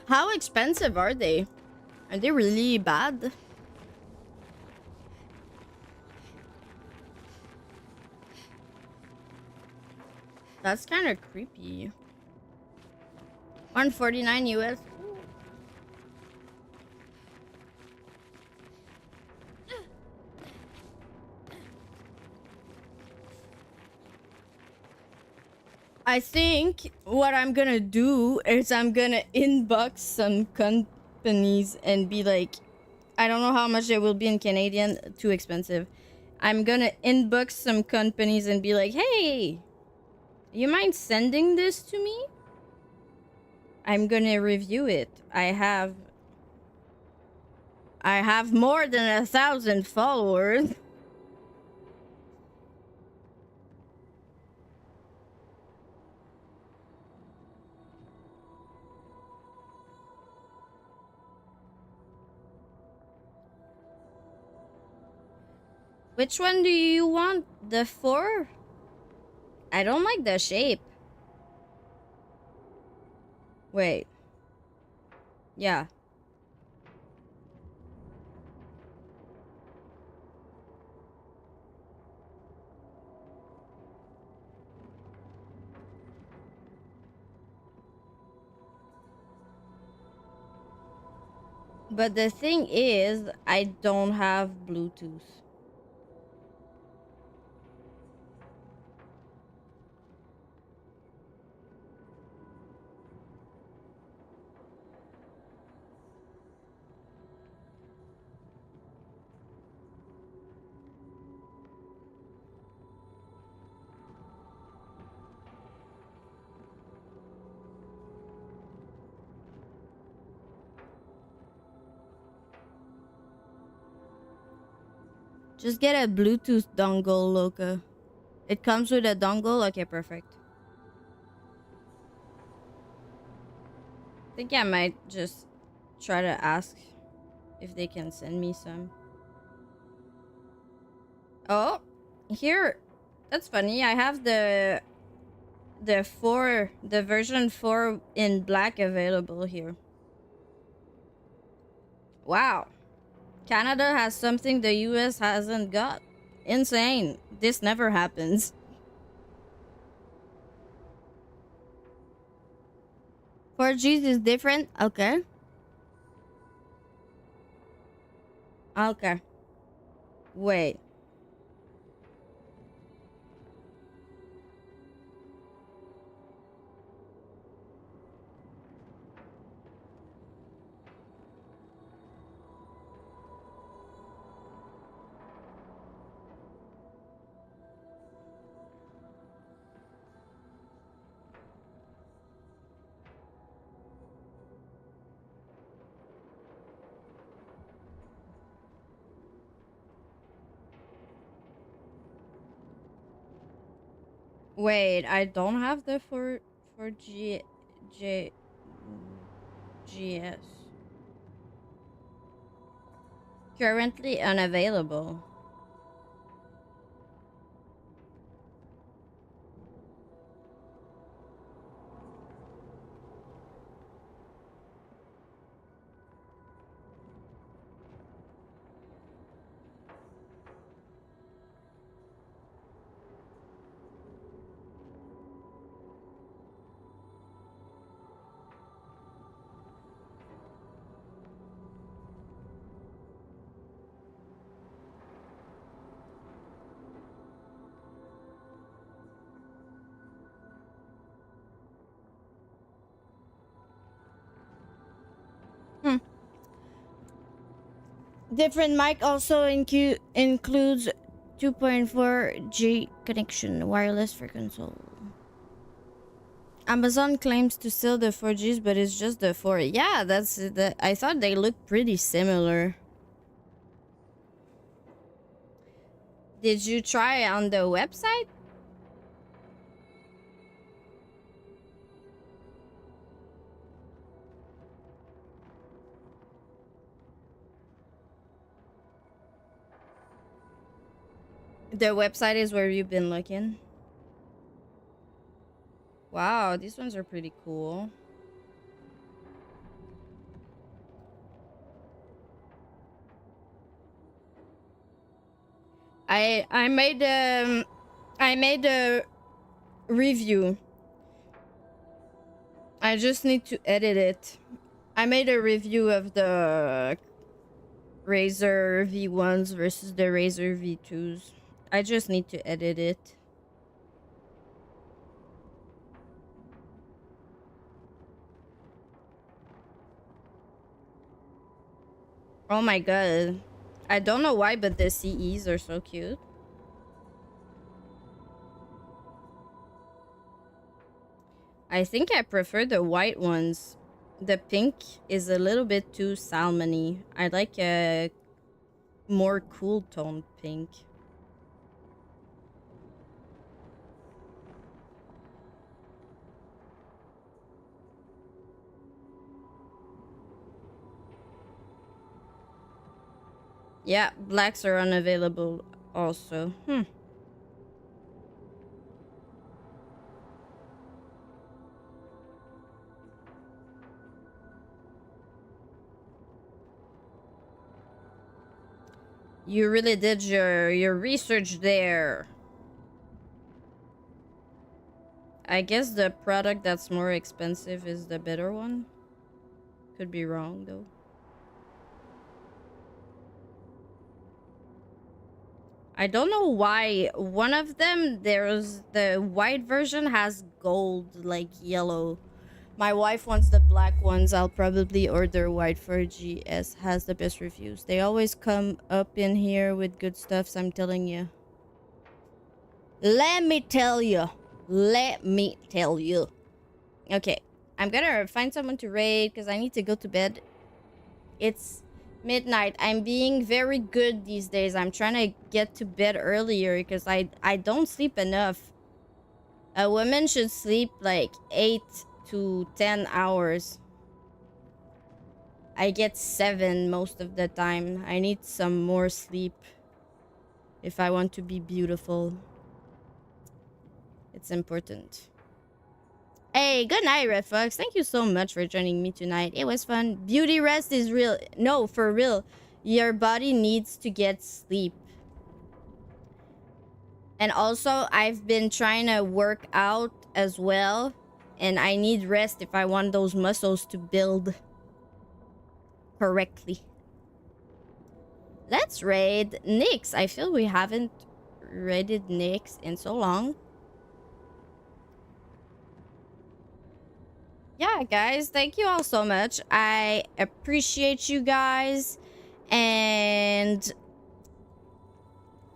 How expensive are they? Are they really bad? That's kind of creepy. 149 US. I think what I'm gonna do is I'm gonna inbox some companies and be like, I don't know how much it will be in Canadian, too expensive. I'm gonna inbox some companies and be like, hey, you mind sending this to me? I'm gonna review it. I have more than 1,000 followers. Which one do you want? The 4? I don't like the shape. Wait. Yeah. But the thing is, I don't have Bluetooth. Just get a Bluetooth dongle, Loca. It comes with a dongle? Okay, perfect. I think I might just try to ask if they can send me some. Oh, here. That's funny. I have the version 4 in black available here. Wow. Canada has something the US hasn't got. Insane. This never happens. For G's is different. Okay. Okay. Wait. Wait, I don't have the for GS. Currently unavailable. Different mic also includes 2.4G connection, wireless for console. Amazon claims to sell the 4Gs, but it's just the 4. Yeah, that's the. I thought they looked pretty similar. Did you try on the website? The website is where you've been looking. Wow, these ones are pretty cool. I made a review. I just need to edit it. I made a review of the Razer V1s versus the Razer V2s. I just need to edit it. Oh my god. I don't know why, but the CEs are so cute. I think I prefer the white ones. The pink is a little bit too salmony. I like a more cool toned pink. Yeah, blacks are unavailable also. You really did your research there. I guess the product that's more expensive is the better one. Could be wrong though. I don't know why one of them, there's the white version has gold, like yellow. My wife wants the black ones. I'll probably order white for GS. Has the best reviews. They always come up in here with good stuff, so I'm telling you. Let me tell you. Let me tell you. Okay, I'm gonna find someone to raid because I need to go to bed. It's Midnight. I'm being very good these days. I'm trying to get to bed earlier because I don't sleep enough. A woman should sleep like 8 to 10 hours. I get 7 most of the time. I need some more sleep if I want to be beautiful. It's important. Hey, good night, Red Fox. Thank you so much for joining me tonight. It was fun. Beauty rest is real. No, for real. Your body needs to get sleep. And also, I've been trying to work out as well. And I need rest if I want those muscles to build correctly. Let's raid Nyx. I feel we haven't raided Nyx in so long. Yeah, guys, thank you all so much. I appreciate you guys. And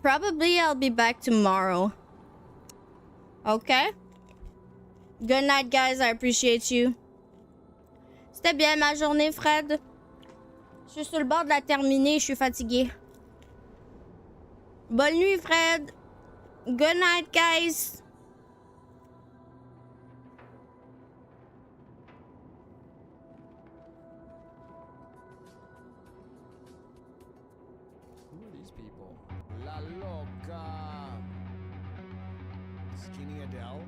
probably I'll be back tomorrow. Okay? Good night, guys. I appreciate you. C'était bien ma journée, Fred? Je suis sur le bord de la terminer. Je suis fatiguée. Bonne nuit, Fred. Good night, guys. Who are these people? La Loca. Skinny Adele?